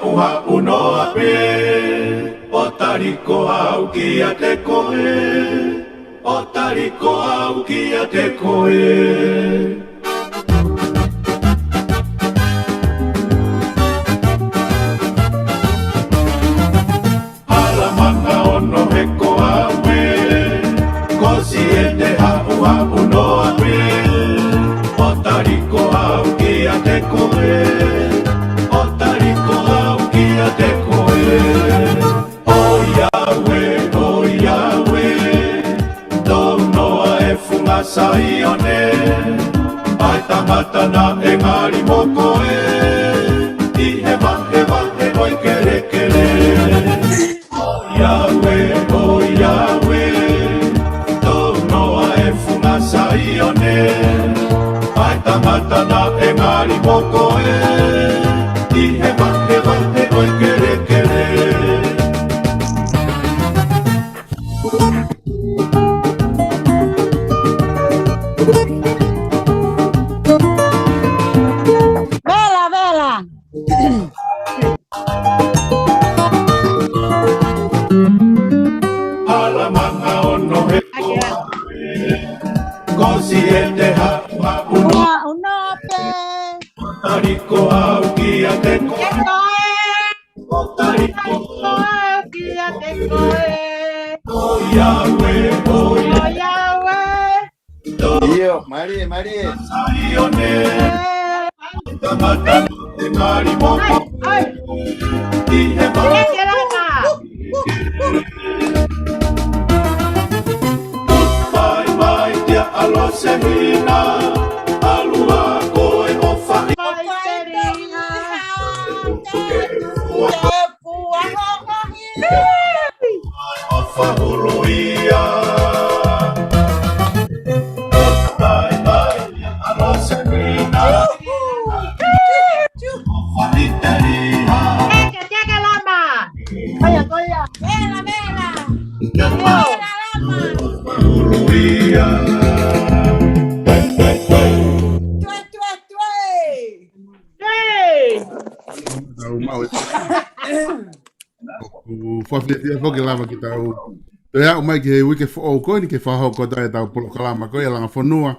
Ua unoa pe, o tariko au kia te koe, o tariko au kia te koe. Alamanga ono he koa we, kosi e te hau hau noa pe, o tariko au kia te koe, o tariko au kia te koe. O Yahweh, tau noa e funga sai one, ai tangata na e ngari moko e, i he wahe oi kere kere. Yahweh, tau noa e funga sai one, ai tangata na e ngari moko e, i he wahe oi kere kere. Vela. Alamanga ono he koa e, kosi e te hapa Uno pe. tariko au kia te koe, o tariko Kia te koe. o Yahweh, Io, Maria. sai one, tamata te ngari moko, i he wahe mai tia alo se hina, alua koe o whai o whahuruia. Mai tia alo se hina, o whai teria, whahuruia. O whawhiawhia whoki lama ki tau. Te hea o mai ki he wike o koe ni ke whahoko tae tau polo kalama koe langa whanua.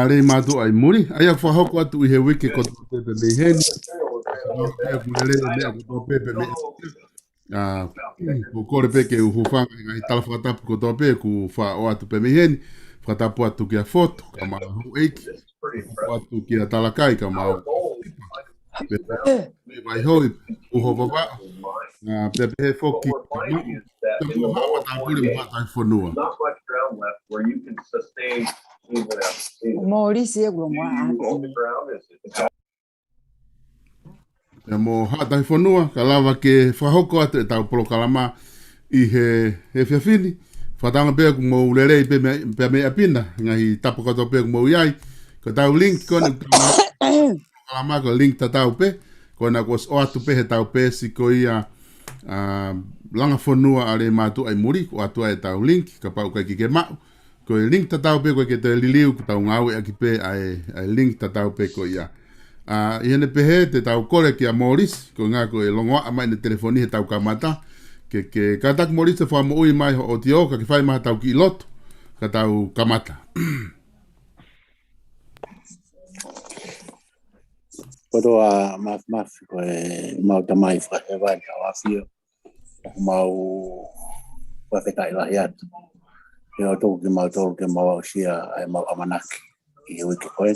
Rei mātu ai muri. Ai ak whahoko atu i he wike ko tō pepe mei heni. Pea kulelele mea ko tō pepe mei. Ko kore peke u hufanga i ngai tala whakatapu ko tō pepe ku wha o atu pe mei heni. Whakatapu atu ki a foto ka maa hu eiki. O atu ki a talakai ka maa me vai hoi uho papa na pepe he foki tapu hawa tampule mata fonua Maurice e gulongo ya mo hata fonua kalava ke fahoko ate tau polo kalama i he fiafini fatanga pe ku mo lele pe me apina ngai tapu ka to pe ku mo yai ko tau link kona kalama ko link tatau pe kona ko o atu pe he tau pe si ko ia langa fonua ale matu ai muri ko atu ai tau link ka pau ka ki ke ma ko link tatau pe ko ke te liliu ko tau ngau e ki pe ai link tatau pe ko ia i hene pe he te tau kore ki a Maurice ko ngā ko e longoa mai ne telefoni he tau kamata ke katak Maurice te wha mo ui mai o tio ka ke whai maha tau ki loto ka tau kamata Kodoa maf ko e mau tamai fa e vai ka afio. Mau wa te kai la hiat. E o tō ke mau sia ai mau amanaki i wiki koe.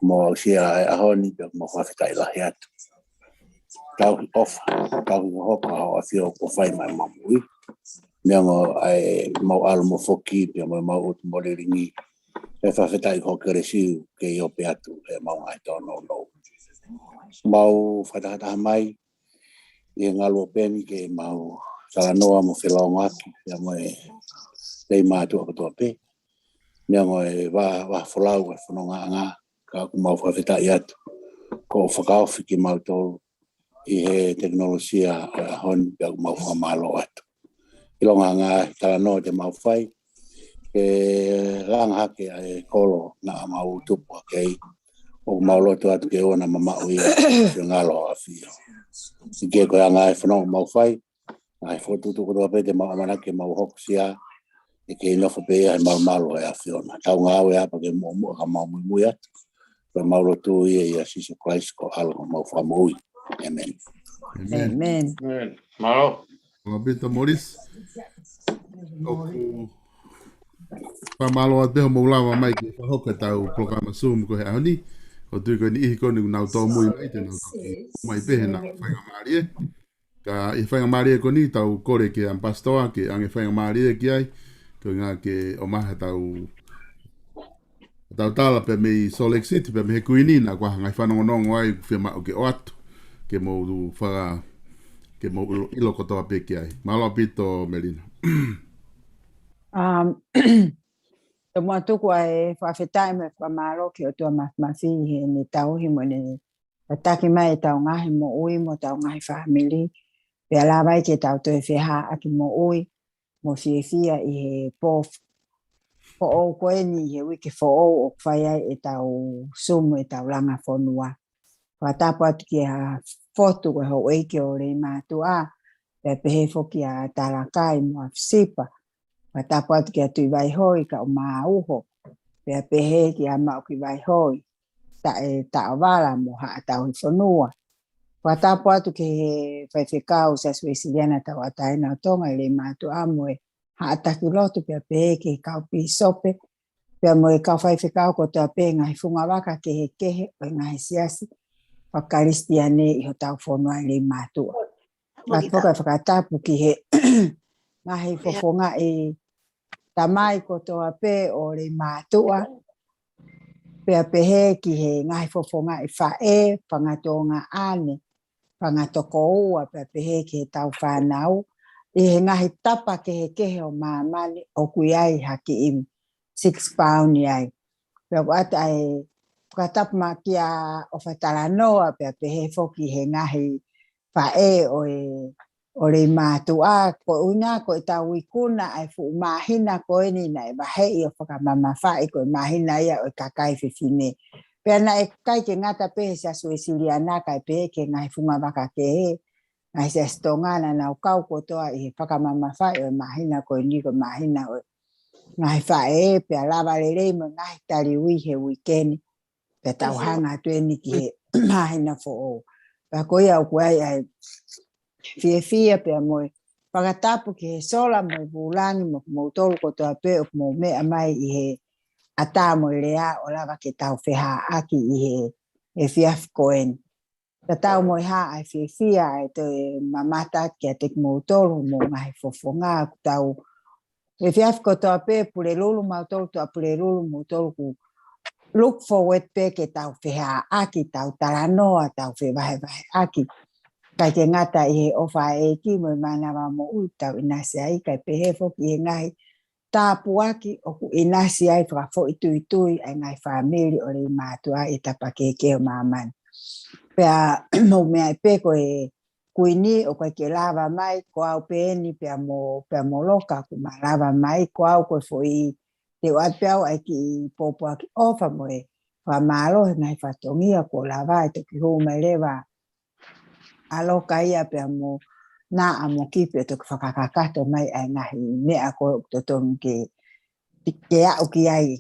Mau sia ai ahoni pe mau wa te kai la hiat. Tau hopa o afio ko fai mai mamui. Nyango ai mau almo foki pe mau ut moriringi. E whawhetai hokere siu ke i ope atu e mau ngai tono no. Mau whatahataha mai i ngalo peni ke mau salanoa mo whelao ngaki ia mo e lei mātua katoa pe. Nia mo e wa wholau e whanonga ngā ka aku mau whawhetai atu. Ko whakaofi ki mau tolu i he teknolosia a hon pe aku mau whamalo atu. I longa ngā talanoa te mau whai ke langa hake ai kolo na mau tupu kei o mauloto atu ke ona mama o ia ke ngalo afio si ke ko anga e fono mau fai ai fotu tu ko pe te mau mana ke mau hoksia e ke no fo pe ai mau malo e afio na tau nga we apa ke mo ka mau mu ya pe mauloto ia si Christ ko algo mau fa moi amen Amen. Malo. O bito Moris. O pamalo a te mo lava mai ke hoka tau programa Zoom ko he ani. O tu ko ni i ko ni na to mo mai te na mai pe na fa ngamarie. Ka i fa ngamarie ko ni tau kore ke an pastoa ke an fa ngamarie ki ai. Ko nga ke o maha tau tala pe me Salt Lake City pe me kuini na kwa ngai fa no ai fe ma o ke o atu ke mo du fa ke mo ilo ko toa pe ki ai. Malo pito Melina. Te mua tuku ai whawhetai me whamaro ki o tua mawhi he ni tauhi mo ni taki mai tau ngahi mo ui mo tau ngahi whamili. Pea la vai ke tau toi wheha aki mo ui mo whiawhia i he po o koe ni he wiki fo o kwhai ai e tau sumu e tau langa whonua. Whatapu atu ki a fotu koe ho eike o rei mātua. Pea pehe foki a talakai mo a fsipa. Whatapu atu ki a tui vai hoi ka o maa uho. Pea pehe ki a mau ki vai hoi. Ta o wala mo haa tau hi whanua. Whatapu atu ki he whaiwhekau sa suesiliana tau ataina o tonga i le mātu amoe. Haa taki lotu pea pehe ki he kau pi sope. Pea moe kau whaiwhekau ko tua pehe ngai funga waka ke he kehe o ngai siasi. Whakaristia ne i ho tau whanua i le mātua. Whaka whakatapu ki he ngahi fofonga i tamai ko toa pe o le mātua. Pea pehe ki he ngahi fofonga i whae, whangatonga ane, whangatoko ua, pea pehe ki he tau whanau. I he ngahi tapa ke he kehe o mamani o kui ai haki i 6 pound ai. Pea wata ai whakatapu ma ki a o whatalanoa, pea pehe foki he ngahi whae o le mātua ko una ko tau ikuna ai fu mahina ko ni na ba hei o whakamama whae ko mahina ia o kakai whiwhine. Pea na e kai ke ngata pehe sa suesiliana kai pehe ke ngai funga waka ke he. Ngai sa stongana na ukau ko toa i whakamama whae o mahina ko ni ko mahina o ngai whae pea lava lelei mo ngai tari ui he weekend. Pea tau hanga tueni ki he mahina fo o. Pea koe au kuai ai fia pea moe whakatapu ki he sola mo i bulangi mo tolu ko toa pe o mo mea mai i he ata mo i lea o lava ke tau wheha aki i he fiaf koen. Ta tau mo i ha ai fia ai te mamata ki a te mo tolu mo ngahi fofonga tau e fiaf ko toa pe pule lulu mo tolu toa pule lulu mo tolu ku look forward pe ke tau wheha aki tau taranoa tau whewahe aki. Kai ke ngata i he ofa e ki mo mana wa mo utau inasi ai kai pehe foki i ngai tapu aki o ku inasi ai whaka fo itui ai ngai whamiri o le mātua i tapa ke o mamani. Pea mo mea i pe ko e kuini o kai ke lava mai ko au peeni pea mo loka ku ma lava mai ko au ko fo i te wapiau ai ki popo aki ofa mo e whamalo ngai whatongia ko lava i te ki hu mai lewa aloka ia pe mo na amo kipe to whakakakato mai ai ngahi mea ko totonu ke au ki ai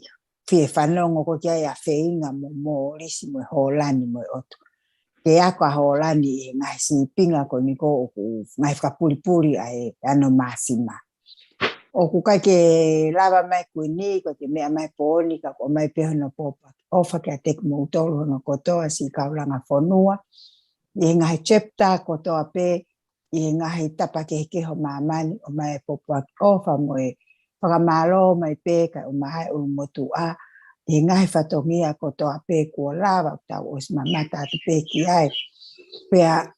fie whanongo ko ki ai a wheinga mo risi mo holani mo otu. Ke ako a holani e ngahi si pinga ko ni ko ngahi whakapuripuri ai ano masima. O ku kai ke lava mai kuini ko ke mea mai pōni ka ko mai pehono popa. Ofa ke a tek mo utolu no kotoa si kaulanga whanua. I ngahi chapter ko toa pe i ngahi tapa ke ho mamani o mai popua ofa mo e whakamalo mai pe ka o mai o motua i ngahi whatongia ko toa pe kua lava tau o mamata atu pe ki ai pea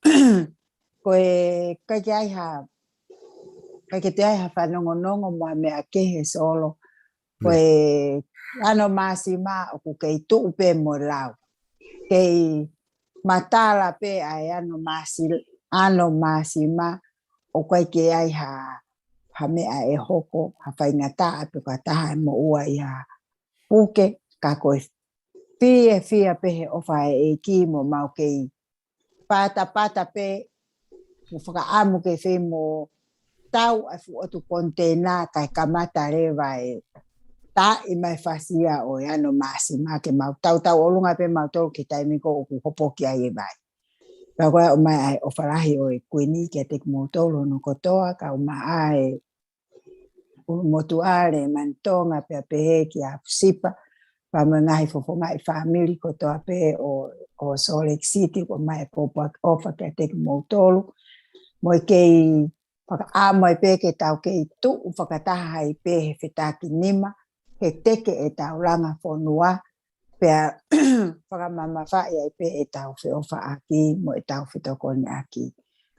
ko e kai ke te ai ha whanongonongo mo mea kehe solo ko e ano masima o ku kei tuu pe mo lau kei matala pe ai ano masima o kai ke ai ha mea e hoko ha whaingata apu ka taha mo ua i ha puke ka koe fia pehe o whae e ki mo mau kei pata pe mo whakaamu ke whi mo tau a fu o tu kontena kai kamata rewa e ta i mai whasia o e ano maasi ma ke mau tau olunga pe mau tolu ki taimiko o ku hopo ki ai e vai. Pagua o mai ai o wharahi o e kuini ki a te mo tolu no kotoa ka o mai ai motuare mantonga pe a pehe ki a sipa pa mengahi fofonga i family kotoa pe o Salt Lake City ko mai popa ofa ki a te mo tolu mo i kei whakaamo i pe ke tau kei tu whakataha i pe he whetaki nima he teke e tau langa whonua pea whakamama whai ai pe e tau whiofa aki mo e tau whitokoni aki.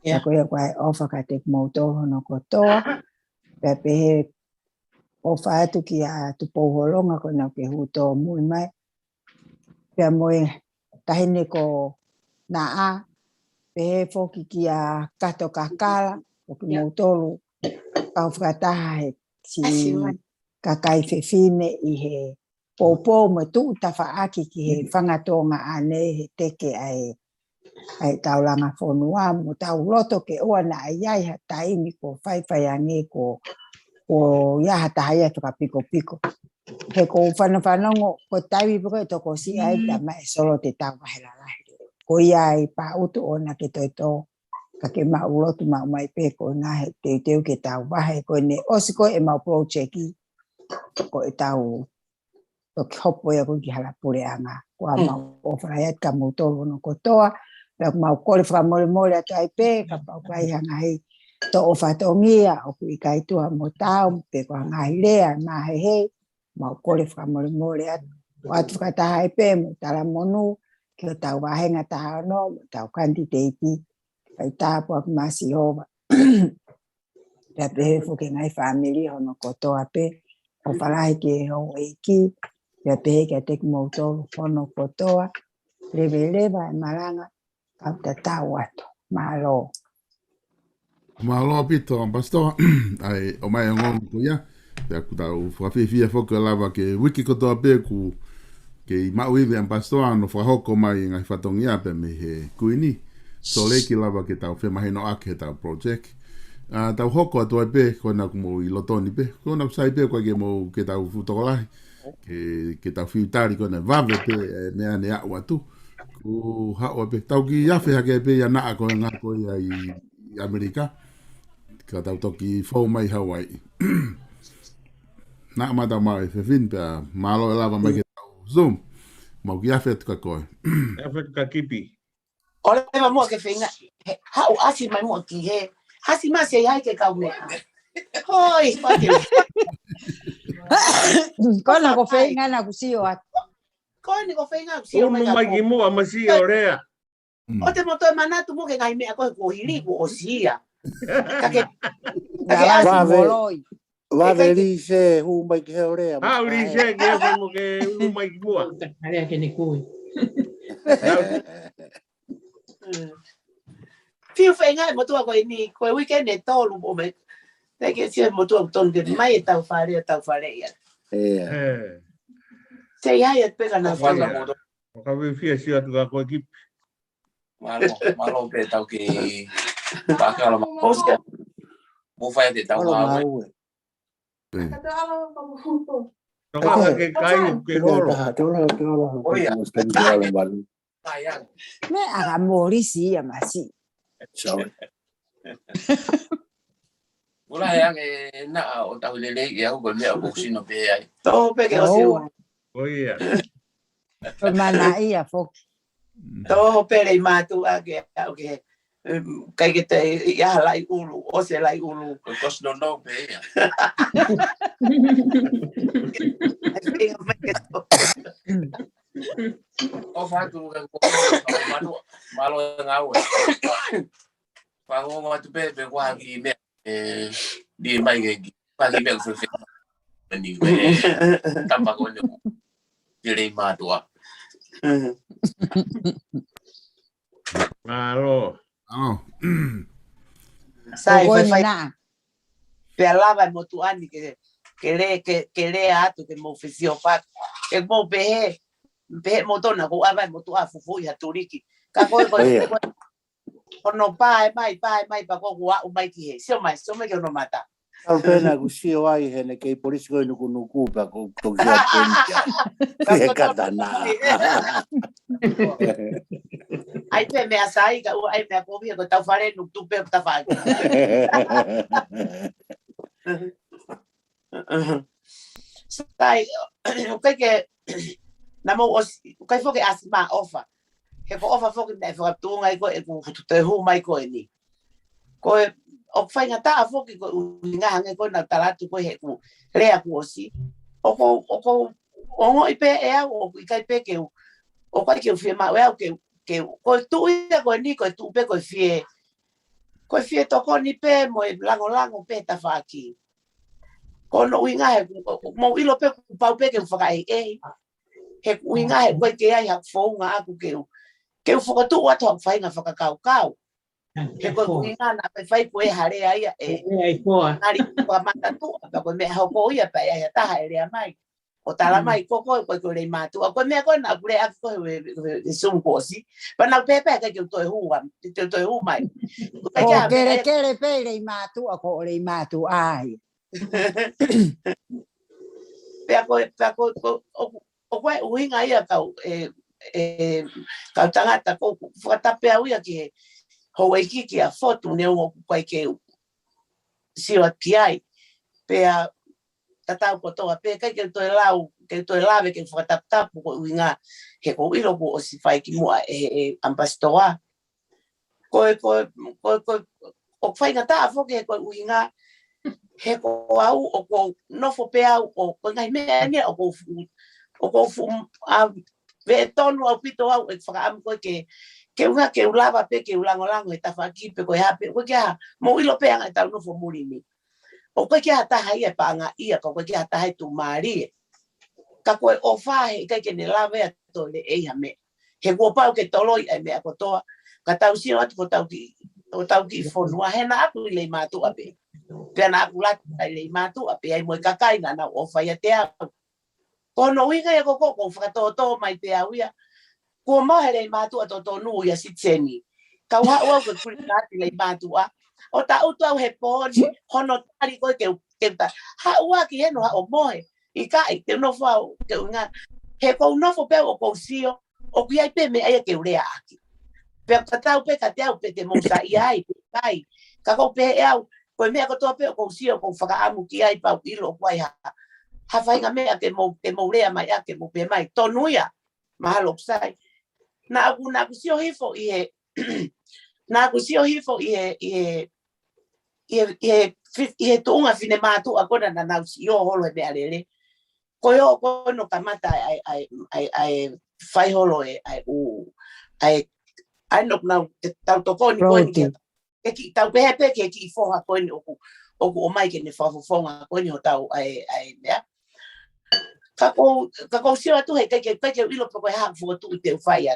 Ia koe koe ofa ka te moutoho no kotoa pea pe he ofa atu ki a tupouholonga ko na ke huto mui mai pea moe tahine ko na a pe he foki ki a kato kakala o ki moutolu kau whakataha he si kakai whewhine i he pōpō me tu tafa aki ki he whangatonga ane he teke ai taulanga whonua mo tau loto ke oa na ai ha taimi ko whaiwhai ange ko iaha tahaya whakapiko. He ko whanawhanongo ko taiwi piko e toko si ai ta mai solo te tau wahela lahi. Ko iai pa utu o na ke toito ka ke mau lotu mau mai pe ko na he teu ke tau wahe ko ne osiko e mau projeki ko e tau o ki hopo ia ko ki hala pure anga ko a mau o whaiat ka mutolo no kotoa pe mau kore whamore atu ai pe ka pau kai hanga hei to o whatongia o ku i kai tua mo tau pe ko hanga hi lea na he mau kore whamore atu o atu whakataha ai pe mo tala monu ki o tau wahenga taha no mo tau kandidati kai tāpua ki masi hova pe pehe fuke ngai family hono kotoa pe o whalahi ki e ho eiki pea pehe ki a te kumoutolu hono kotoa lewa e maranga kau ta tau atu malo Malo pito pastor ai o mai ngon ku ya pe ku tau whawhiwhia whoka lava ke wiki kotoa pe ku ke i mauiwe an pastor no whahoko mai ngai whatongia pe me he kuini so leki lava ke tau whemahino ake tau project tau hoko atu ai pe kona kumo i lotoni pe kona kusai pe kwa ke mo ke tau futokolahi ke tau whiutari kona vave pe mea ne au atu ku hao pe tau ki yafe hake pe ya naa koe ngako i Amerika ka tau toki fau mai Hawaii naa mata mai whewhin pe malo e lava mai ke tau Zoom mau ki yafe atu ka koe yafe ka kipi ore ma mo ke whinga hau asi mai mo ki he hasi ma se ai ke kau mea hoi pati kona ko whenga na kusio atu koni ko whinga o mo mai ki mo amasi orea o te moto e manatu mo ke ngai mea koe ko hiri ko o sia kake asi moloi Vave rise hu mai ke orea. Ah, rise ke mo ke hu mai ki mo. Area ke ni kui. Fiu whenga e motua koe ni koe weekend e tolu mo me te ke sia motua tolu ke mai e tau whare ia se ia e pega na whanga moto o ka we fia sia tu ka koe kipi malo pe tau ki pakala ma Oscar mo fai te tau ma no ka ke kai ke golo oia ayang me aga mori si ya masi ula yang na o tau lele ya ko me o sino pe ai to pega o siu oia mana ia fok to pere matu ake okay kai ke te ia lai ulu o se lai ulu ko kos no pe ya o fa tu ka ko malo ngau pa ngo tu pe kwa ki me di mai ke pa ki me ko fe ni we tamba ko ni dire ma tu malo sai ko fai na pe lava motu ani que le atu que mo oficio fa que mo pe pe motona ko ava motu a fufu ya turiki ka ko ono pai mai pa ko wa o mai ki he sio mai so me que no mata Al pena ku sio ai hene ke polisi ko nuku pa ko kia penja. Ke katana. ai pe me asai ka ai me ko vi ko ta fare no tu pe ta fa sai okay ke namo kai fo ke asma ofa he ko ofa fo ke me fo tu ngai ko e ku te hu mai ko ni ko o fai ngata fo ke ko nga ngai ko na tala tu ko he ku rea ku osi o ngo ipe e o kai pe ke o kai ke fi ma o ke ko tu ia ko ni ko tu pe ko fie to ko ni pe mo lango pe ta fa ki ko no winga he mo ilo pe ku pa pe ke fa kai he winga he ko ke ai ha fo nga ku ke fo ko tu wa to fai nga fa ka kau he ko winga na pe fai ko e hare ai ai ko ari ko mata tu pa ko me ha ko ia pa ia ta ha ere mai o tala mai ko le matu ko me ko na kure a ko sun ko si pa na pe ke to hu mai ko kere pe le matu ko le matu ai pe ko o winga ia ka tangata ko fata pe au ia ki ho e ki a foto ne o ko ke si o ki ai pe a tata ko to pe ke to lave ke fata tap ko winga ke ko ilo ko si fai ki mo ambastoa ko o fai ngata fo ke ko winga he ko au o ko no fo pe au o ko ngai me ne o ko fu a ve tonu au pito au e fa am ko ke unga ke ulava pe ke ulango ta fa ki pe ko ya pe ko ya mo ilo pe anga ta no fo muri ni o ko ke ata hai e pa anga ia ko ke ata hai tu mari ka ko o fa he ke ne lave to le e ya me he ko pa ke tolo e me ko to ka tau si o tau ki fo no he na aku le matu ape pe na aku la le matu ape ai mo ka kai na o fa ya te ko no winga e ko fa to mai te au ia ko mo hele matu to nu ya sitseni ka wa ko kulina le matu o ta utu au he poni hono tari ko ke ta ha wa ki no ha o moe i ka i te no fa ke nga he ko no fo pe o ko sio o ki ai pe me ai ke ure aki pe ka ta pe ka te au pe te mo sa i ai kai ka ko pe au ko me ko to pe o ko sio ko fa ka amu ki ai pa ilo ko ai ha fai nga me ke mo rea mai ke mo pe mai tonuia mahalo sai na aku sio hifo i na aku sio hifo i tunga fine matu akona na sio holo be alele ko yo ko no kamata ai fai holo ai no na tau to ko ni ko ni ke ki tau be pe ke ki fo ha ko ni o mai ke ne fo nga ko ni o tau ai ya ka ko sio atu he ke ilo ko ha fo tu te fai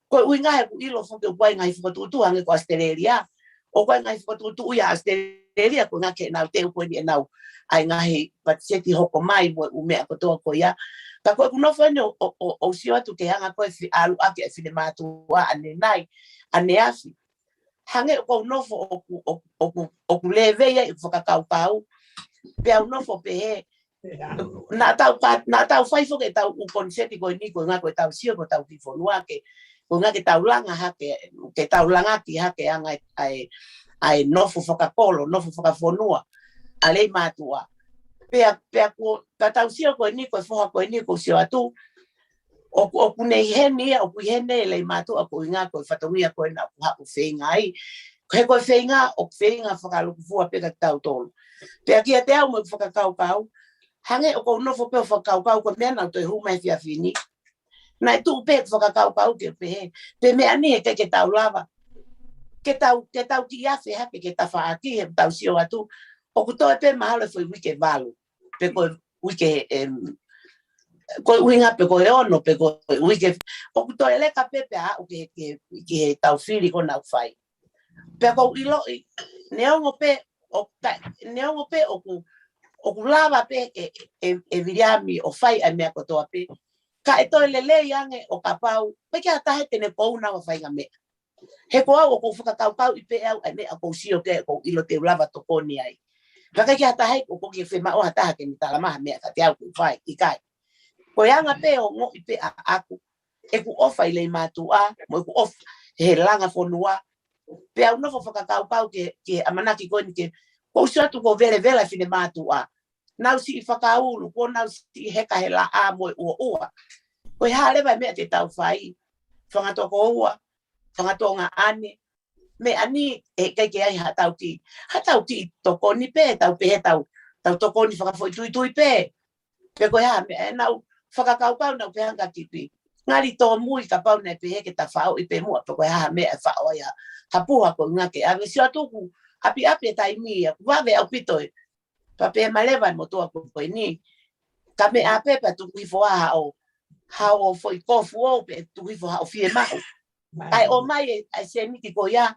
ko winga he ilo fo ke wai ngai fo tu anga ko Australia o ko ngai fo tu ya Australia ko nga ke na te ko ni na ai ngai pat seti hoko mai mo u me ko to ko ya ka ko no fo no o sio atu ke anga ko fi alu ake fi de matu ane nai ane afi hange ko no fo o leve ya fo ka kau pe no fo pe na tau fai fo ke tau u konseti ko ni ko nga ko tau sio ko tau ki fo noa ke ko nga ke tau langa ha ke tau langa ki ha ke anga ai no fo ka polo no fo ka fo noa ale matua pe ko tau sio ko ni ko fo ko ni ko sio atu o kune heni o ku hene le matua ko nga ko fatongia ko na ha ku feinga ai ko feinga o feinga fo ka lu fu pe ka tau tolo pe aki te au mo fo ka kau hange o ko no fo pe fo kau ko me na to hu mai fia fini na tu pe fo ka kau ke pe me ani ke tau lava ke tau ki afe ha ke ta fa aki he tau sio atu o ku to pe mahalo fo wike valo pe ko wike ko winga pe ko ono pe ko wike o ku to ele ka pe a o ke tau fili ko na fai pe ko ilo neongo pe o ku lava pe e viriami o fai a me ko to pe ka e toi lele iange o ka pau, pe kia tahe tene kou na whaiga mea. He koa o kou whakakaukau i pe au, ane a kou sio ke kou ilo te ulawa toko ni ai. Waka kia tahe o kou ki whema o hataha ke ni talamaha mea ka te au kou whai, i kai. Ko ianga pe o ngo i pe a aku, e ku ofa i lei mātua, mo e ku ofa he langa whonua, pe au nofo whakakaukau ke amanaki koe ni ke, kou sio atu ko vele vela fine mātua. Nau si i whakaulu, ko nau si i heka he la a mo e ua. Ko i harewa mea te tau whai, whangatoko ua, whangatonga ane, me ani e keike ai hatau ki toko ni pe, tau pe he tau toko ni whakafoi tui pe. Pe koe ha, me nau whakakaukau nau pe hanga kipi. Ngari tō mui ka pau nei pe he ke ta whao i pe mua, pe koe ha, me e whao ia, hapuha ko ngake. Ave si atuku, api e tai mia, wawe au pitoi, pa pe malewa mo toa koe ni. Ka me a pepa tuku i foa hao foi kofu o pe tuku i foa hao fie mahu. Ai o mai ai se niki ko ia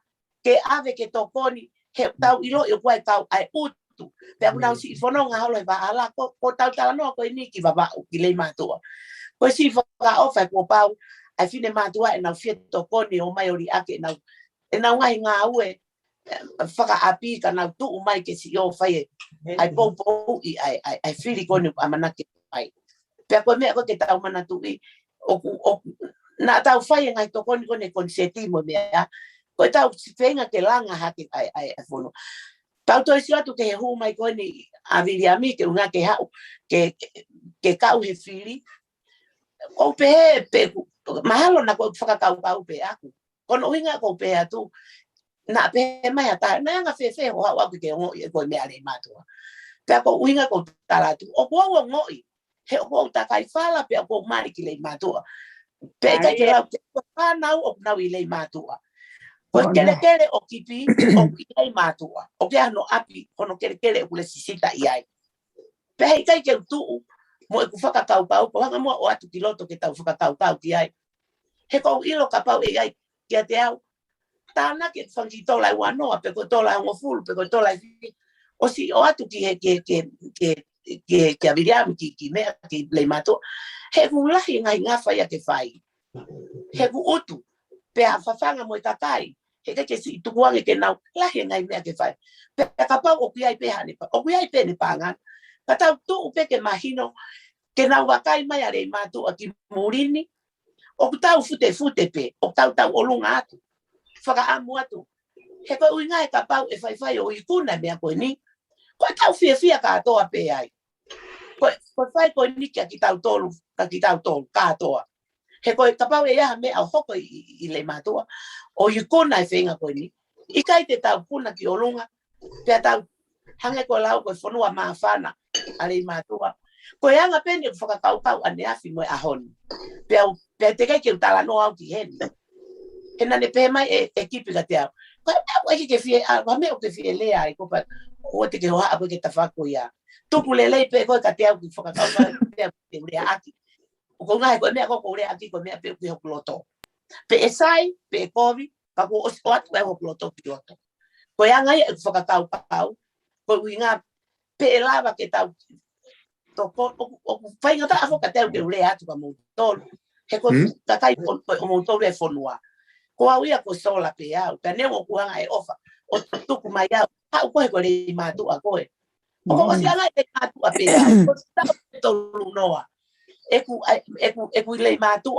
ke ave ke tokoni he tau ilo i koe tau ai utu pe au nau si fononga holo va ala ko tau tala no ko niki va ki le matua ko si foka ofa ko pau ai fine matua e nau fie tokoni o mai ori ake nau e nau ngai nga ue faka api ka nau tu mai ke si o fai ai popo i ai fili koni amana ke ai pe ko me ko ke tau mana tu i o na tau fai ngai tokoni kone konseti mo mea ko tau fenga ke langa haki ai fono tau to isi atu ke he hu mai koni a viliami ke unga ke hau ke kau he fili ko pe mahalo na ko faka kau pe aku kono winga ko pe atu na pe mai ata na nga fe ho wa ke ngo ko me ale matua pe ko winga ko tala tu o ko ngo he ko ta kai fala pe ko mari ki le matua pe ka ke la pa nau o nau i le matua ko kele o kipi o i matua o ke no api kono kele o le sisita i ai pe ka ke tu mo e ku faka kau ko hanga mo o atu piloto ke tau faka kau ki ai he ko ilo ka pau e ai ke te au tana ke fangi tola wa no pe ko tola ngo full pe ko tola o si o atu ki ke aviriam ki me ki le mato he vulahi ngai ngafa ya ke fai he vu utu pe a fafanga mo takai he ke si tukuange ke nau lahi ngai me ke fai pe ka pa o ki ai pe hani pa o ki ai pe ni panga ka tau tu pe ke mahino ke nau wakai mai ale mato aki murini o tau fute pe o tau olunga atu faka amu atu he ko uinga e ka pau e fai o ikuna me ko ni ko tau fia ka toa pe ai ko fai ko ni ki tau tolu ka toa he ko ka pau e ya me au hoko i le matua o ikuna e fenga ko ni i kai te tau puna ki olunga pe tau hange ko lau ko fonua mafana ale matua ko yanga pende faka kau ane afi mo ahon pe te kai ke utala no au ki hen hena ne pe mai ekipi ka te au ko ke fie wa me o ke fie le ai ko pa o te ke ho a ko ke tafako ya tuku le pe ko ka te au ki faka kau te ure aki ko ngai ko me ko ure aki ko me pe ko ploto pe esai pe kovi ka ko o atu ko ploto ploto ko yanga e faka kau ko winga pe lava ke tau to o fai ngata afo ka te au ke ure atu ka mo tol he ko ka kai o mo tol e fonua ko awia ko sola pe au ka ne mo kuanga e ofa o tuku mai au ha ko ko le matu a ko o si ala te matu a pe au ko sta to noa e ku le matu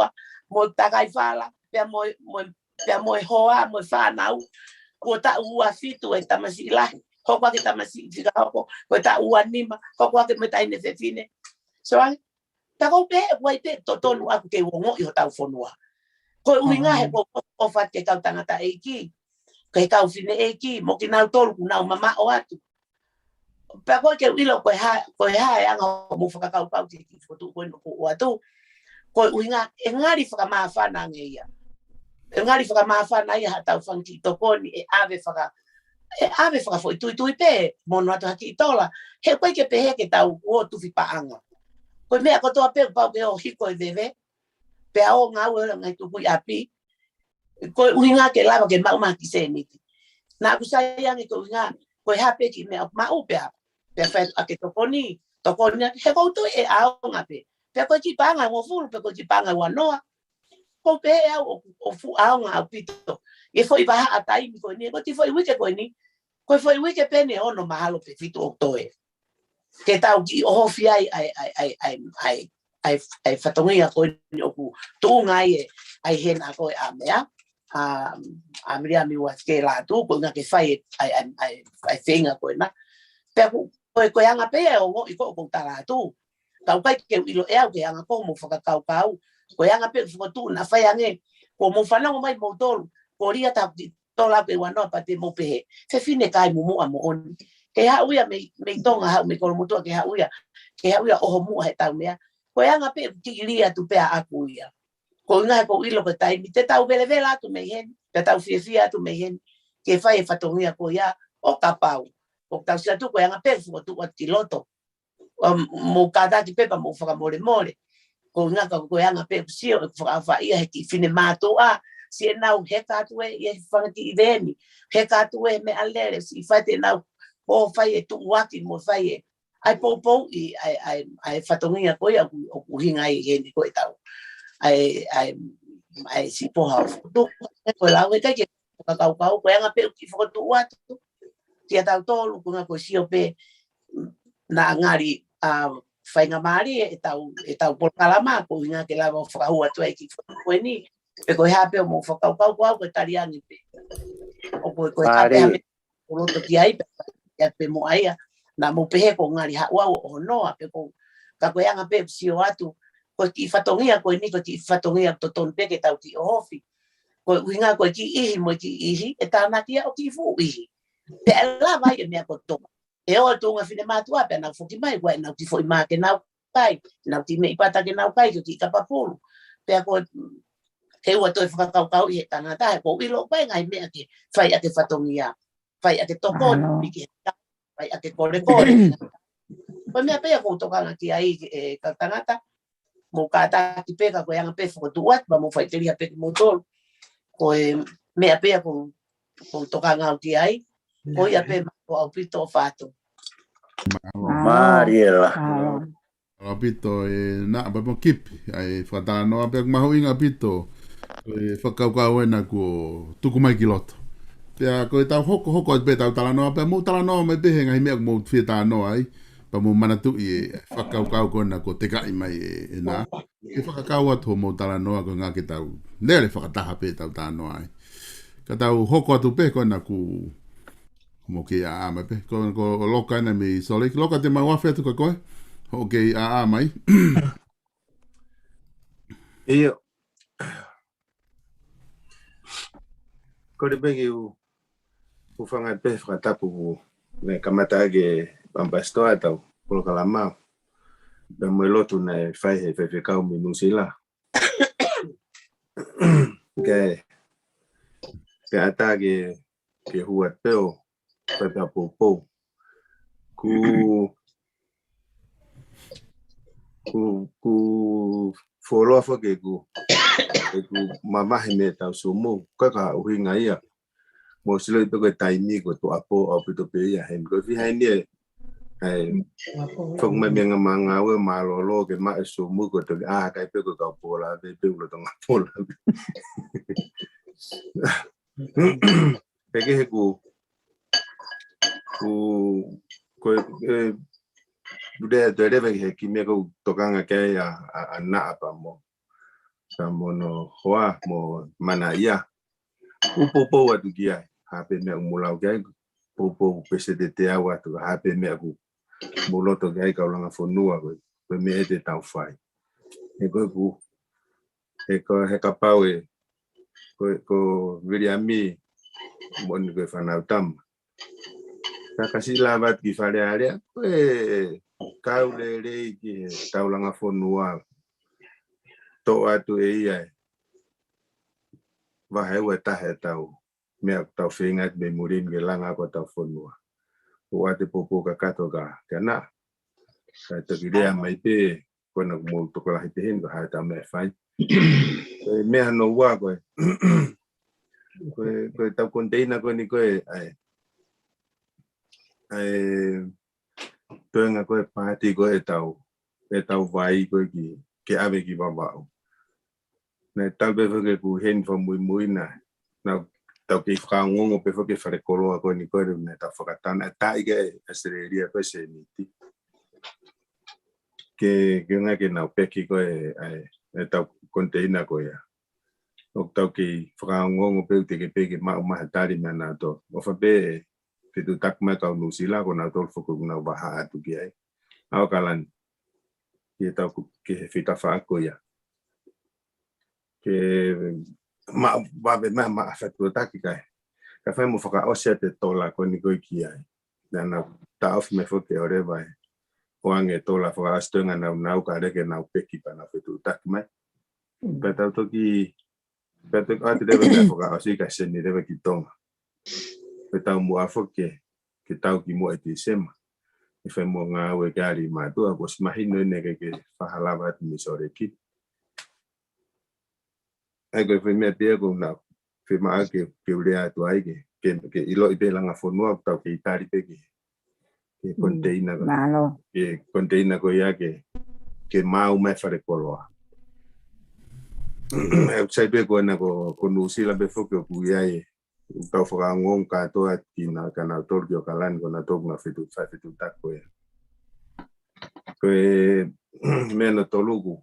mo ta kai fala pe mo hoa mo fa nau ko ta ua fitu e tamasi la ko kwa ke tamasi diga ko ta ua nima ko kwa ke meta ine fine so ta ko pe wai te to tonu a ke wo i ta fonua ko uinga he ko ofa te kau tangata eiki ke kau fine eiki mo ki nau tolu nau mama o atu pa ko ke ilo ko ha anga mo faka kau pau ki foto ko no ko atu ko uinga engari faka mafana ngeia engari faka mafana ia tau fanki tokoni e ave faka foi tui pe mono atu haki tola he ko ke pe he ke tau o tu fi paanga ko me ko to pe pau ke o hiko e veve pe ao nga wala ngai tu kui api ko uinga ke lava ke mau ki se ni na ku sa yang ko uinga ko hape ki me ma upea pe fa ake tokoni he ko tu e ao nga pe pe ko ti panga mo fu pe ko ti panga wa noa ko pe o fu a nga pito e foi ba atai mi ko ni ko ti foi wike ko ni ko foi wike pe ne ono mahalo pe fito o toe ke tau ki o hofi ai fatongia ko ni o ku tu ngai ai hen a ko a mea a mria mi wa ke la tu ko nga ke fai ai finga ko na pe ko anga pe o ko ta tu tau kai ke ilo e au ke anga ko mo faka kau ko anga pe fo tu na fai ange ko mo fana mo mai mo tol ko ria ta tola pe wano pa te mo pe se fine kai mo mo on ke ha uia me tonga ha me ko mo to ke ha uia o mo he tau mea ko anga pe ki ria tu pe a kuia ko nga ko ilo ko tai mi te tau vela tu me hen te tau fia tu me hen ke fai fatongia ko ya o kapau o tau sia tu ko anga pe fo tu o tiloto mo kada ki pepa mo faka more ko nga ko anga pe sio fa fa ia ki fine mato a si nau heka tu e fanga ki veni heka tu e me alere si fa te nau o fai tu waki mo fai ai po i ai fatongia ko ia o hinga i heni ko tau ai si po ha tu ko la we ke ka ko anga pe ki fo tu wa ti tau tolu ko nga ko sio pe na ngari fai nga mari e tau por kalama ko nga ke la mo fa hua tu ki ko ni e ko hape mo fa kau ko tariani pe o ko hape o to ki ai pe mo ai na mo pe ko ngari ha wa o no pe ko ka ko nga pe sio atu ko ki fatongia ko ni ko ki fatongia to ton pe ke tau ki ofi ko nga ko ki i mo ki i e ta na ki o ki fu i pe la vai me ko to e o tu nga fine matua pe na fuki mai wa na ti foi ma ke na kai na ti me pata ke na kai ki ka papulu pe ko e o to fa kau i tanga ta ko i lo pa ngai me ke fai ate fatongia fai ate toko ki fai ate kore pa me pe ko to ka ki ai ka tangata mo ka ta ki pe ka ko yang pe fo tu wat ba mo fai te ria pe mo tol ko me pe ko to ka ngau ki ai ko ia pe ko au pito fato Mariela. Apito na ba mo kip ai fatano ape mahu inga apito whakaukau ena ko tukumai ki loto. Pea ko tau hoko pe tau talanoa, pea mou talanoa mai pehe ngai mea mou whia tānoa ai, pa mou manatu i whakaukau ko ena ko te kai mai e nā. Ke whakakau atu mou talanoa ko ngā ke tau, lere whakataha pe tau tānoa ai. Ka tau hoko atu pe ko ena ku mo ke a mai pe, ko loka ena mi sole, loka te mai wawhi atu ka koe, ho ke a mai. Iyo. Ko te pegi u whangai pe whakatapu me kamata age pambastoa tau polo kalama. Da mo lotu na whai he whewhekau mi nusila. Ke atage ke huat peo whakapopo. Ku wholoa whake ku mamahi me tau sumo kaka uhinga ia. Mo silo ito ko taimi ko to apo au pito pe ia hen ko fi hai ni fok me menga manga we malolo ke ma sumo ko to kai pe ko ka pola pe lo tong pola. Pege ku budaya to deve he kimia ko tokanga ke ya ana apa mo no hoa mo mana ia upopo atu kia hape me mulau kia popo PCDT atu hape me aku muloto kia ka ulanga fonua ko me ete tau fai e ko he kapau ko viriami mon ko fana tam kasi lavat ki fare area kau le ki tau langa fonua to atu ia vai wa ta he tau me tau fingat be murin ke langa ko tau fonua o ate popo ka kato ka kana ka te idea mai pe ko na mo to ko la hite hin ka ha ta me fai me no wa ko tau container ko ni ko ai to nga ko party ko tau vai ko ki ke ave ki wawau. Nei talpe whake ku hen wha mui na tau ke whakangongo pe whake wharekoloa koe ni koe nei tau whakatana tai ke Australia koe se niti. Ke ngai ke nau peki koe tau konteina koe ya. O tau ke whakangongo pe te ke peke mau mahatari mea nā to. O whape ke tu tak mai kau nusila ko nā tol whaku nau waha atu ki ai. Ao kalan ke tau ke he whita whaako ya. Ke wabe ma awhatua taki kai. Ka whai mo whaka osea te tola ko ni koe ki ai. Nā ta off me whoke o rewa e. O ange tola whaka astunga nau ka reke nau peki pa nā whitu taki mai. Pea tau toki pea toki ati rewa mea whaka osi ka seni rewa ki tonga. Pea tau mua whoke ke tau ki mua iti sema. I whai mua ngā ue kāri mātua ko smahino neke ke whahalawa ati misore ki. Ai koe whai mea pia ko nau whai maa ke urea atu ai ke ilo i pelanga whonua tau ke itari peki. Ke konteina ko. Malo. Ke konteina ko ia ke mau mai whare koloa. Sai pe ko na ko nusila be whoke o kui ai. Tau whakangong katoa ki nā ka nau torki o kalan ko nā tōku ngā whitu tak koe. Koe mena toluku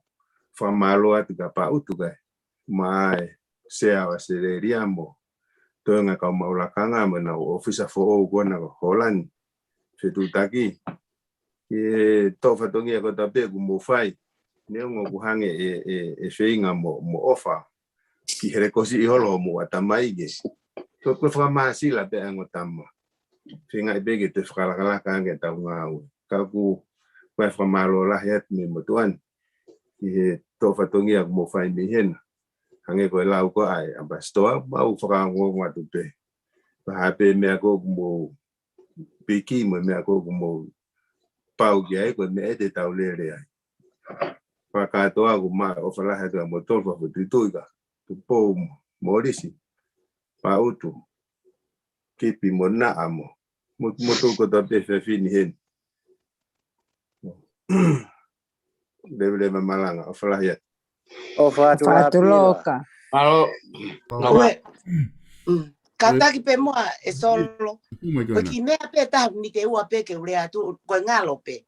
whamalo atu ka pautu kai. Mai sea wa sereria mo. Toi ngā kau maulakanga mo na ofisa fo ko na Holland. Whitu taki. Ke tō whatongi a ko tape ku mo whai. Neo ngō kuhange e whainga mo ofa. Ki here kosi i holo mo atamai ge. Ko whakamahasila pe ango tama. Whinga i bege te whakalakalaka ange tau ngāu. Ka ku koe whamalo lahi atu me motuan. Ki he tō whatongi a mo whai mi hena. Hange koe lau ko ai. Amba stoa mau whakangongo atu pe. Pahape mea ko mo piki mo mea ko mo pau ki ai koe mea te tau lere ai. Whakatoa ku maa o whalahi atu a mo tolwa whutituika. Tu pō morisi. Pautu kipi mo na amo mo toko ta pe fini hen deve malanga o fala ya O Fatu loka. Malo. Ue. Kata ki pe moa e solo. Ko ki mea pe ta ni te ua pe ke urea tu ko ngalo pe.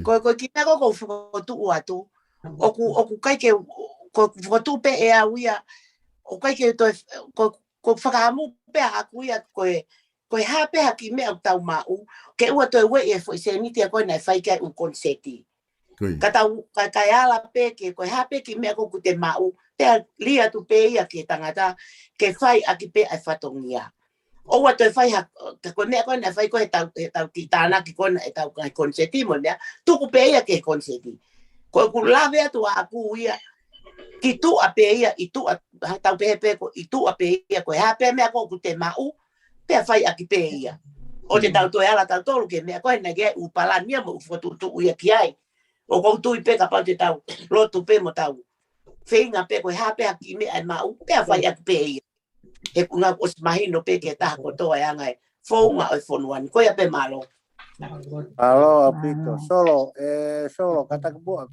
Ko ki mea ko fotu ua tu. Oku kai ke ko fotu pe e awia. O kai ke to ko whakaamu pēha kuia koe hā pēha ki mea o tau mau, ke ua toi we e fwoi se nitia koe nai whai kai u konseti. Ka tau kai ala pēke, koe hā pēki mea ko te mau, pēha lia tu pēia ke tangata, ke whai aki pē ai whatongia. O ua toi whai ka koe mea koe nai whai koe tau ki tāna ki koe nai tau kai konseti mo nea, tuku pēia ke konseti. Koe ku lawe atu a aku ia, ki tu a peia i tu a tau pepe ko i tu a peia ko ha pe mea ko te mau pe fai aki peia o te tau to ala tau tolu ke mea ko na ge u pala nia mo fotu tu ia ki ai o ko tu i pe ka pa te tau lo tu pe mo tau feinga pe ko ha pe aki mea mau pe fai aki peia e ku nga os mahino pe ke ta ko to ai ngai fo nga o fonuan ko ia pe malo alo apito solo kata ko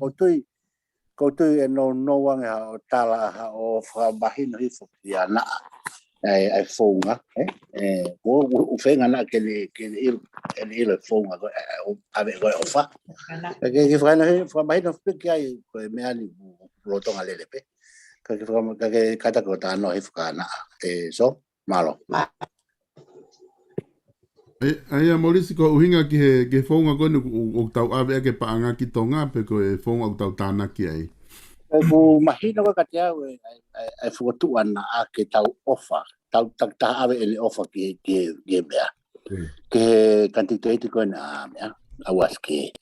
ko tu e no wanga o tala o whamahino i whuki ana ai whonga ko whenga na ke ilo whonga o ave koe ofa ke whamahino whuki ai koe mea ni rotonga lelepe ke kata ko tāno i whukana so malo ai a morisi ko uhinga ki he whaunga kone o tau awe ake paanga ki tonga pe ko e whaunga o tau tāna ki ai. Ko mahina ko kati au ai whukatu ana a ke tau ofa, tau taha awe ele ofa ki mea. Ke kanti tueti koe na mea, awas ke.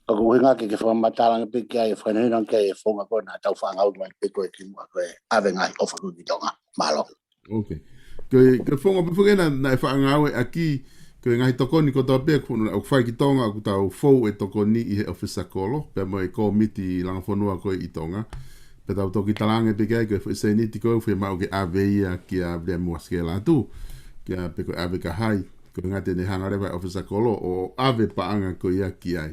Ko uhinga ke whamatalanga pe ki ai whanahina ke whaunga koe na tau whaangau mai pe koe ki mua koe awe ngai ofa ku ki tonga, malo. Okay. Ke whonga pwhukena na e whaangawe aki ko ngahi tokoni ko tau pēk o whai ki tonga ku tau fou e tokoni i he ofisa kolo pe mo e komiti langa whanua koe i tonga pe tau toki talange pe kai koe whaise niti koe whi mau ke aveia ki a vrea muaske la tu ki a pe koe ave ka hai ko ngate ne hanga rewa ofisa kolo o ave paanga ko ia ki ai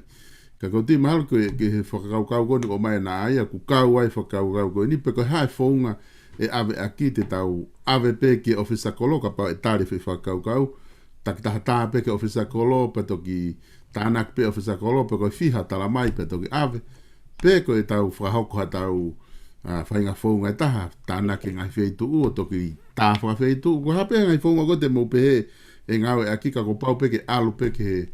Ka ko ti mal ko ke whakakau koni o mai na aia ku kau ai whakakau koni pe ko hae whaunga e ave aki te tau ave pe ki ofisa kolo ka pa e tari whakakau tak taha pe ke ofisa kolo pe toki tānak pe ofisa kolo pe ko fiha tala mai pe toki ave pe ko e tau whahoko ha tau whainga whaunga e taha tānak e ngai wheitu o toki tā whawheitu ko hape ngai whaunga ko te mo pe e ngau e aki ka ko pau pe ke alu pe ke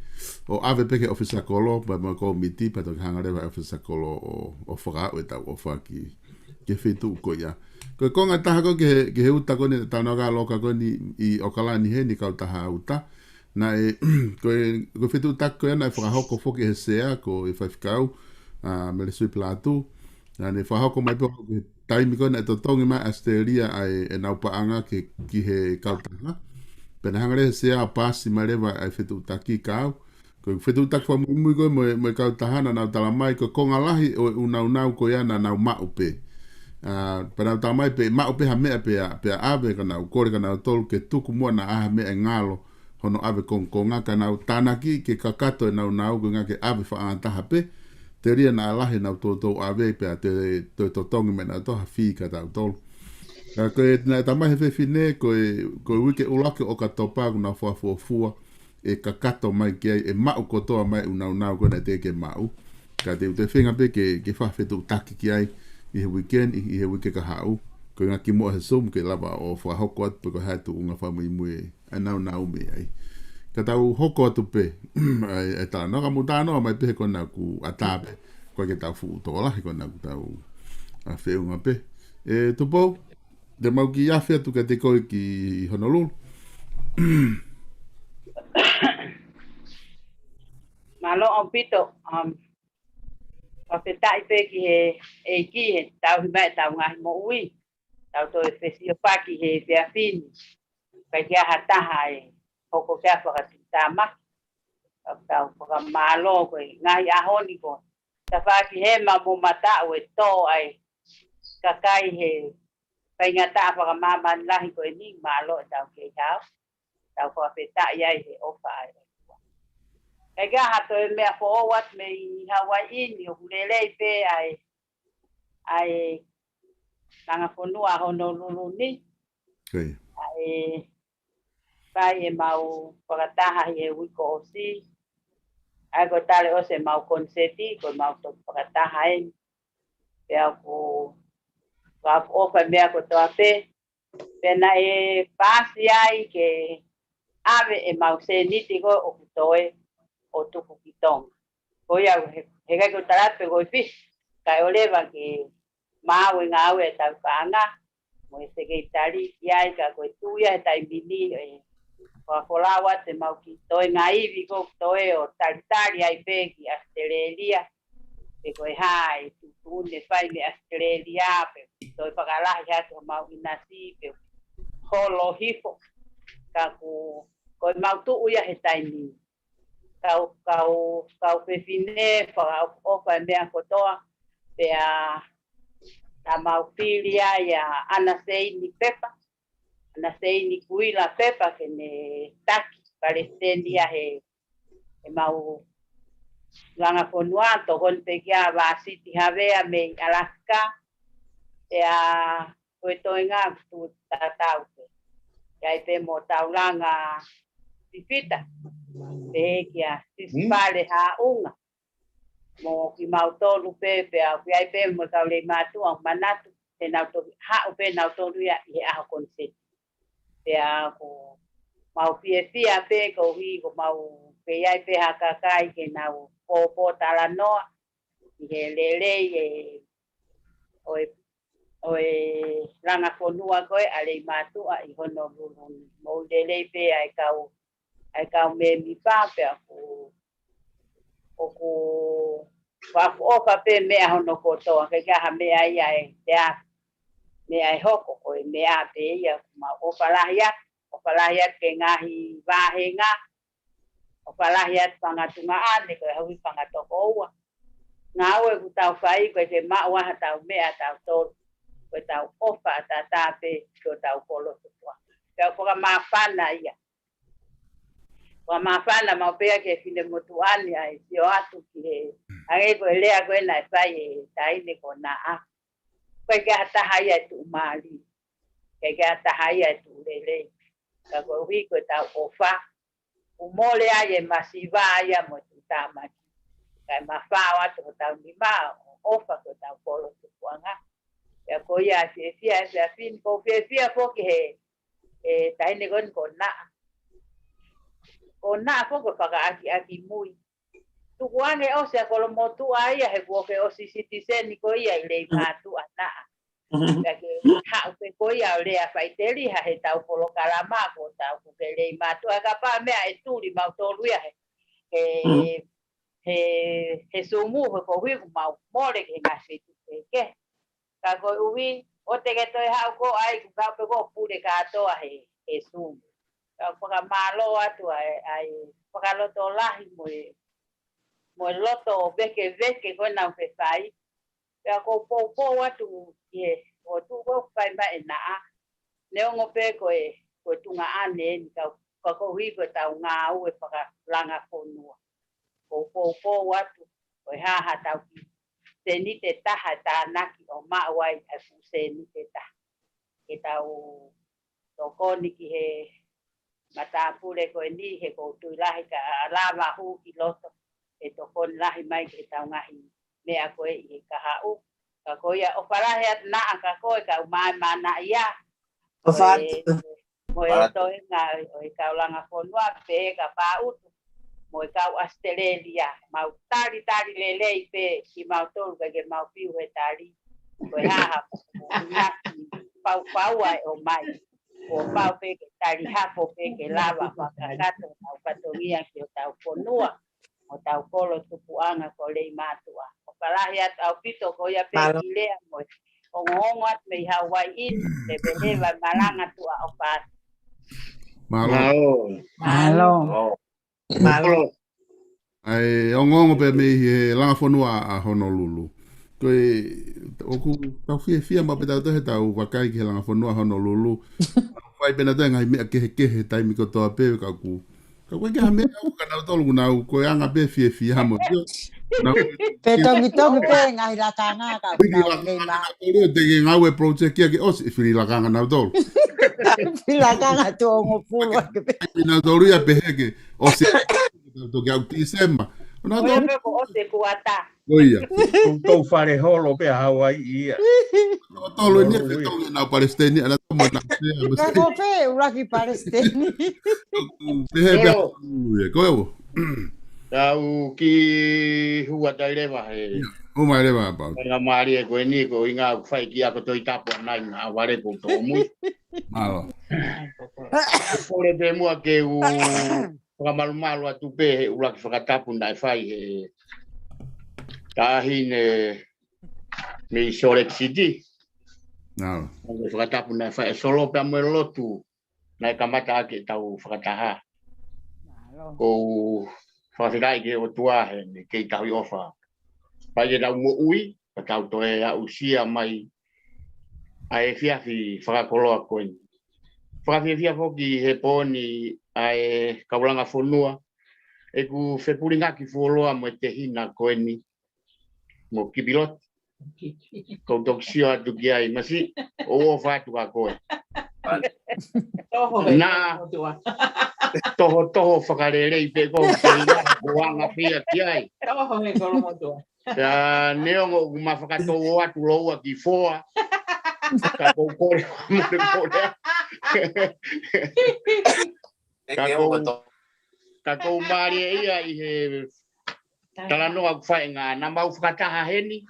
o ave pe ke ofisa kolo pa mo ko miti pa toki hangarewa ofisa kolo o whakao e tau o whaki ke wheitu ko ia ko konga taha ko ke he uta ko ni tau naga loka ko ni i okalani he ni kau taha uta na e ko whetu tako e na e whakahoko whoki he sea ko e whaifikau me le sui platu na ne whahoko mai poko ke taimi ko na e totongi mai Asteria ai e nau paanga ki he kautanga pena hangare he sea pasi mai rewa ai whetu taki kau ko whetu tako whamui ko mo kautahana nau talamai ko konga lahi o unau ko ia na nau maupe pena talamai pe maupe ha mea pe ave ka nau kore ka nau tolu ke tuku mua na aha mea ngalo hono ave konga ka nau tanaki ke kakato e nau ko ngake ave whaantaha pe te ria na alahe nau tōtou ave pe a te totongi me nau toha whika tau tolu. Ko e nai tamai he whewhine ko e wike ulake o ka topa kuna fuafua e kakato mai ki ai e mau kotoa mai unau ko na te ke mau. Ka te whinga pe ke whawhetu taki ki ai i he weekend i he wike ka hau. Ko ngaki moa he somu ke lava o whahoko atu pe ko hatu unga whamui mue a nau me ai. Ka tau hoko atu pe e tala noka mutanoa mai pe kona ku atape ko ke tau fu tola ko na ku tau a whiunga pe. E tupo de mau ki awhia tu ka te koi ki Honolulu. Malo on pito whawhetai pe ki he ki he tau himai tau ngahi mo ui tau to e whesio paki he whiawhini kai kia hataha e hoko kia whakatitama tau whakamalo koe ngahi ahoni ko ta whaki he ma mo matau e tō ai kakai he paingata whakamaman lahi koe ni malo e tau kei hau tau whawhetai ai he ofa ai e ga hato e mea whaowat me i Hawaii ni o hulelei pe ai tanga whanua Honolulu ni ai pai e mau whakataha i e wiko o si ai ko tale o se mau konseti ko mau to whakataha e pea ko ofa mea ko toa pe pena e pasi ai ke ave e mau se niti ko o kutoe o tuku ki tonga. Ko ia he kai ko tarape ko i fish. Kai o lewa ki maa we ngā aue e tau whaanga. Mo e se kei tari ki ai ka ko i tuia e tai mini e whakolawa te mau ki toe ngā iwi ko toe o tari ai pe ki Australia. Pe ko e hai tutune whai me Australia pe toe whakalahi hatu mau inasi pe holo hifo. Ka ko i mau tu uia he tai mini. Kau whewhine whakaofa mea kotoa pea ta mau whiria ia ana seini pepa ana seini kuila pepa ke ne taki Palestina he mau langa whanua tohon pe kia Varsity Havea me Alaska pea koe toinga tu tatau pe kai pe mo taulanga pipita pe kia sispale haunga mo ki mautolu pe au ki ai pe mo tau le matu ang manatu te nau to hau pe nau tolu ia i aho konseti pe ko mau fia pe ko hi ko mau pe ai pe hakakai ke nau popo talanoa i he lele e oe langa fonua koe ale matu a i Honolulu mo lele pe ai kau me mi pape o ofa pe mea hono kotoa ke kaha mea ia e te a mea e hoko ko e mea pe ia ma ofa lahiat ke ngahi vahenga ofa lahiat pangatunga ane ko e hawi pangatoko ua ngā ue ku tau whai ko te maua tau mea tau tolu ko tau ofa tata pe ko tau kolo tukua kau koka mawhana ia Wa mafana mapea ke fine motuani ai sio atu ki ai ko lea ko na sai tai ni ko na a ko ga ta haya tu mali ke ga ta haya tu lele ka ko wi ko ta ofa umole ai masiva ai mo tama kai mafa wa tu ta ni ma ofa ko ta polo tu kwanga ya ko ya fia fin ko fia ko ke tai ni ko na o na foko whaka aki mui. Tuku ane o sea kolo motu a ia he kuoke o si citizen ko ia i lei mātu a naa. Pake hau pe ko ia o lea whaiteri ha he tau polo kalama ko tau kuke lei mātu. A ka pā mea e tūri mau tōruia he sumu he ko hiku mau mole ke ngasi tuke ke. Ka ko uwi o te ke toi hau ko ai ku kau pe ko pure katoa he sumu. Paka malo atu ai paka loto lahi mo loto beke ko na fe fai ya ko po atu ye o tu ko fai ma na ne ngo pe ko tunga ane ka ko wi ko ta nga u paka langa fonua po atu o ha ta ki teni te taha ta naki o ma wai a fu se ni te ta ke ta u to ko ni ki he mata pule ko ni he ko tu lahi ka lava hu ki loto e to kon lahi mai ke tau ngahi me a ko e ka ha u ka ko ya o para he na ka ko ka mai mana ia o fa mo e to nga o ka langa fonua pe ka pa u mo ka Australia mau tari lele pe ki mau to ka ke mau piu he tari ko ha pau ai o mai o pau pe ke tari hapo pe ke lava pakakato au patongia ke tau ponua o tau kolo tupuanga ko lei matua o kalahi at au pito ko ia pe ilea mo o ngongo at me Hawaii te beleva malanga tua o pas malo ai o ngongo pe me he langa fonua a Honolulu koe oku tau fia ma pe tau te tau wakai ke langa fonua Honolulu Pai pena te ngai mea kehe taimi ko toa pe ka ku. Ka koe ke ha mea u ka nau tolu nau koe anga pe fie hamo. Pe tongi pe ngai la kanga ka nau nei ma. Te ke ngau e project kia ke osi fili la kanga nau tolu. Fili la kanga to ngo pulu. Nau tolu ia pe heke osi to ke au tisema. Oia pe ko ose kuata. Oia. Tou whare holo pe Hawaii ia. Tolo ni te tongi nau Palestini ana tomo na Ka ko pe uraki Palestini. Koe Tau ki hua tairewa he. Uma rewa pa. Nga maari e koe ni ko inga whai ki ako toi tapu anai ngā ware ko tō mui. Malo. Kore pe mua ke u whakamalu atu pe he uraki whakatapu nai whai he. Tahine me Salt City. Malo. Whakatapu nai whai e solo pe amoe lotu. Nai kamata ake tau whakataha. Ko whakatikai ke o tuahe me kei tau i ofa. Pai e tau mo ui, pa tau toe a usia mai a e fiafi whakakoloa koe. Whakawhiawhia hoki he pōni a e kaulanga whonua. E ku whepuringa ki wholoa mo te hina koe ni. Mo kipilot. Kau toksio atu ki ai. Masi, o whatu ka koe. Nā, toho whakarerei pe kou te ina. Wanga whia ki ai. Toho he kolomotua. Ka neongo ma whakatoa atu loua ki whoa. Ka kou kore more. Ka kou maari e ia i he talanoa ku whae ngā na mau whakataha heni.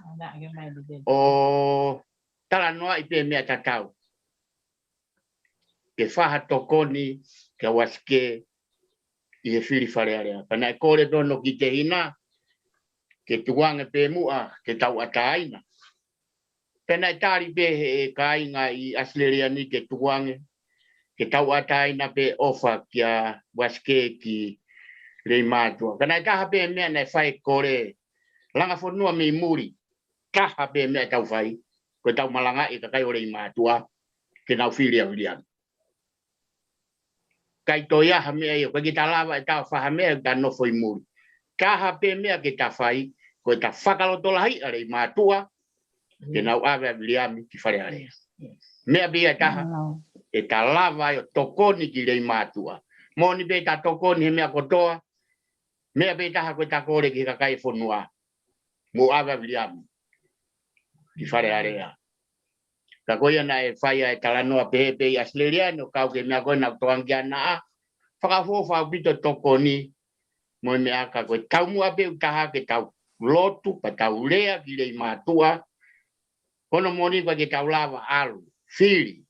O talanoa i pe mea tatau. Ke whaha tokoni, ke waske i he whiri wharearea. Pana e kore tono ki te hina, ke tuange pe mua, ke tau ataina. Pena e tari pe he kāinga i Australia ni ke tuange, ke tau ataina pe ofa kia waske ki rei mātua. Pena e taha pe mea nei whai kore, langa whanua me muri, taha pe mea tau whai, ko tau malanga i kakai o rei mātua, ke nau whiri a wirian. kai toia ha mea yo ki ta lava e ta fa ha mea ta no foi muri ka ha pe mea ki ta fai ko ta fakalo to lai are matua ke nau ave liami ki fare are mea bia ta e ta lava yo tokoni ki le matua moni be ta tokoni he mea kotoa mea be ta ko ta kore ki ka kai fonua mo ave liami ki fare are ka koia na e faia e talanoa pepe australiano ka ke mea ko na toangia na whakafofa pito tokoni mo me aka ko tau mua pe utaha ke tau lotu pa tau lea ki le matua kono moni ko ke tau lava alu fili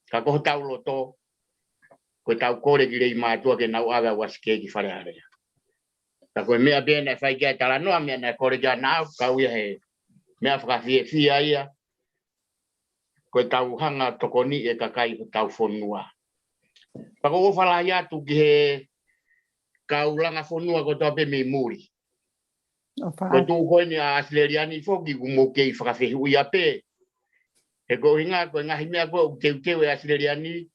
ka ko tau loto ko tau kore ki le matua ke nau aga waske ki fare area ka ko me be na fai ke talanoa me na kore ja na ka uia he me afka fia ia ko tau hanga tokoni e kakai tau fonua. Pako o fala ya tu ke kaulanga fonua ko tope me muri. Ko tu ko ni australiani foki mo ke fakafe uia pe. E ko hinga ko ngahi me ko ke australiani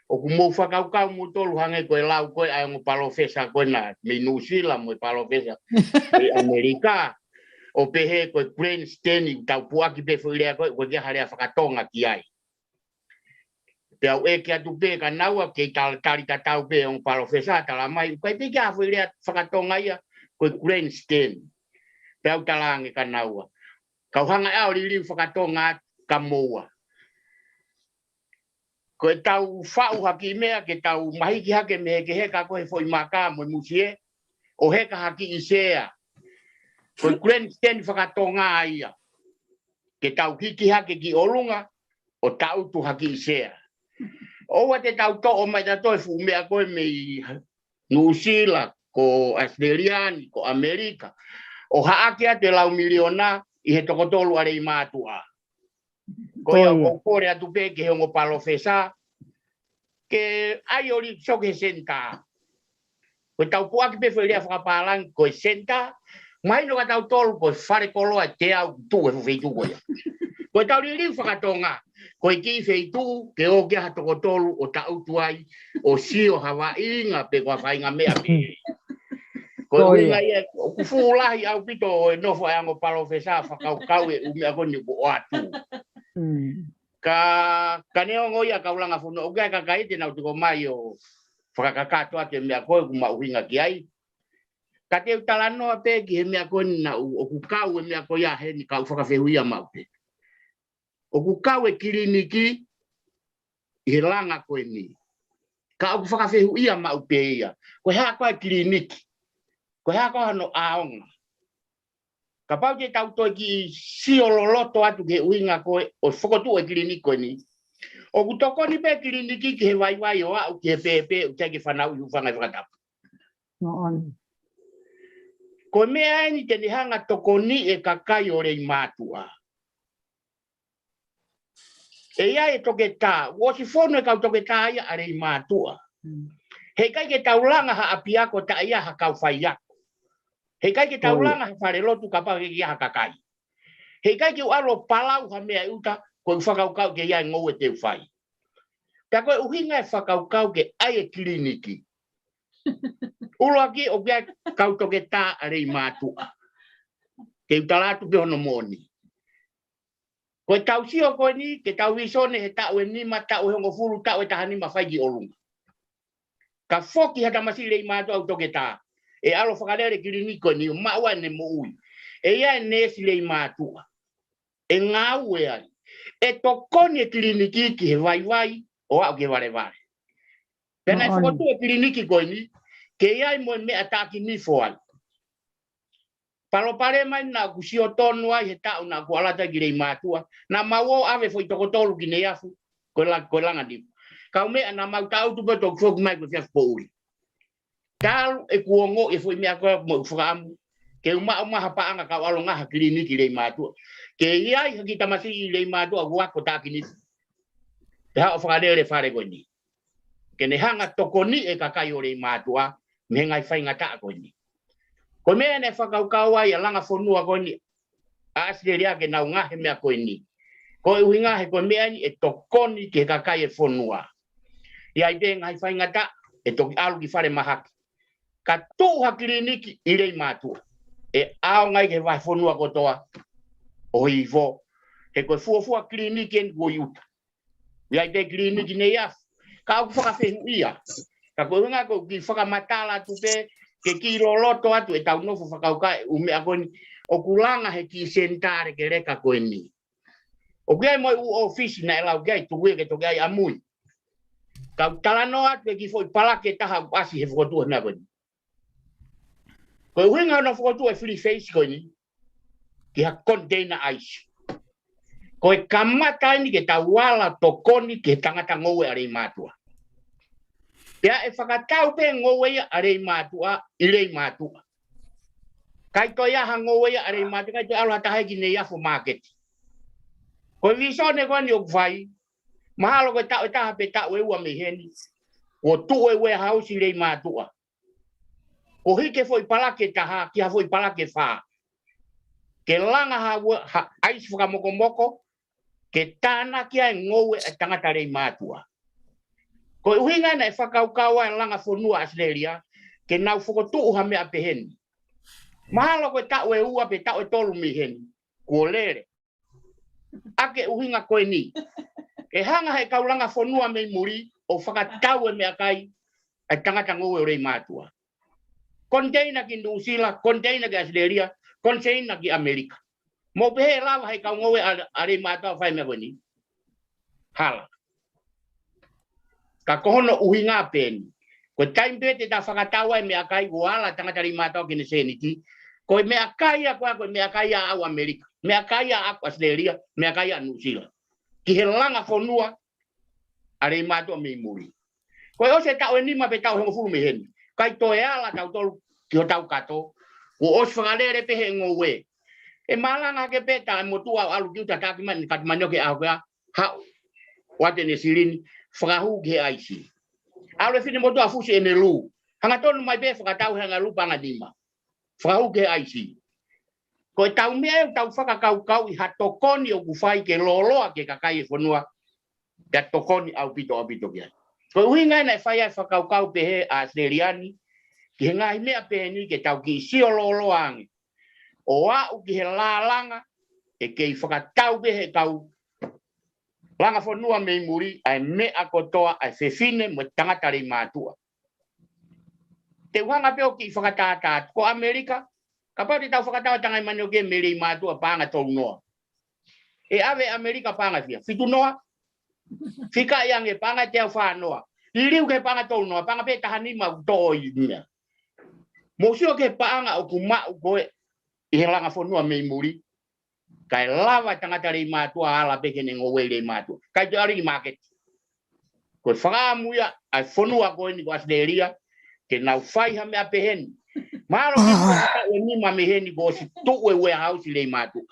o ku mo fakau ka mo tolu hanga ko lau ko ai ngo palofesa ko na me nusila mo palofesa e Amerika. O pehe ko Green Stanley tau puaki pe fulia ko ke harea whakatonga ki ai. Pe au e kia tu pe ka naua ke tali tau pe on palofesa tala mai ko pe kia fulia whakatonga ia ko Green Stanley. Pe au talange ka naua. Kau hanga au li whakatonga ka moa. Ko tau whau haki mea ke tau mahiki hake me ke heka ko he foi maka mo musie o heka haki isea. Ko Green Stanley whakatonga ia. Ke tau hiki hake ki olunga, o tau tu haki isea. Owa te tau to o mai tatoi fu mea koe me New Zealand, ko Australiani, ko Amerika. O haakia te lau miliona i he tokotolu are i mātua. Ko ia o kore atu pe ke hongo palofesa, ke ai ori soke senta. Ko tau puaki pe whelea whakapalang ko senta, mai no ka tau tolu ko whare koloa te au tu e whewhitu koia. Ko tau li whakatonga, ko i ki wheitu ke o kia hatoko tolu o tau tuai o sio Hawaii pe kwa whainga mea pe. Ko uinga ia, o kufuulahi au pito o e nofo e ango palofesa whakaukau e umea koni po o atu. Ka neongo ia kaulanga whono, o kia kakaite nau tuko mai o whakakakato ate mea koe kuma uhinga ki ai. Ka te utalanoa pe ki he mea koe na o kukau e mea koe ia he ni kau whakawhehuia mau pe. O kukau e kiriniki i he langa koe ni. Ka o whakawhehuia mau pe ia. Koe hea koe kiriniki. Koe hea koe hano aonga. Ka pau te tau toi ki siololoto atu ke uinga koe o whakotu e kiriniki koe ni. O kutokoni pe kiriniki ki he waiwai o au ki he pepe o teke whanau i uwhangai whakatapu. No on. Ko mea ni te hanga tokoni e kakai o rei mātua. E ia e toke tā, wosi whono e kau toke tā ia a rei mātua. Hei kai ke taulanga ha apiako ta ia ha kau whai ako. Hei kai ke taulanga ha whare lotu ka pake ki ha kakai. Hei kai ke ualo palau ha mea uta ko whakaukau ke ia ngou e te whai. Ka koe uhinga e whakaukau ke ai e kiriniki. Uloaki o kia kau toke tā a rei mātua. Ke utalatu pe hono moni. Koe tau sio koe ni, ke tau visone he tau e nima, tau e hongo furu, tau e tahanima whaigi olunga. Ka foki hata masi rei mātua au toke tā. E alo whakarere kiriniko ni, maua ne mo ui. E ia e nesi rei mātua. E ngau e ai. E tokoni e kiriniki ki he vai o au ke vare vare. Pena e whakotu e kiriniki koe ni, ke iai mo me ataki ni foai. Palo pare mai na kusio tonu ai he tau na kualata ki rei mātua. Na mau ave foi tokotolu ki ne afu, koe langa dipu. Kau mea na mau tau tupe tok foku mai ko fiaf po uri. Talu e kuongo e foi mea koe mo whakamu. Ke umau maha paanga kau alo ngaha kiriniki rei mātua. Ke iai haki tamasi i rei mātua guako taki nifu. Te hao whakarere whare koe ni. Ke ne hanga tokoni e kakai o rei mātua. Me ngai whainga taa koe ni. Ko mea ne whakaukau ai a langa whonua koe ni. Australia ke nau ngahe mea koe ni. Ko e uhinga he koe mea ni e tokoni ke kakai e whonua. Ia i te ngai whainga taa. e toki alu ki whare mahaki. Ka tūha kliniki i rei mātua. E ao ngai ke vai whonua kotoa o i fo. He koe fuafua kliniki en ko iuta. Ia te kliniki nei afu. Ka au whakawhehu ia. Ka koe hunga ko ki whakamatala tupe ke ki loloto atu e tau nofo whakaukai ume a koe ni o kulanga he ki sentare ke reka koe ni. O gai moi u ofisi na elau gai tuwe ke to gai amui. Ka talano atu e ki foi palake taha asi he whakotua na koe ni. Koe uhinga no whakotua e free face koe ni. Ki ha container ice. Koe kamata ni ke tawala tokoni ke tangata ngowe arei mātua. Pea e whakatau pe ngowe arei mātua, i rei mātua. Kai toi aha ngowe arei mātua, kai toi aloha tahe ki nei afo market. Koe visone koe ni o kwhai, mahalo koe tau e taha pe tau e ua me heni, o tu e warehouse i rei mātua. O hike foi palake taha, ki ha foi palake whaa. Ke langa ha ais whakamoko, ke tāna kia e ngowe e tangata rei mātua. Ko uhinga na e whakaukaua e langa whonua Australia, ke nau whakotuu ha mea peheni. Mahalo koe tau e ua pe tau e tolu mi heni, kua lere. Ake uhinga koe ni. E hanga he kaulanga whonua mei muri, o whakatau e mea kai, e tangata ngowe o rei mātua. Container ki New Zealand, container ki Australia, container ki Amerika. Mo pehe lawa hei kau ngowe a rei mātua whai mea wani. Hala. Ka kohono uhinga peni. Ko time pete ta whakatawa e mea kai wala tangata rei mātua ki Neseniti. Ko mea kai a koe mea kai a au Amerika. Mea kai a aku Australia, mea kai a New Zealand. Ki he langa whonua a rei mātua mei muri. Ko e ose tau e nima pe tau hengo fulu me heni. Kai to e ala tau tolu ki ho tau kato. Ko os whangalere pehe ngowe. E malanga ke peta e motua alu kiuta takimani katimanyoke au kea hau. Wate ne sirini whakahu ke aisi. Alu e fine motua fusi ene lu. Hanga tonu mai pe whakatau hanga lu panga nima. Whakahu ke aisi. Ko e tau mea e tau whakakau i hatokoni o kufai ke loloa ke kakai e whanua. Ke tokoni au pito kia. Ko uhinga na e whai ai whakau pehe a Australiani. Ki he ngahi mea peheni ke tau ki sio loloangi. O au ki he langa e kei whakatau pehe kau langa whanua mei muri ai mea kotoa ai whewhine mo tangata rei mātua. Te uhanga peo ki whakatātāt ko Amerika, ka pau te tau whakatau tangai mani o ke me rei mātua pānga tolu noa. E ave Amerika pānga fia, whitu noa, whika iange pānga te au whānoa. I riu ke pānga tolu noa, pānga pe tahanima u tō i mea. Mosio ke pānga o kumau koe i he langa whanua mei muri. Kai lava tangata rei mātua ala peke ne ngowe rei mātua. Kai te ari i market. Koe whakaamuia ai whanua koe ni ko Australia ke nau whai ha mea peheni. Mahalo ki kua e nima meheni ko si tuu e warehouse rei mātua.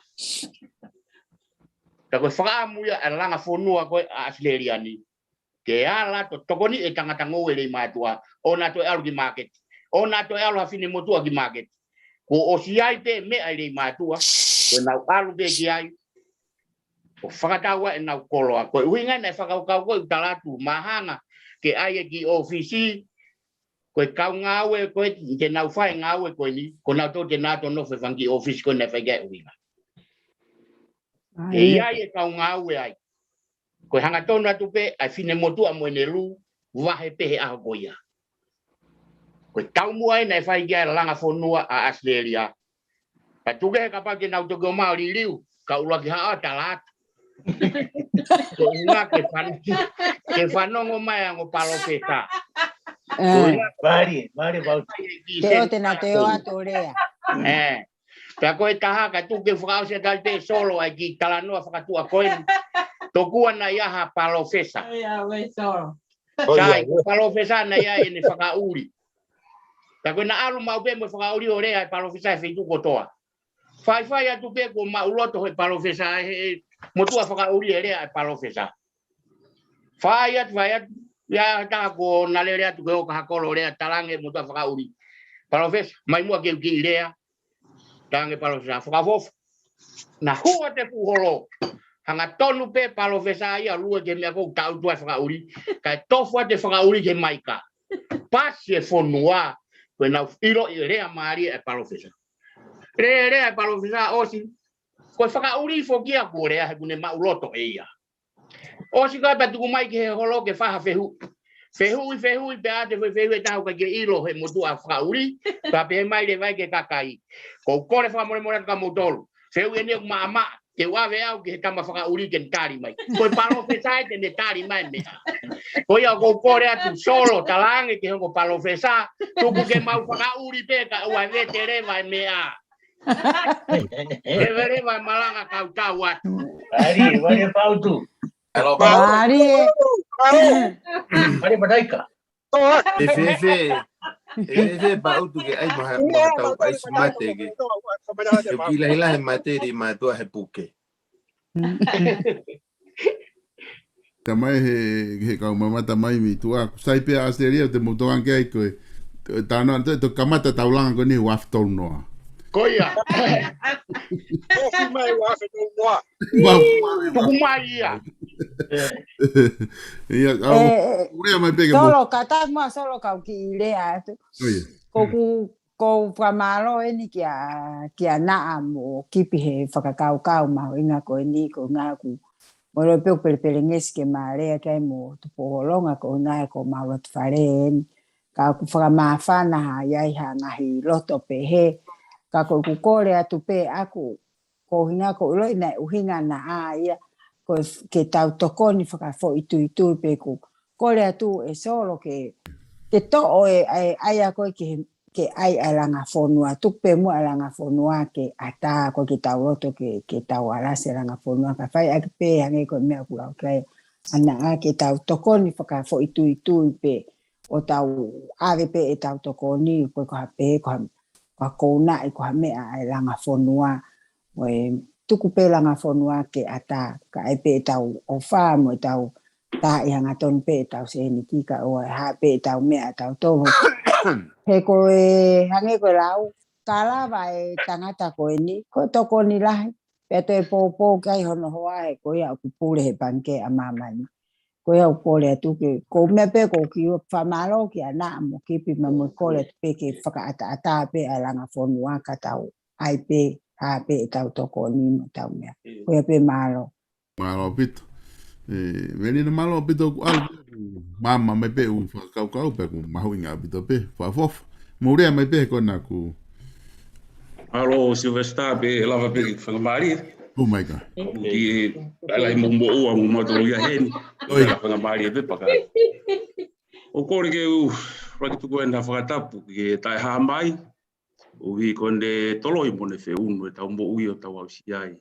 Ka koe whakaamuia ai langa whanua koe a Australia ni. Ke ala to tokoni e tangata ngowe rei mātua. O na to e alu ki market. O na to e alu hawhine motua ki market. Ko o si ai pe mea rei mātua. Ko nau alu pe ki ai. O whakatawa e nau koloa. Ko uhinga na e whakaukau koe utalatu mahanga ke ai e ki ofisi. Ko e kau ngawe koe ke nau whae ngawe koe ni. Ko nau tō te nato nofe whangi ofisi koe na whaigai uhinga. E iai e kau ngawe ai. Ko e hanga tonu atu pe ai whine motua mo ene lu wahe pehe aho koia. Ko e tau mua e na e whaigai langa whanua a Australia. Ka tuke he kapau ke nau toke o maori liu, ka ula ki haa talata. Ko inga ke whanongo mai ango palo peta. Mari, Te o te na te o ato rea. Pea koe taha ka tuke whakao se tal te solo ai ki talanoa whakatua koe. Tokua na iaha palo fesa. Sai, palo fesa na ia ene whakauri. Ka koe na alu mau pe mo whakauri o rea palo fesa e whentu kotoa. Whai atu pe ko mauloto hoi palofesa e motua whakauri e rea e palofesa. Whai atu, ia taha ko nalere atu ke oka hakolo rea talange motua whakauri. Palofesa, mai mua ke uki rea, talange palofesa. Whakafofu, na hua te puholo. Hanga tonu pe palofesa ia lua ke mea kou tau tua whakauri. Kai tofua te whakauri ke maika. Pasi e fonua. Koe nau ilo i rea maari e palofesa. Rea e palofesa osi. Koe whakauri fokia ko rea he kune mauloto e ia. Osi koe patuku mai ki he holo ke whaha whehu. Whehui pe ate whehui e tahu ka ke ilo he motu a whakauri. Ka pe he mai le vai ke kakai. Ko kore whamore more ka motolu. Whehui e neok maa ke wawe au ke he kama whakauri ke tari mai. Koe palofesa e te ne tari mai mea. Koe au ko kore atu solo talange ke hongo palofesa. Tuku ke mau whakauri pe ka ua vete rewa e mea. E vereva malanga kau atu. Ari, wale pautu. Mari. Mari Madaika. Efe pautu ke ai maha tau ai smate ke. Yo kila he mate di matua he puke. Tamai he kau mama tamai mi tua sai pe asteria te motoan ke ai koe. Tana to kamata taulanga ko ni waftol noa. Koia. Ofi mai wafe to noa. Tuku mai ia. Ia ure mai pege solo kata ma solo kau ki ile atu. Ko pamalo eni kia na amo kipi he whakakau ma inga ko ni ko nga ku. Moro pe pele ngesi ke mare kai mo tu polonga ko na ko malot faren. Ka ku whakamawhana iai ha ngahi loto pe he. Ka ko kore atu pe aku ko hinga ko loi na uhinga na a ia ko ke tau tokoni whakafo itu pe ku kore atu e solo ke to o ai ko ke ai alanga fonua tupe mu alanga fonua ke ata ko ke tau loto ke tau ala seranga fonua ka fai ak pe hange ko me ku au kai ana ke tau tokoni whakafo itu pe o tau ave pe e tau tokoni ko hape ko kona e ko mea e langa fonua o tuku pe langa fonua ke ata ka e pe tau o fa mo tau ta e hanga ton pe tau se ni tika o ha pe tau mea tau to he ko e hange ko lau kala vai tangata ko ni ko to ko ni la pe te po kai hono hoa e ko ya ku pule he panke a mama ni ko ya ko le tu ke ko me pe ko ki fa malo ki ana mo ki pi mo ko le pe ke fa ata pe alanga fonua ka tau ai pe ha pe tau to ko ni mo tau me ko ya pe malo pito veni no malo pito al mama me pe u kau pe ku mahuinga pito pe fa fof moria me pe ko na ku alo Silvestar pe lava pe fa mari. Oh my god. Ki ala mo o mo to ya hen. Oi, fa mari pe pa. O kore ke u ra tu ko enda fa tapu ke tai ha mai. O vi konde toloi mo ne fe un e ta mo u yo ta wa si ai.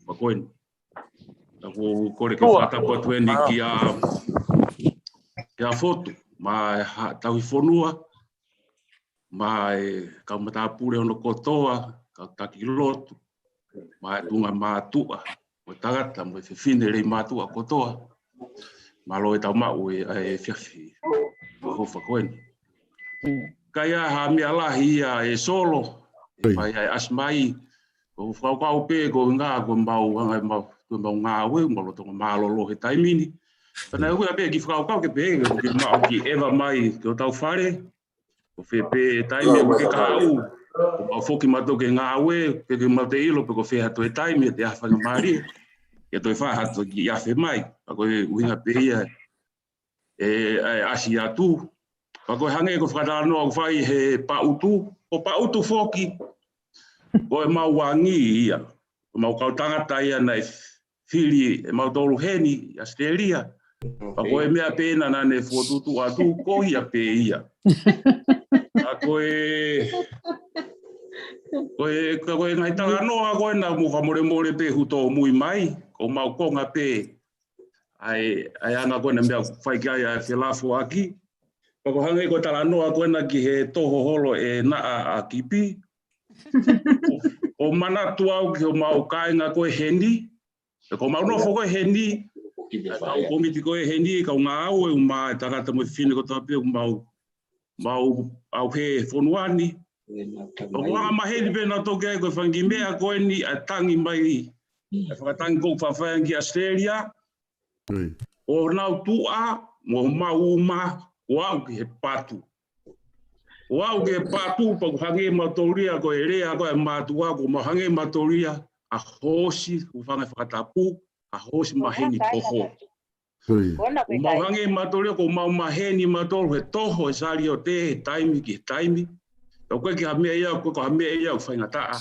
Fa koen. Ta ko kore ke fa tapu tu endi ki a foto ma ta wi fonua. Ma ka mata pure ono kotoa ka ta kilotu. Ma tunga matua o tagata mo fe fine le matua kotoa malo e tau mau e fiafi o fa koen kaya ha mi ala hia e solo mai asmai o fa ka o pe ko nga ko mau nga we mo to malo lo he taimini pana u be ki fa ka ke pe ki ma ki eva mai ko tau fare o fe pe taimi o ke ka u o foki mato ke ngawe ke mate ilo pe ko fe hato e taimi te afa mari e to fa hato ki afe mai ko winga pe ia e asia tu ko hange ko fa no fai he pa utu foki ko e mau wangi ia mau ka tangata ia na fili e mau tolu heni Australia ko e mea pena na ne fotutu atu ko ia pe ia Koe ngai tanga noa koe na muka more pe huto mui mai, ko mau konga pe ai anga koe na mea whai ki ai a whilafo aki. Ko hange koe tala noa koe na ki he toho holo e naa a kipi. O manatu au ki o mau kainga koe heni, ko mau nofo koe heni, au komiti koe heni, ka unga au e uma tangata mo whine ko tape mau au he fonuani. O wanga maheli pe na toke ai koe whangi mea koe ni a tangi mai e whakatangi kou whawhaiangi Australia o nau tua mo mau uma Wau ki he patu. Wau ki he patu pa ku hange matoria ko e rea ko e matua ko ma hange matoria a hosi ku whanga whakatapu a hosi maheni toho. O mau hange matoria ko mau maheni matoru he toho e sari o te he taimi ki he taimi. Tau koe ki hamea ia ko hamea ia ku whainga taa.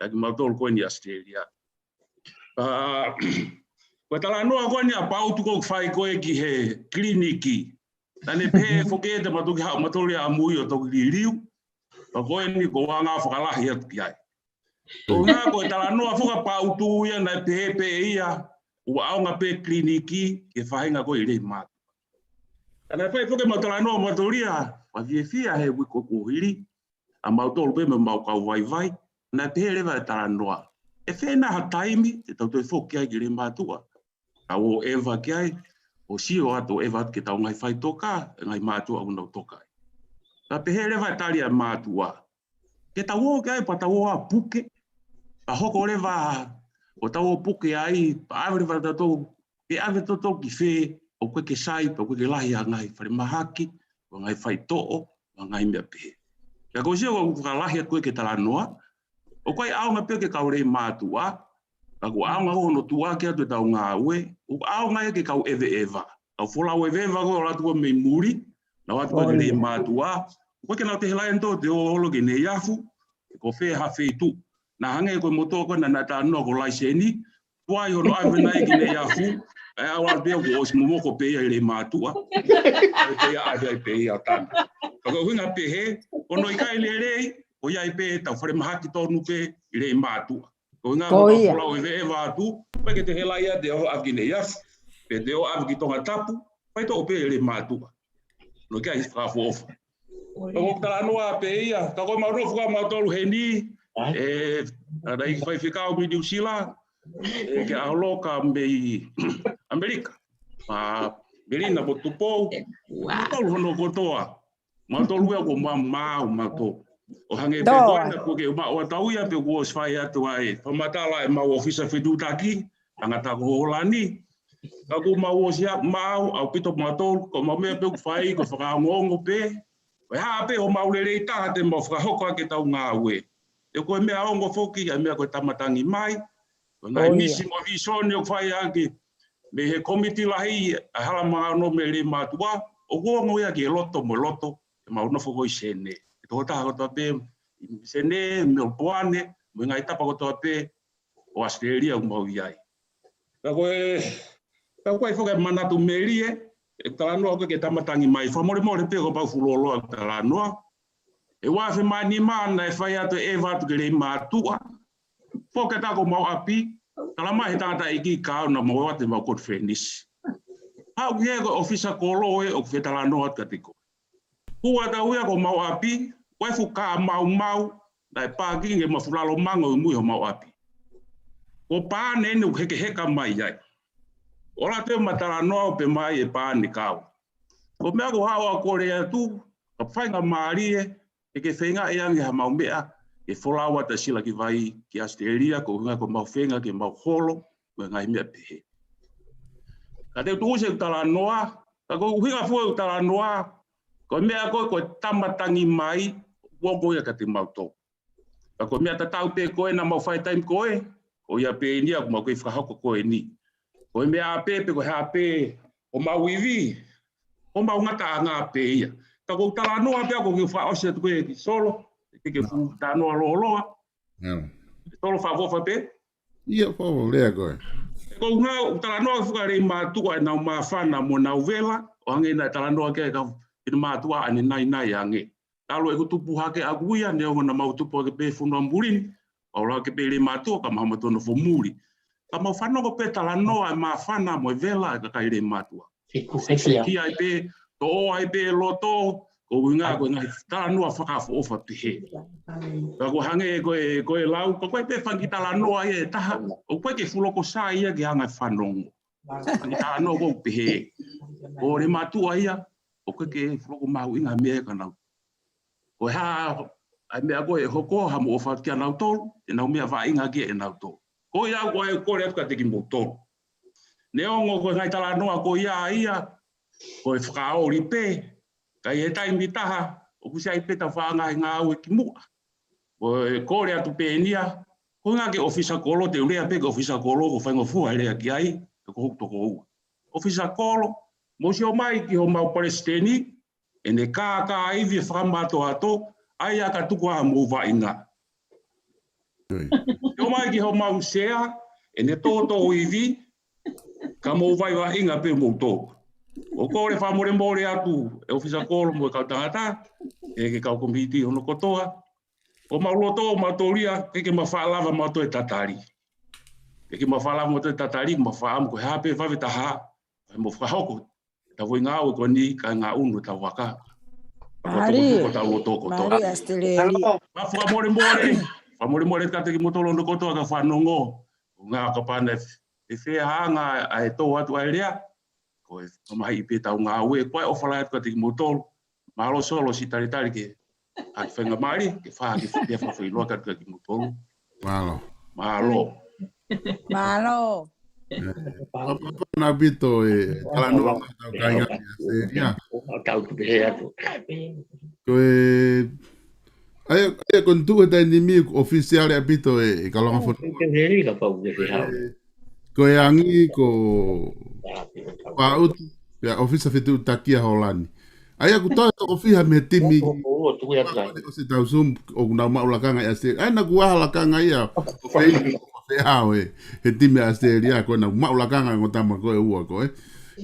Ia ki matoru koe ni Australia. Koe tala noa koe ni a pautu ko whai koe ki he kliniki. Tane pe foke te matuki hao matori a mui o toki riu. Pa koe ni ko wanga whakalahi atu ki ai. O ngā koe tala noa whuka pautu ia na pe ia. Ua aonga pe kliniki ke whahinga koe i rei matu. Tane pe foke matala noa matori a wa fia he wiko kuhiri. A mautolu pe me mau kau vai vai. Na pe rewa e tala noa. E whena ha taimi te tau toi foke ai ki rei matua. A o eva ki ai. O si o ato eva ke tau ngai whai toka, ngai mātua au nau toka. Ta pehe rewa tari a mātua. Ke tau o kai pa tau o a puke, pa hoko rewa o tau o puke ai, pa awe rewa tatou, ke awe tatou ki whē, o koe ke sai, pa koe ke lahi a ngai whare mahaki, o ngai whai to'o, o ngai mea pehe. Ka ko si o lahi a koe ke tala noa, o koe aonga pehe ke kaurei mātua, Ako aonga hono tua ke atu tau ngā ue, o aonga e ke kau eva. Kau wholau eva ko ratu ko mei muri, na watu ko ke rei mātua. Koe ke nau te helai ento te holo ke ne iafu, ko whea ha whei tu. Na hange koe motoa koe na tā noa ko laiseni, tuai hono aiwe nai ki ne iafu, e awara pia ko osi momoko pea i rei mātua. E pea ai pea tana. Kako hunga pehe, kono i kai le rei, o iai pe tau whare mahaki tonu pe i rei mātua. Ko ngā whakapula e eva atu, pai ke te helai a te o aki ne iafu, pe te o awi ki tonga tapu, pai to o pe ere mātua. No kia i whakafo ofa. Ko tala noa pe ia, ka koe mauro whuka mautolu he ni, rei whai whikao mi New Zealand, ke aholoka mei Amerika. Merina po tupou, mautolu hono kotoa, mautolu ea ko mau mautolu. O hange pe koe na koe o mao atau ia pe kua swai atu ai. Pamatala e mau ofisa whedutaki, angata ko holani. Ka ko mau o siap mau, au pito matol, ko mau mea pe kuwhai, ko whakaongongo pe. Ko haa pe o mau rei taha te mau whakahoko ake tau ngā ue. E koe mea ongo whoki, a mea koe tamatangi mai. Ko ngai misi mo visoni o whai ake. Me he komiti lahi, a hala maa no me rei mātua. O kua ngoia ki e loto mo loto, e mau nofo koi sene. Ko taha ko toa pe, sene, Melbourne, mo ngai tapa ko toa pe, o Australia o mau iai. Ka koe whoka manatu merie, e tala noa koe ke tamatangi mai, whamore more pe ko pau fuloloa tala noa. E wafe mani mana e whai atu e watu ke rei mātua. Whoka tako mau api, tala mai he tangata iki kao na mau wate mau kot whenisi. Hau ki he ko ofisa koloe o whetala noa katiko. Kua tau ea ko mau api, waifu ka mau, na e pāki nge mawhulalo mango i mui ho mau api. Ko pāne ene u heka mai ai. Ora te matara noa pe mai e pāne kau. Ko mea ko hawa kore atu, ka whainga maarie, e ke whenga e ange ha mau mea, e wholawa ta sila ki vai ki Australia, ko hunga ko mau whenga ke mau holo, me ngai mea pehe. Ka te tuuse u tala noa, ka ko hinga fua u tala noa, ko mea ko tamatangi mai, woko ia ka te mautou. Ka ko mea tatau pe koe na mau whai taim koe, o ia pe nia ko mau koe whakahoko koe ni. Ko mea ape pe ko hea pe o mau iwi, o mau ngata a ngā pe ia. Ka ko tala noa pia ko ki whaose atu koe ki solo, ke fu tā noa loa. Solo whawofa pe? Ia whawo lea koe. Ko ngā tala noa whukarei mātua e nau mawhana mo nau vela, o hange na tala noa kia ka ina mātua ane nai ange. Talo e kutupu hake aguia, ne o na mau tupu hake pe whunua mburini, o rao ke pe le mātua ka maha matona who muri. Ka mau whanoko pe tala noa e maa whana mo e vela e kakai le mātua. Ki ai pe, to o ai pe loto, ko winga ko ngai tala noa whakafo ofa pehe. Ka ko hange e koe lau, ko koe pe whangi tala noa e taha, o koe ke fuloko sa ia ke hanga whanongo. Whangi tala noa ko pehe. Ko le mātua ia, o koe ke fuloko mahu inga mea ka nau. Ko ha ai mea koe hoko ha mo ofa kia nau tolu, e nau mea wha inga kia e nau tolu. Ko ia koe kore atu ka teki mo tolu. Ne ongo koe ngai tala noa ko ia, koe whakaori pe, Kai e tai mitaha, o kusai peta whaanga ngā au e ki mua. O e kore atu pēnia, ko ngā ke ofisa kolo, te urea peka ofisa kolo, ko whaingo fua lea ki ai, te ko hukto ko ua. Ofisa kolo, mo si o mai ki ho mau Palestini, e ne kā aivi e whakamato ato, ai a ka tuku a mou wa inga. O mai ki ho mau sea, e ne tōtō iwi, ka mou vai wa inga pe mou tō. O kore whamore more atu, e ofisa kolo mo e kau tangata, e ke kau komiti hono kotoa, o mauloto o matoria, ke mawhaalava mato e tatari. Ke mawhaalava mato e tatari, mawhaamu ko hape whawe taha, mo whahoko, ta voi ngā o koni ka ngā unu ta waka. Mari Asteleri. Whamore more ka te ki motolo no kotoa ka whanongo, ngā ka pane e whea hanga a e tō atu ai rea, ko e whamahi i pētau ngā ue, koe o whalai atu ka te ki motolo, malo solo si taritari ke a ki whenga maari, ke whaha ki whitea whawhi loa ka ki motolo. Malo. Malo. Malo. Nā pito e talanoa tau kainga ki a seria. Tau tu pehe atu. Ko e... Ai kon tu e tai nimi oficiale a pito e kalonga fono. Ke heri ka pau ke hau. Ko e angi ko... Paut, ya ofisa fitu takia holani. Ai aku toa ko fiha me timi. O tu ya trai. O se tau sum o kuna maulakanga ya se. Ai na kuaha lakanga ia. O fei hao e. He timi a seria ko na maulakanga ngotama ko e ua ko e.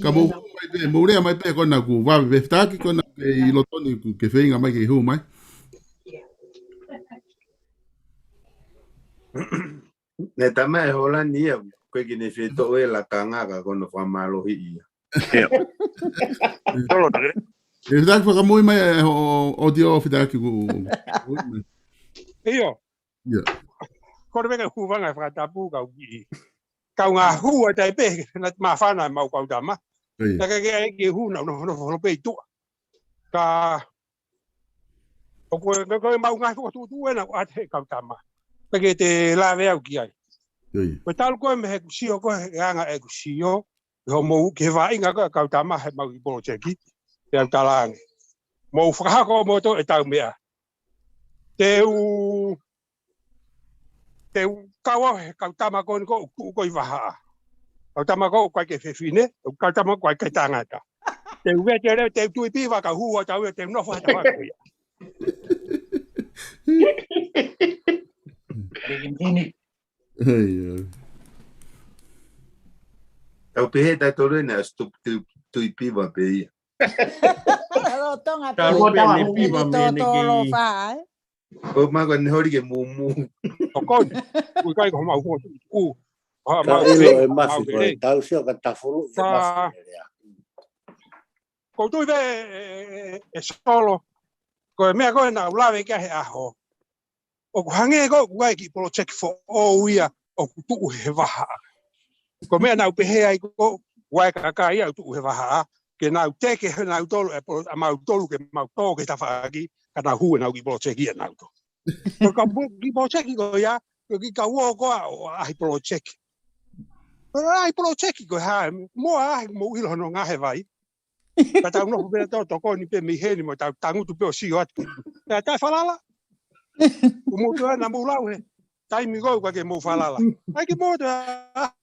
Ka mo mai pe, mo rea mai pe ko na ku wawe beftaki ko na i lotoni ke feinga mai ke hu mai. Ne tama e holani ia, koe ki ne whito e la kangaka kono whamalohi ia. Tolo tagre. E tak whakamui mai o dio whitaki ku... Iyo. Ia. Kore weka huwanga whakatapu kau ki. Kau ngā hua tai pe, na mawhana mau kau tama. Na ke ke hu na no pe tua. Ka... O koe mau ngai whakatutu e na ate kau tama. Peke te lawe au ki ai. Koe talu koe me he kusio koe he anga e kusio. Ho mou ke whainga koe kau tama he mau i bolo teki. Te au talangi. Mou whakahako mo to e tau mea. Te kaua he kau tama koe ko ukoi wahaa. Kau tama koe koe ke whewhine. Kau tama koe ke tangata. Te uwe te reo te tui piwa ka hua tau e te nofa hata wakoia. Tau pehe tai tore ne astup tui piwa pe ia. Tonga pe ni totolo fa. Ko ma ko ne hori ke mumu. O ko ku kai ko mau ko u. Ka ilo e mafi ko tau sio ka tafulu e mafi. Ko tui ve e solo. Ko mea ko na ulawe ka he aho. O ku hange ko ku ai ki polo check for o uia o ku tu he waha. Ko mea na pehe ai ko wai ka ka ia tu he waha ke na teke na tolu e polo mau tolu ke mau to ke ta faki ka na hu na ki polo check ia na to. Ko ka ki polo check ko ya ki ka wo ko ai polo check. Ai polo check ko ha mo ai mo ilo no nga he vai. Ka ta no pe to ko ni pe mi he ni mo ta tangu tu pe o si wat. Ta falala. Mo tu na mo lau he. Tai mi go ka ke mo falala. Ai ke mo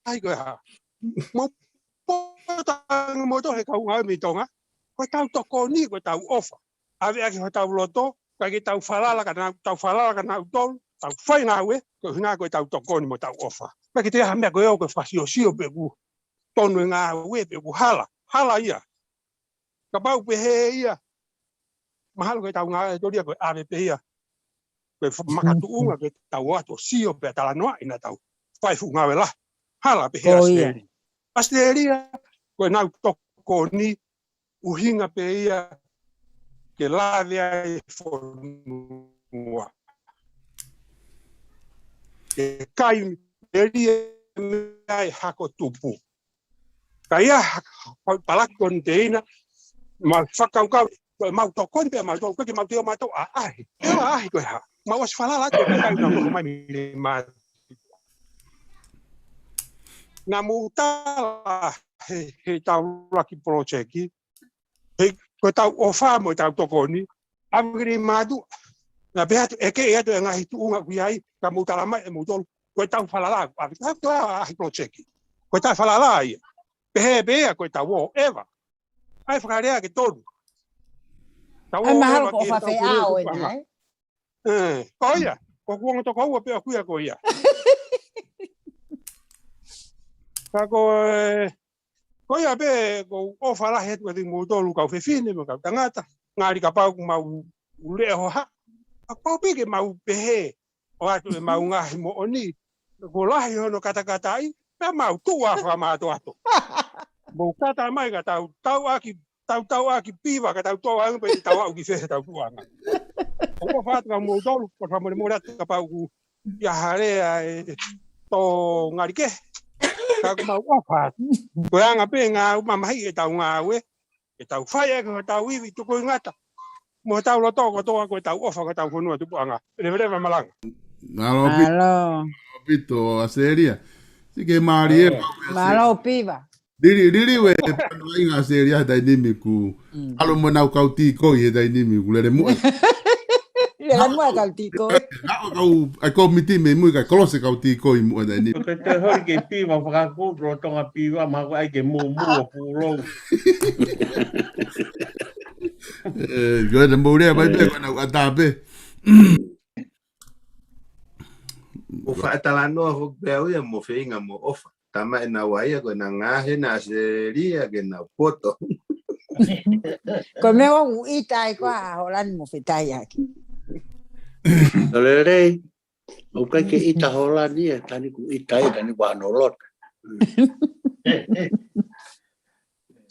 ai ko ha. Mo ta mo to he ka u mi tonga. Ko ta to ko ni ko ta ofa. Ave aki ho ta loto, ka ke ta falala ka na ta falala ka na to, ta fai na we, ko hina ko ta to ko ni mo ta ofa. Pa ke te ha me ko yo ko fasio sio pe ku. Tonu nga we pe ku hala. Hala ia. Ka bau pe he ia. Mahalo ko ta nga to dia ko ave pe ia. Pe makatu unga ke tau ato sio pe tala noa ina tau fai fu ngawe la hala pe asteri asteri ko na toko ni uhinga pe ia ke lave ai fonua ke kai eri ai hako tupu kaya palak konteina ma fakau mau toko ni pe mau toko ke mau tio mau to ai ko ha mau as falala ko ka na ko mai ma na muta he tau laki project he Ko tau ofa mo tau tokoni. Avri madu. Na beat eke atu nga hitu unga kuiai ka mutalama e mutol. Ko tau falala. Avi tau a hipocheki. Ko tau falala ia. Pehe bea ko tau eva. Ai whakarea ke tonu. Ai mahalo ko fa fe ao e mai. Koia. Ko kuonga to ko pe kuia koia. Ka koia be ko ofa la het with mo tolu ka fe fine mo ka tangata. Ngari ka pau mau ule ho ha. Ako pege mau pehe. O atu e mau ngahi mo oni. Ko lahi hono kata-kata ai. Pe mau tua fa ma to ato. Mo kata mai ka tau aki piva ka tau ang pe tau au ki fe tau tuanga. O fa ka mo tolu ko fa mo rat ka pau ku ya hare to ngari ke. Ka mau ofa. Ko anga pe nga mamai e tau ngawe. E tau fai ko tau iwi tu ko ngata. Mo tau lo to ko tau ofa ko tau honua tu anga. Leve malang. Malo. Pito a seria. Si que Maria. Malo piva. Diri we pano inga seria dai nimi ku. Alo mo nau kau ti ko i dai nimi ku le mo. Le mo kau ti ko. Ai ko miti me mu ka close kau ti ko i mo dai nimi. Ko te hori ke piva fa ko ro tonga piva ma ko ai ke mu pu lo. Yo de mourea vai pe ko na atape. O whaatalanoa hoki pēu ia mo whinga mo ofa. Tama e na waia ko na ngahe na seria ke na poto. Ko me o itai ko a holan mo fitai aki. Lere, o kai ke ita holan ia tani ku itai tani wa nolot.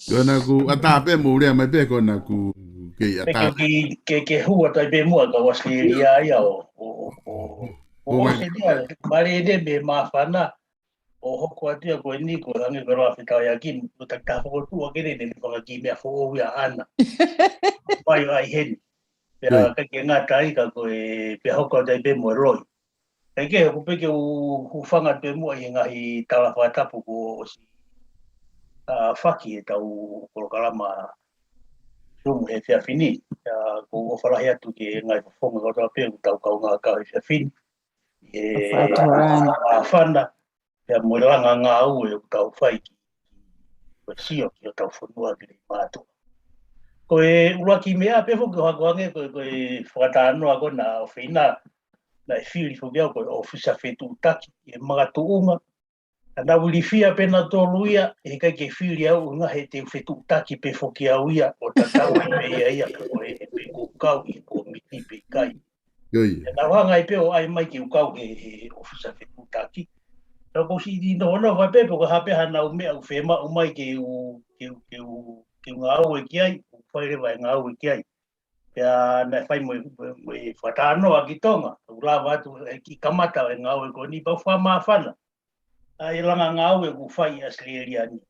Ko na ku atape mourea mai pe ko na ku ke atape. Ke hua tai pe mua ka waskeria ia o se dia mare de be mafana o hoko atia ko ni ko rangi ko ra fita ya kin o ta ka ko tu ke ne ko ki me fo ya ana pai ai hen ya ka ke nga tai ka ko pe hoko dai be mo roi ke ko pe ke u fanga pe mo i nga i tala fa tapu ko si faki ta u ko kalama rumu he fia fini ko o fala ya tu ke nga fo mo ko pe ta ka nga ka fia fini fanda ya mulanga nga au e tau fai ki sio ki tau fonua ki mato ko e ua ki mea pe fo ko nge ko e fratano ago na fina na fili fo bia ko ofisa fetu taki e maga tuunga na ulifia pe na toluia e ka ke fili au nga he te fetu taki pe fo ki auia o tatau me ia ko e pe ko kau i ko miti pe kai na wanga i pe o ai mai ki ukau he ofisa fetu taki ko si di no va pe ko ha pe ha na me au fema o mai ke nga o ki ai foi le vai nga o ki ai ya na fai mo fatano a ki tonga ula va tu ki kamata nga o ko ni pa fa ma fana ai langa nga o ku fai asleria ni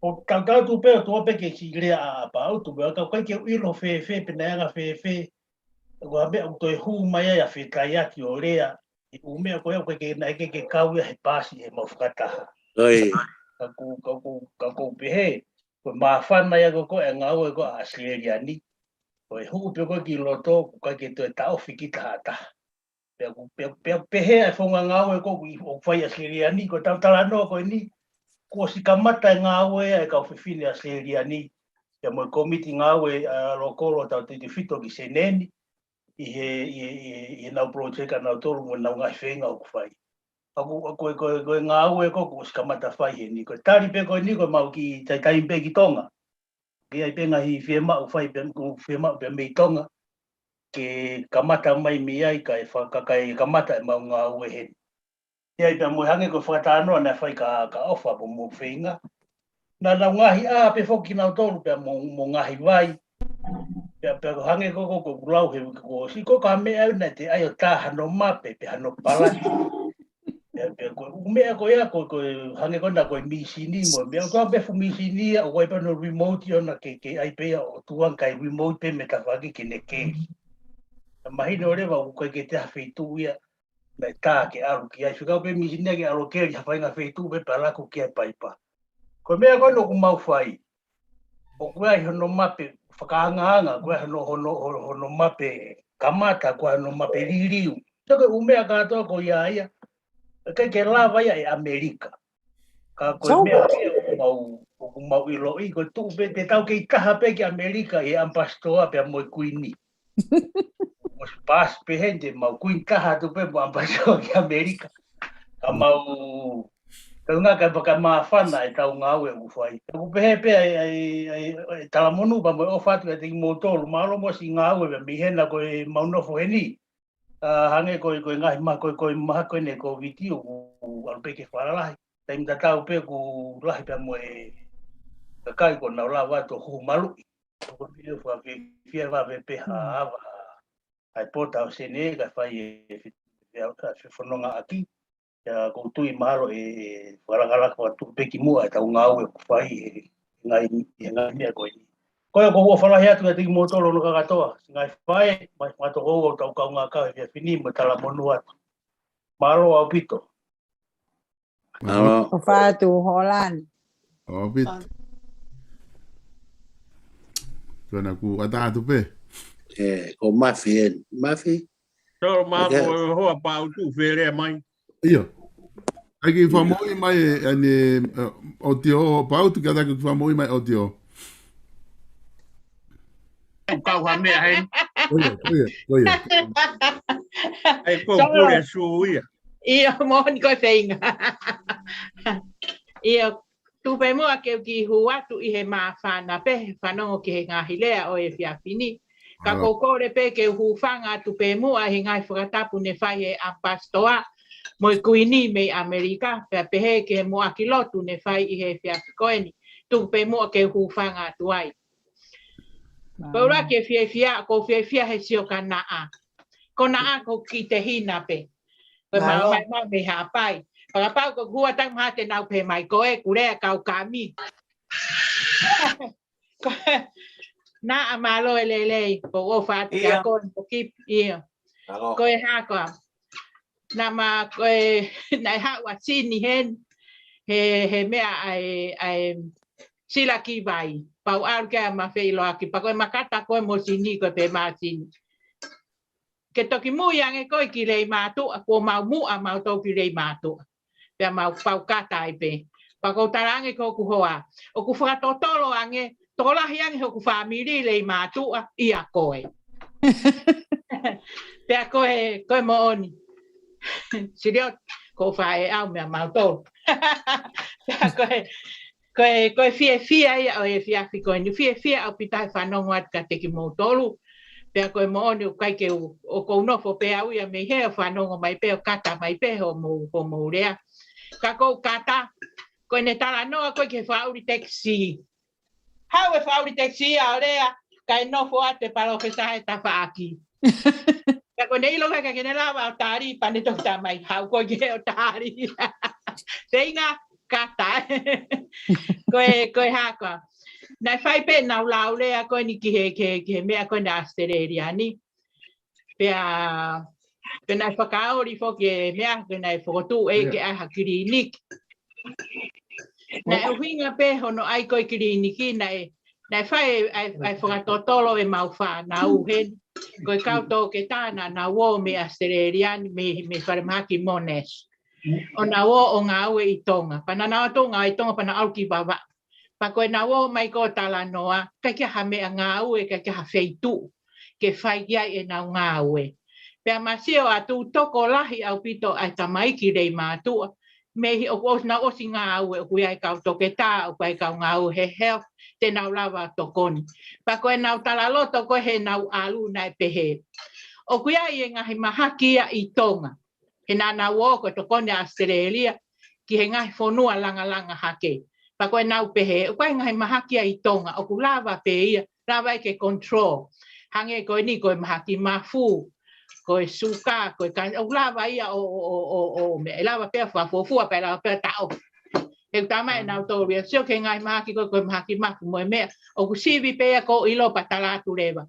o ka tu pe to pe ke si le a pa o tu ka ke i lo fe pe na nga fe ko abe o to hu mai ya fe kai ki o lea o mea koe ke na ke kauia he pasi he mawhakataha. Oi. Ka kou pehe, koe mawhana ia ko e ngau e ko a asleria ni. Koe huu pe koe ki loto, ko kai ke toi tau whiki tahataha. Pehe e whonga ngau e ko o whai asleria ni, ko tau talanoa koe ni, ko si kamata e ngau e kau whiwhine asleria ni. Ia moe komiti ngau e lokolo tau te whito ki seneni, i nau projeka nau tolu mo nau ngai whenga o kuwhai. Koe ngā ue ko skamata whai he ni. Koe tari pe koe ni koe mau ki tai pe ki tonga. Ke ai pe ngahi whiema o whai whiema o pe mei tonga. Ke kamata mai mi ai kai whakakai kamata e mau ngā ue he. Ke ai pe mui hange koe whakatanoa na whai ka ofa po mo whenga. Na nau ngahi pe whoki nau tolu pe mo ngahi vai. Pe hange ko lau he ko si ko ka me na te ai o ta hano mape pe hano pala pe ko me ko ya ko hange ko na ko misini mo me ko be fu misini o ko pe no remote ona ke ai pe o tuan kai remote pe me ka wagi ke ne ke mai no le va ko ke te afeitu ya na ta ke aru ki ai fica pe misini ke aru ke ya fa nga feitu pe pala ko ke pai pa ko me ko no ku mau fai O koe hono mape whakaanganga, koe hono mape kamata, koe hono mape ririu. Taka umea katoa ko ia. Kai ke lava ia e Amerika. Ka koe mea kia o mau ilo i, koe tuu pe te tau kei taha pe ki Amerika e ampastoa pe a moe kuini. Mos pas pe hente mau kuin taha tu pe mo ampastoa ki Amerika. Ka mau tau ngā kai paka mawhana e tau ngā ue uwhai. Ku pehe pe ai talamonu pa moe ofatu e te ki motolu. Malo mo si ngā ue mi hena koe maunofo heni. Hange koe ngahi ma koe maha koe ne ko viti o alpeke wharalahi. Tai mta tau pe ku lahi pe moe kakai ko nau la wato hu malu. Ko pio fa fia va pe ha ava. Ai pota o sene ka fai e whanonga aki. Ya ko tui malo e wharangala ko tu pe ki mua e tau ngā ue ku fai e ngai mea koe ni. Koe ko ua whalahi atu e tiki motolo no kakatoa. Ngai whae, mai mato kou o tau kau ngā kau e whini mo tala monu atu. Malo au pito. O whātu Holland. O pito. Kona ku atatu pe. Ko mafi en. Mafi? Toro mako hoa pau tu where mai. Ia. Aki whamoi mai ane o te o pau tu kata ki whamoi mai o te o. Kau ha mea hen. Oia. Ai ko pure su ia. Ia mohon ko whainga. Ia tupe mua ke ki huatu i he maa whana pe, whanongo ki he ngahi lea o e whiawhini. Ka kokore pe ke huwhanga tupe mua he ngai whakatapu ne whai e ampastoa. Moi kuini me Amerika, pe pehe ke mua ki lotu ne whai i he whiawhikoeni. Tupe mua ke huwhanga tuai. Paura ke whiawhia, ko whiawhia he sio ka naa. Ko naa ko ki te hina pe. Ko mai me hapai. Pagapau ko hua tang maha te nau pe mai koe, kurea kau kami. Na amalo e lelei, ko o whaati a koe, ko kip ia. Koe hakoa. Na ma koe, nai hawa sini hen, he mea ai sila ki vai. Pau aru kia ma whei loa ki, pa koe makata koe mo sini koe pe maa sini. Ke toki mui ange koe ki rei mātua, ko mau mua mau tau ki rei mātua. Pea mau pau kata ai pe. Pa kou tarange ko ku hoa. O ku whakatotolo ange, tolahi ange ho ku whamiri rei mātua, ia koe. Pea koe mo oni. Siriot, ko whae au mea mau tolu. Pea koe fia ia o e fiafi koe. Ni fia au pitai whanongo at ka teki mo tolu. Pea koe mo oni o kai ke o kou nofo pe au ia mei hea whanongo mai pe o kata mai pe ho mo rea. Ka kou kata, koe ne tala noa koe ke whauri teksi. Hau e whauri teksi a rea, kai nofo ate paro ke sahe ta whaaki. Ka koe ne ilo ka kene lawa o tari, pane tok ta mai hau koe ke o tari. Teinga kata. Koe haka. Nai whai pe nau lau rea koe ni ki he mea koe na Australia ni. Pea nai whakaori fo ke mea koe nai whakotu e ke aha klinik. Nai uhinga pe hono ai koe kliniki nai whai ai whakatotolo e mau wha na uhen. Koe kauto ke tāna na wo me Australia me wharemaki Monash. O na wo o ngā ue i tonga. Pana na o ngā i tonga pana au ki bawa. Pa koe na wo mai ko tala noa, kai kia ha mea ngā ue, kai kia ha wheitu, ke whai kia e nau ngā ue. Pea masio atu toko lahi au pito ai tamaiki rei mātua, mehi o na osi ngā ue, o kui ai kau toke tā, o kui kau ngā ue he health, te nau lawa tokoni. Pa koe nau tala loto koe he nau alu nai pehe. O kui ai e ngahi mahakia i tonga, he nā nau o koe tokoni a Australia, ki he ngahi whonua langa hake. Pa koe nau pehe, o koe ngai mahakia i tonga, o ku lava pe ia, lava e ke control. Hange koe ni koe mahaki mafu, koe suka, koe kan, o lava ia o me, lava pe fua pe lava pe tau. He tama e nau tō ria, sio ke ngai mahaki koe mahaki mafu moe mea, o ku sivi pe ia ko ilo pa talatu rewa.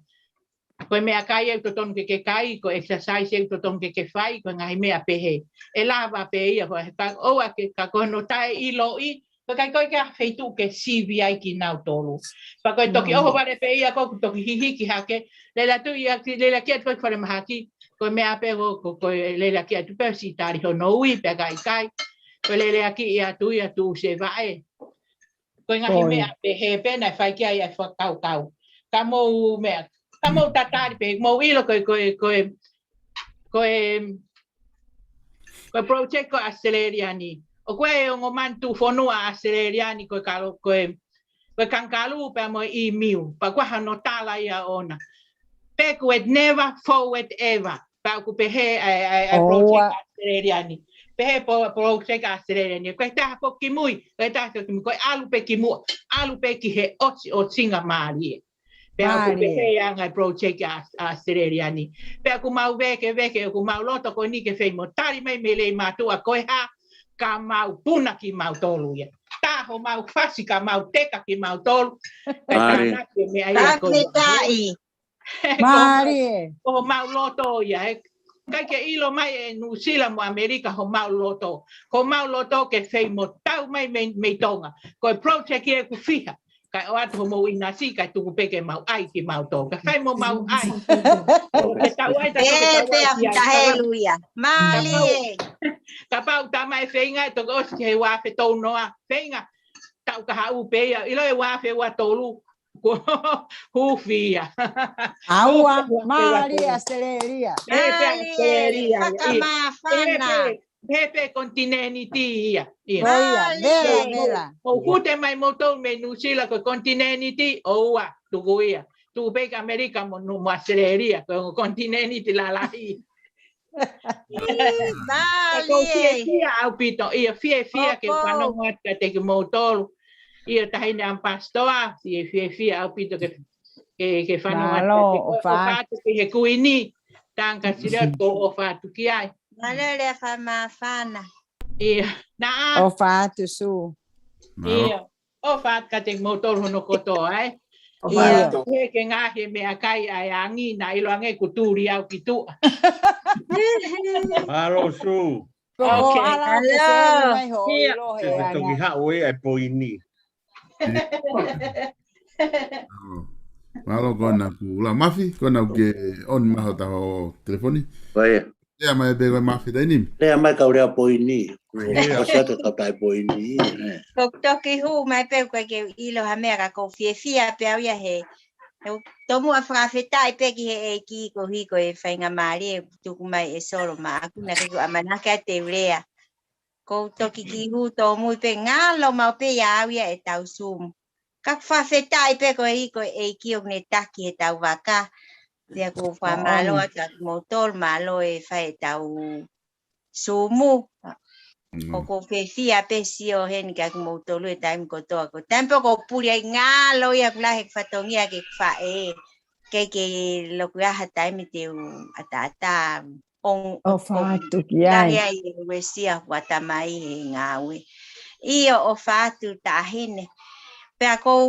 Koe mea kai e totonu ke kai, ko exercise e totonu ke whai, koe ngai mea pehe. E lava pe ia, koe oa ke ka koe no tae ilo i, kai koe ka feitu ke sivi ai ki nau tolu. Pa koe toki oho wale pe ia ko toki hihiki hake. Leila tu ia leila kia koe whare mahaki. Koe mea pe koe leila kia tu pe si tari ho noui pe kai kai. Koe leila ki ia tu se vae. Koe ngahi mea pe he pena whai kia ia whakau kau. Ka mou mea. Ka mou tatari pe mou ilo koe project ko Australiani. O koe o ngo mantu fonua Australiani koe kankalu pe mo email. Pa koe hano tala ia ona. Backward never, forward ever. Pa ko pe he project Australiani. Pe he project Australiani. Koe taha po ki mui. Koe alu pe ki mua. Alu pe ki he o singa maari. Pe aku pe he anga project Australiani. Pe aku mau veke aku mau loto ko ni ke fei mo tari mai mele matua koe ha ka mau puna ki mau tolu ia. Taho mau fasi ka mau teka ki mau tolu. Mari. Mari. Ko mau loto ia. Kai ke ilo mai e New Zealand mo Amerika ho mau loto. Ko mau loto ke fei mo tau mai me tonga. Ko project e ku fiha. Kai o atu mo ina si kai tu peke mau ai ki mau to ka fai mo mau ai ke tau ai ta haleluya mali ka pau ta mai feinga to go ke wa fe to no a feinga tau ka hau pe ia ilo e wa fe wa tolu ko hu fia aua mali aceleria kama fana Pepe continenti ia. Nela. O kute mai moto me nusila ko continenti oa tu ia. Tu pe America mo no aceleria ko continenti la lai. Ia au pito ia fie ke pano wat ka te motor. Ia tahine am pastoa fie au pito ke fano wat o ke kuini tanka sira ko o fatu ki ai. Malele fana. Ia, na. O fatu su. Ia, o fat ka te motor hono koto ai. Ia. He ke ngahi me akai ai angi na ilo ange kuturi au kitu. Halo su. Okay. Hello. Ia. Toki hao e ai poini. Malo kona ku la mafi kona ke on maho taho telefoni. Vai. Lea mai bego mafi dai nim. Lea mai ka rea poini. O sia te ka tai poini. Toki hu mai pe ko ke ilo hamera ko fia pe ia he. Tomu a frafeta pe ki he ki ko hi ko e fainga mari tu mai e solo ma aku na ko amana ka te rea. Ko toki ki hu to mu pe ngalo ma pe ia e tau sum. Ka frafeta pe ko hi ko e ki o ne taki e tau waka. Dia ko fa malo at motor malo e fai tau sumu ko fia pesio hen ka motor le time ko to ko tempo ko puri ngalo ya la hek fatongia ke fa ke lo que ha time te atata on o fatu kia ya wesia watamai ngawe io o fatu ta hine pe ko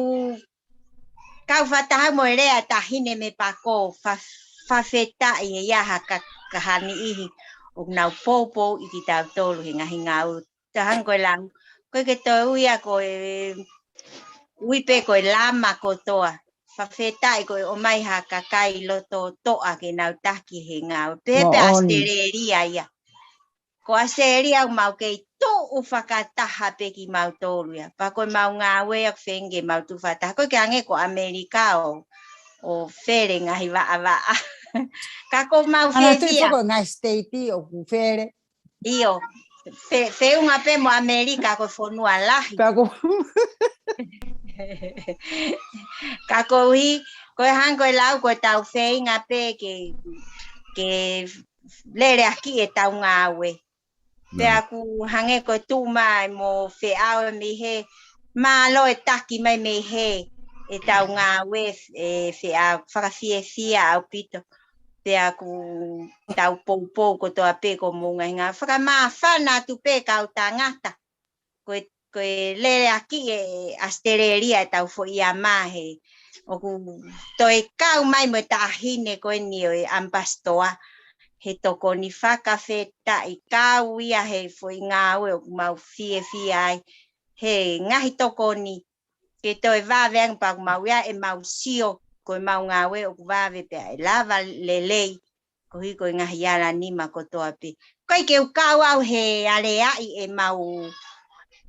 kau fataha mo rea tahine me pako fa feta ia ya haka kahani ihi o nau popo i ki tau tolu hinga u tahan ko lang ko ke to uia ko uipe ko lama ko toa fa feta ko o mai haka kai loto to a ke nau taki hinga pepe astereria ia ko astereria mau ke to u fakataha pe ki mau tolu ya pa ko mau ngawe ak fenge mau tu fata ko ke ange ko Amerika o fere ngahi va ka ko mau fere tu ko ngai state o ku fere io fe unha pe mo Amerika ko fonua lahi ka ko ka ko hi ko han ko lau ko tau fe nga pe ke lere aquí e tau ngawe pe aku hange ko tu mai mo fe au mi he malo e taki mai me he e tau ngawe fe a fa fia au pito pe aku tau popo ko to ape ko mo nga fa ma fa na tu pe ka utangata ko lere aquí e astereria tau fo ia mahe o ku to e kau mai mo tahine ko ni o ampastoa he toko ni whakawheta i kāwia he whoi ngāwe o mau fie ai he ngahi toko ni ke toi vāweang pa mauia e mau sio koe mau ngawe o kuwawe pia e lava lelei ko hi koe ngahi ala ni ma kotoa pe. Koe ke ukau au he ale ai e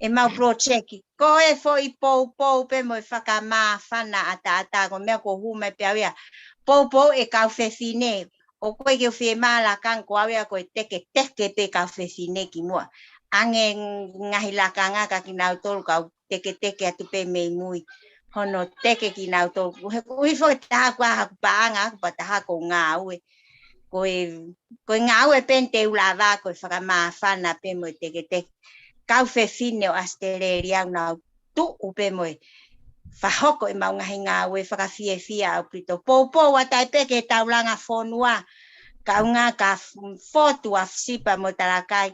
mau project. Ko e fo I pou pe mo whakamā whana ata ko mea ko hume pia wea. Pou e kau whewhine. O koe ke whi mā la kang ko awea koe teke pe kau whewhine ki mua. Ange ngahi la kanga ka ki nau tolu kau teke atu pe mei mui. Hono teke ki nau tolu. Ui fo taha kua haku paanga pa taha ko ngā ue. Koe ngā ue pen te ulawa koe whakamā whana pe mo teke. Kau whewhine o Australia nau tu upe mo whahoko e mau ngahi ngā ue whakawhia au prito. Pou wa tai peke taulanga whonua. Kau ngā ka whotu a wsipa mo tarakai.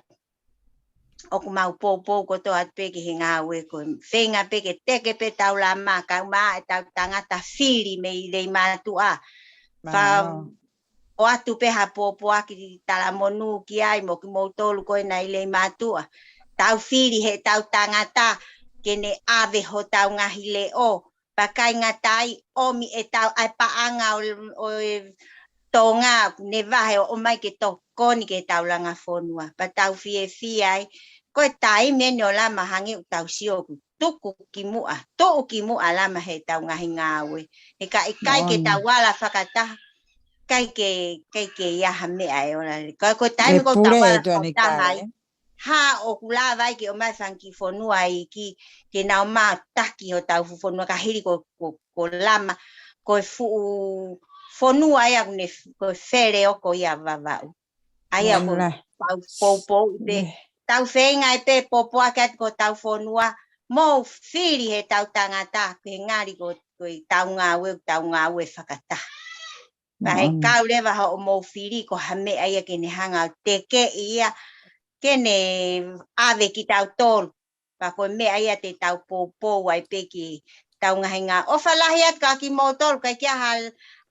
Oku mau pou ko to at peke he ngā ue koe. Whenga peke teke pe taulama. Kau maa e tau tangata whiri me I rei mātua. O atu pe ha pou aki tala monu ki ai mo ki mou tolu koe na I rei mātua. Tau whiri he tau tangata. Kene ave ho tau ngahi leo. Pakai ngatai omi e tau ai paanga o tonga ne vahe o mai ke to koni ke tau langa whonua. Pa tau fie ai. Koe tai mene o lama hangi u tau sio tuku ki mua. Tou ki mua lama he tau ngahi ngāwe. E ka ikai ke tau wala whakataha. Kai ke iaha mea e ona. Koe tai me ko tau wala whakataha. Ha o kula vai ke o mai whanki whonua I ki ke nao mā taki o tau whonua ka hiri ko lama ko whonua ia ko where o ko ia wawau. Aia ko pou pe tau whenga I pe popo akat ko tau whonua mo whiri he tau tangata ke ngari ko tau ngāwe whakata. Pahe kau lewa ho o mo whiri ko hame aia ke ne hanga teke ia kene ave ki tau tolu. Pa koe mea ia te tau pou ai pe ki tau ngahi ngā. O whalahi at ka ki mō tolu kai kia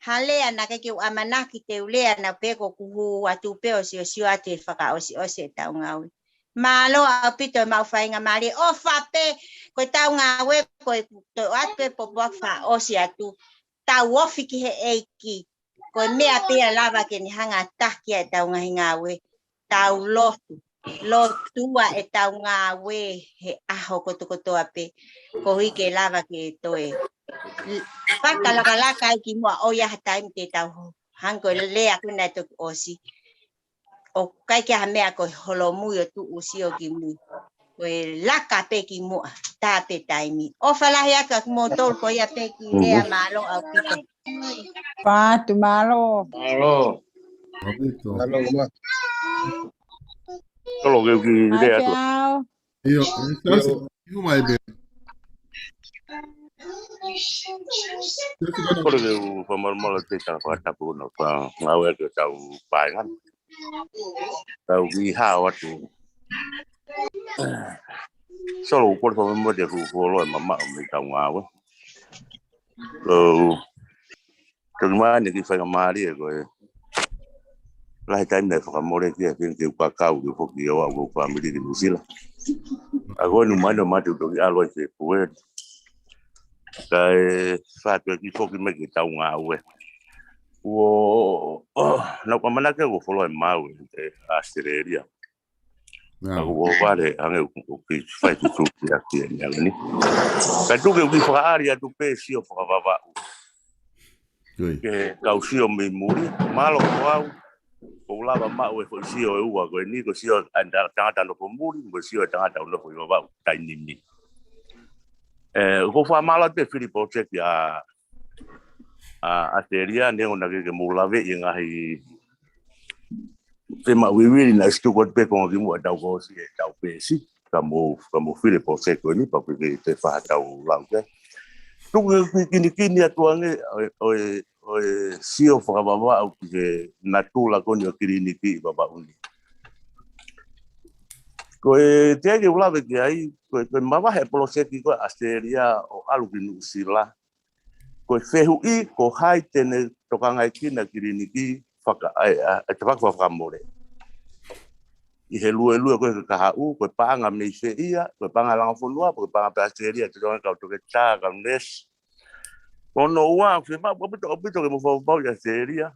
halea na kai ki u amanaki te ulea na pe ko kuhu atu pe o sio atu e whaka osi tau ngāwe. Malo au pito e mau whainga mari. O whape koe tau ngāwe koe to atu pe popoak wha osi atu. Tau ofi ki he eiki. Koe mea pia lava ke ni hanga takia e tau ngahi ngāwe. Tau lotu. Lotua e tau ngāwe he aho koto ape. Ko hui ke lava ke toe. Whakalaka ki mua oia hataim te tau hanko lea kuna to osi. O kai kia hamea ko holomui o tu usi o ki mui. Koe laka pe ki mua. Tā pe taimi. O whalahi aka mo tol ko ia pe ki lea malo au pito. Patu malo. Malo. Malo. Solo que idea tu. Io mai be. Por que o formal te tá para por no pa ngawe ke tau pai kan. Tau ki ha wa tu. Solo por formal de fu lo mama mi tau ngawe. Lo Tengah ni kita kemari ko lah time ni fakam more ki akin ki pakau ki foki awa ko family di Musila. Ako no mano matu to alo se puer. Kai fato ki foki me ki tau ngawe. Wo na kwa mana ke go follow mau Australia. Ako vale ane ko ki fight to ki ya ni. Ka tu ke ki fa area tu pe si o fa baba. Ke kausio me muri malo wau. Ko lava mau e sio e ua ko ni ko sio anda tanga no pomuri ko sio tanga no ko va tai ni ko fa malo te fili project ya Australia ne ona ke mulave inga hi tema wiwi na stu ko pe ko ki mo dau ko si dau pe si kamo fili project ko ni pa ke te fa dau langue tu kini atuange o sio fa baba o que natula con o kiriniki baba uni ko te que ulave que aí ko mava he proseki ko Australia o aluginu sila ko fehu I ko hai tene tokanga kina kiriniki faka ai te faka more I he lue koe ka hau, koe paanga me se ia, koe paanga langa whanua, koe paanga pāsteria, te ronga kau toke tā, kau nes. Kono ua, whi maa, opito ke mo whau ia seria.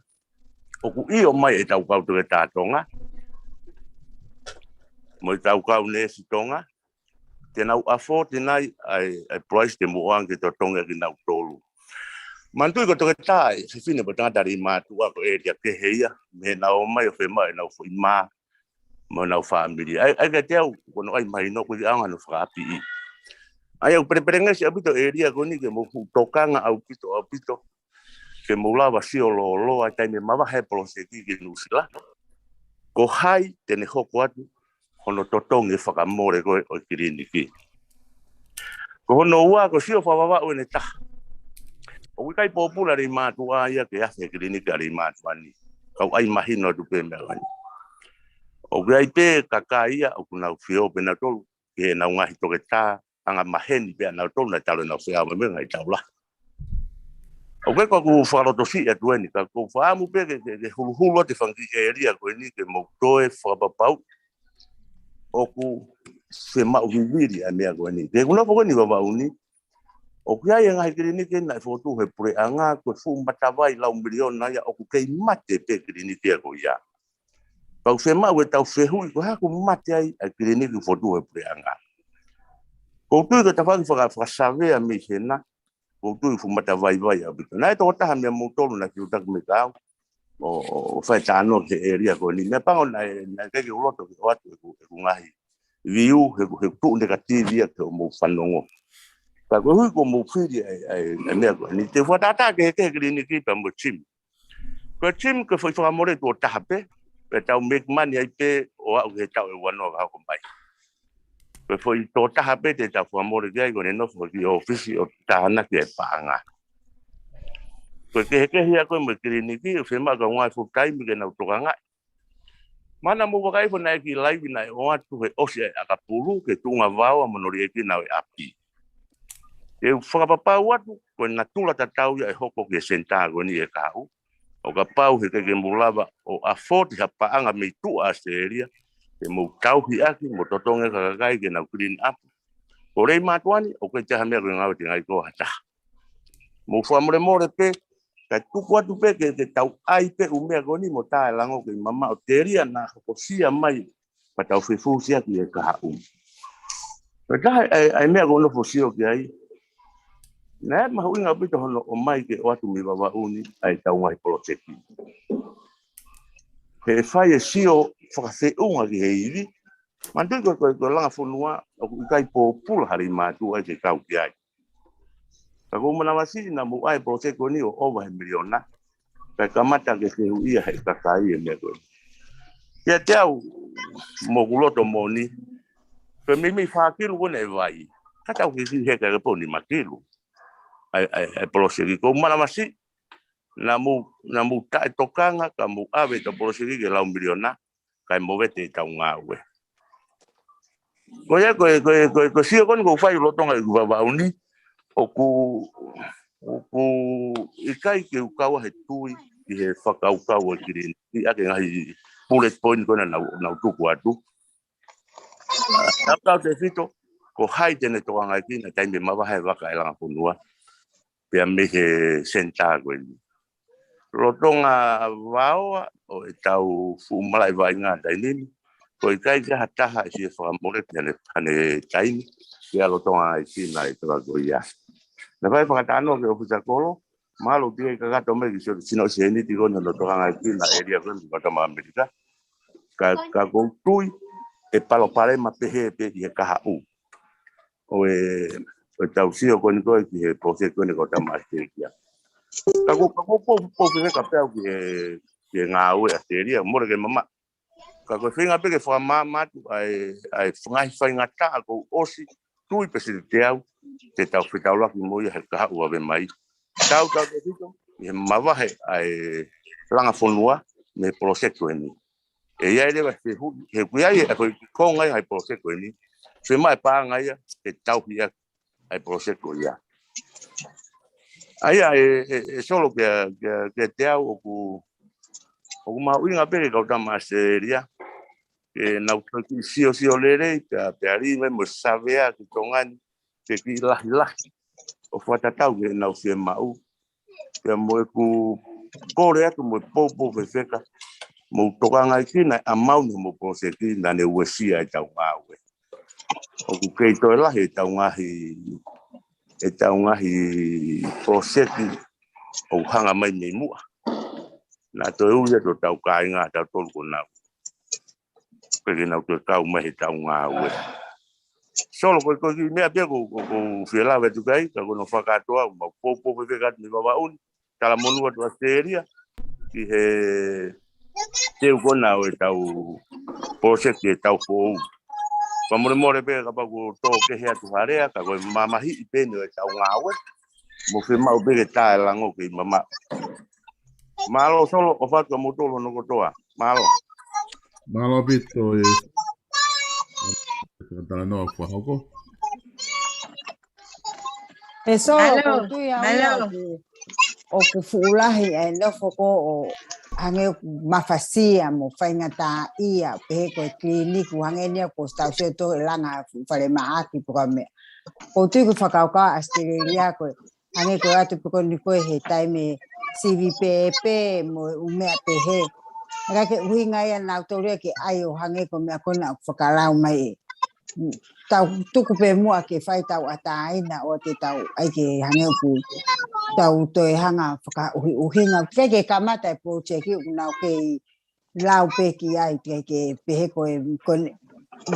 Oku i o mai e tau kau toke tā tonga. Mo i tau kau nesi tonga. Tēnau afo, tēnai, ai price te moang ke tō tonga ki nau tōlu. Mantui ko toke tā, se whine po tangata ri mātua ko e ria ke heia, me nau mai o whi mai, nau whi maa. Mo nau family ai ka teu kono ai mai no ko di anga no frapi ai o preparenga si abito area ko ni ke mo tokanga au pito ke mo lava si o lo ai tai me mava he proseki ke nusila ko hai tene hoko atu hono totonge whakamore ko o kiriniki ko hono ua ko si o whawawa o ne ta o kai popular i mātua ia ke afe kiriniki ari mātua ni kau ai mahino tu pe mea o grei pe kakaia o kuna fio pena tolu ke na ngahi toke tā anga maheni pe na tolu na talo na fia me ngai taula o ke ko wharotosi e tueni ka ko whaamu pe ke hulu te whangi area ko ni ke mo toe whabapau o ku se mau viviri a mea ko ni ke kuna poko ni wawauni o kia e ngai kirinike na fotu he pure anga ko fu matawai lau miliona ya o ku kei mate pe kirinike ko ya Pau se mau e tau whehui ko haku mate ai a kiriniki fotu e preanga. Koutu i ka tawhaki whakasawea me hena, koutu i fumata vai a bito. Nai tō taha mea mutolu na ki utaki me kau, o whai tāno ke area ko ni. Mea pango na keke uloto ki o atu e ku ngahi. Viu he tuu neka TV ke o mou whanongo. Ka koe hui ko mou whiri ai mea ko ni. Te whatata ke he kiriniki pa mo chim. Ko chim ke whakamore tō taha pe, pe tau make money ai pe o au he tau e wano ka hako mai. Pe foi tō taha pe te tau whamore gai ko ne nofo ki ofisi o tahana ki e paanga. Ko ke heke hia koe mo kiriniki o whema ka ngai full time ke nau toka ngai. Mana mo wakai fo nai ki live nai o atu he osi e akapuru ke tunga wawa monori e ki nau e api. E whakapapau atu ko na tula tatau ia e hoko ki e sentago ni e kahu. O ka pau he ke mulawa o a forti ha paanga me tu a seria e mo tau hi aki mo totonge ka kai ke na clean up o rei matuani o ke taha mea ko ngau te ngai ko hata mo more pe ka tuku atu pe ke tau ai pe u mea ko ni mo tae lango ke mama o teria na ko sia mai pa tau fifu sia ki e ka hau pe tae ai mea ko no fosio ki ai Nē, mahu inga pito hono o mai ke o atu mi wawa uni ai tau ngai projecti. He whai e sio whakawheunga ki he iri. Mantui koe langa whonua o kai po pula hari mātu ai ke kau ki ai. Ka kou mana wasiri na mu ai projecti ni o over he miliona. Kai kamata ke whehu ia he kakai e mea koe. Kia te au mo kuloto mo ni. Pe mimi whakilu kone e vai. Katau ki si heka ke poni makilu. Ai polosegi ko mana masi na mu tai tokanga ka mu ave to polosegi ke lau miliona kai mo vete tau ngawe ko sio kon go fai lotonga i baba uni o ku ikai ke ukawa he tui i he whakaukawa kirin i ake ngai bullet point kona na tuku atu tau te fito ko hai tene toka ngai ki na taime mawa hai waka e langa punua pia me he sentago ni lotonga vaoa o e tau fumalai vai ngā tainini ko i kai ke hataha i si e whakamore hane taini pia lotonga i si nai toka goia na vai whakatano ke ofisa kolo malo tia i kakato me ki sino si eni tiko na lotonga ngai ki na area kwen Katama Amerika ka koutui e palo pare ma pehe pe i he kaha u o e tau sio koni koe ki he pose koni ko Katama Amerika ka ko ke ka pau ki ngā ue a teria more ke mama ka ko whinga pe ke whamamatu ai whangai whainga taa ko osi tui pesi te au te tau whitau laki moi he kaha ua ve mai tau te hito i he mawahe ai langa whonua me prosekto eni e iai rewa he kuiai e koi kongai hai prosekto eni se mai pāngai e tau hia ai prosekto ia ai e solo ke te au o ku mau inga pe ke Katama Amerika e na utoki sio lere pe ari me mo savea ki tongani ke ki lahi o fatatau ke na usie mau ke mo ku kore atu mo popo feka mo toka ngai kina amau no mo proseki na ne wesia tau ngawe o ku kei to lahi tau ngahi proseki o hanga mai me mua na to u ya to tau kai nga tau tolu ko na pe na to tau mai tau ngawe solo ko me apia ko fiela ve tu kai ko no fakato mo popo feka ni baba un kala monu to seria ki he teu kona o tau project e tau ko more pe ka ko to ke he atu harea ka ko mama hi pe no tau ngawe mo fe mau be ta lango ki mama malo solo o fa mo to no ko toa malo pito e tala no fa hoko e solo ko tu ya o ku fulahi e no foko o hange mafasia mo faingata ia pe ko clinic hange ne ko station to langa fale maaki programe o tu ku fakauka Australia ko hange ko atu ko ni ko he time CVPP mo ume pe he ra ke winga ya na autoria ke ai o hange ko me ko na fakala mai tau tuku pe mua ke fai tau atai na o te tau ai ke hange ku tau to e hanga whaka uhinga ke kamata e project una ke lau pe ki ai ke pehe ko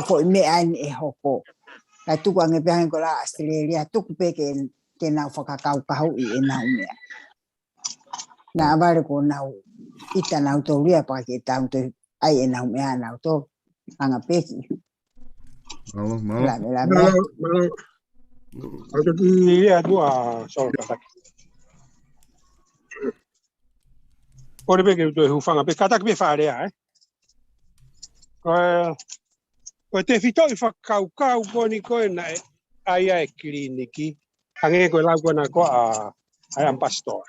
fo me an e hoko ka tuku ange pe ko la Australia tuku pe ke na whaka kau i na me na vale ko na ita na autoria pa ke tau to ai e na me na to anga pe ki malo Ada di dua soal kata. Ora bege do hufanga pe kata ke fa area ko te fito I fa kau ko ni ko na ai kliniki hange ko la ko na ko ai am pastor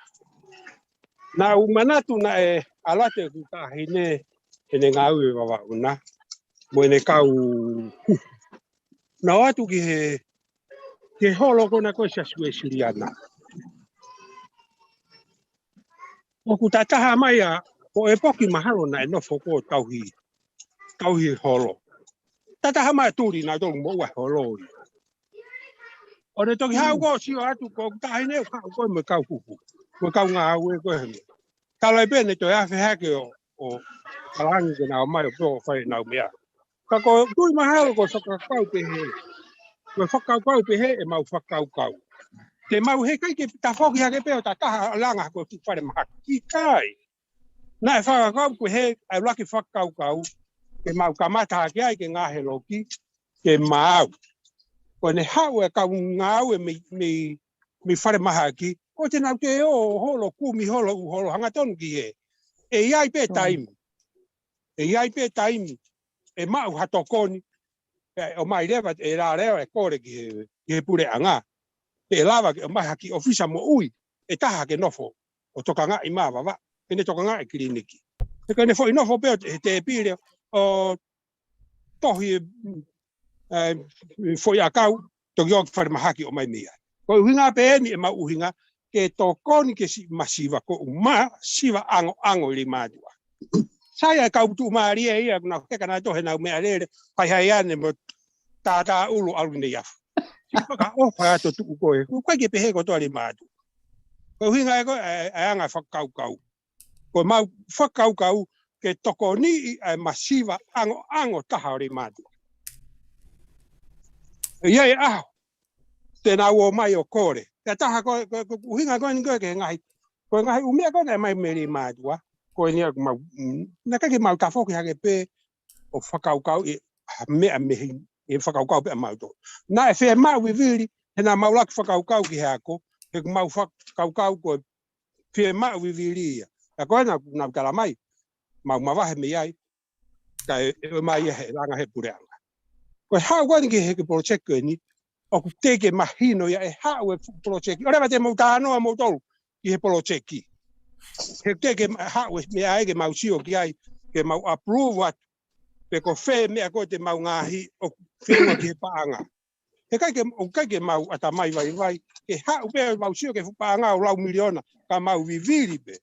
na umanatu na ala te ku ka hine ene ngau e baba una mo ne kau na watu ke holo ko na ko sa suesiliana o ku tataha mai o e poki mahalo na no foko tauhi holo tataha mai turi na do mo wa holo o ne toki hau ko si atu ko tahine ko me kau kuku ko kau nga we ko he kala be ne to ya fe ha ke o kalangi ke na mai o fai na mea ka ko tui mahalo ko so ka kau pe he ko fakau pe he e mau fakau te mau he kai ke ta foki ha ke pe o tataha langa ko tu fare maki kai na fa ka ko he ai lucky fakau ke mau kamata ke ai ke ngahe loki ke mau ko ne hau e ka ngau e mi fare mahaki ko te na ke o holo ku mi holo hanga ton ki e ai pe time e mau hatokoni o mai leva e la leva e kore ki pure anga e lava ke mai haki ofisa mo ui e taha ke nofo o tokanga I ma baba e ne tokanga e kliniki e ka ne fo nofo pe te pire o tohi fo ya kau to yo far mahaki o mai mia ko hinga pe ni e ma uhinga ke tokoni ke si masiva ko ma siva ango li madua saya kau tu maria ia na ke kana to hena me ale pai haiane mo tata ulu alune ya ka o fa to tu ko ke pe he ko to li madu ko hinga ko anga fakau ko mau fakau ke tokoni masiva ango taha li madu ia te na wo mai o kore te taha ko hinga ko ngo ke ngai umia ko mai meri madua ko ni ma na ka ke mau ka foki ha ke pe o fakau me e fakau pe mau to na e fe mau viviri na mau lak fakau ki ha ko ke mau fakau ko fe mau viviri ko na kala mai mau ma me ai ka mai he langa he pure anga ko ha ko ni ke project ni o ku teke mahino ya e hau e project ora va te mo ta no mo to ki he project ki he teke hau me ai ke mau sio ki ai ke mau approve pe ko fe me ko te mau ngahi o whenua ki he paanga. He kai ke mau ata mai vai, ke hau pe mau sio ke paanga o lau miliona, ka mau viviri pe.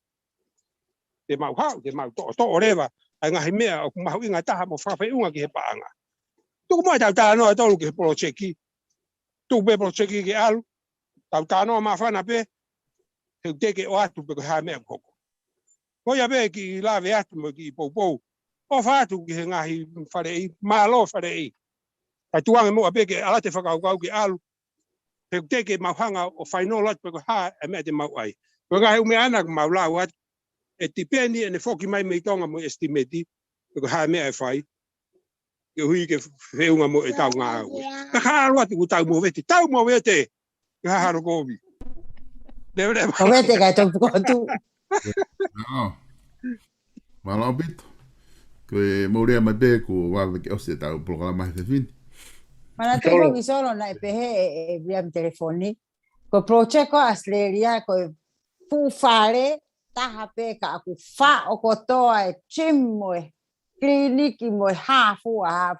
Te mau hau, te mau to rewa, ai ngahi mea o mau inga taha mo whawhaiunga ki he paanga. Tuku mai tau tānoa tolu ki he polocheki. Tuku pe polocheki ke alu, tau tānoa maa whana pe, he teke o atu pe ko hea mea koko. Koia pe ki lawe atu mo ki poupou, o whātu ki he ngahi wharei, maa lo wharei. Tai tuange mua pe ke alate whakaukau ki alu, he teke mau hanga o whainola atu pe ko haa e mea te mau ai. Ko ngahi ume ana mau lau atu, e tipendi e ne whoki mai mei tonga mo estimeti, pe ko haa mea e whai. Ke hui ke whiunga mo e tau ngā au. Ka kāru atu ku tau mo vete, tau mo vete, ka haro kōmi. O vete kai tō pukotu. Malo bito. Koe maurea mai pe ko wawe ke ose tau programa mai te fini. Mana te kogi solo na e pehe e via telefoni. Ko procheko Australia ko fufare taha pe ka aku fa o kotoa e chimoe. Kliniki mo hafua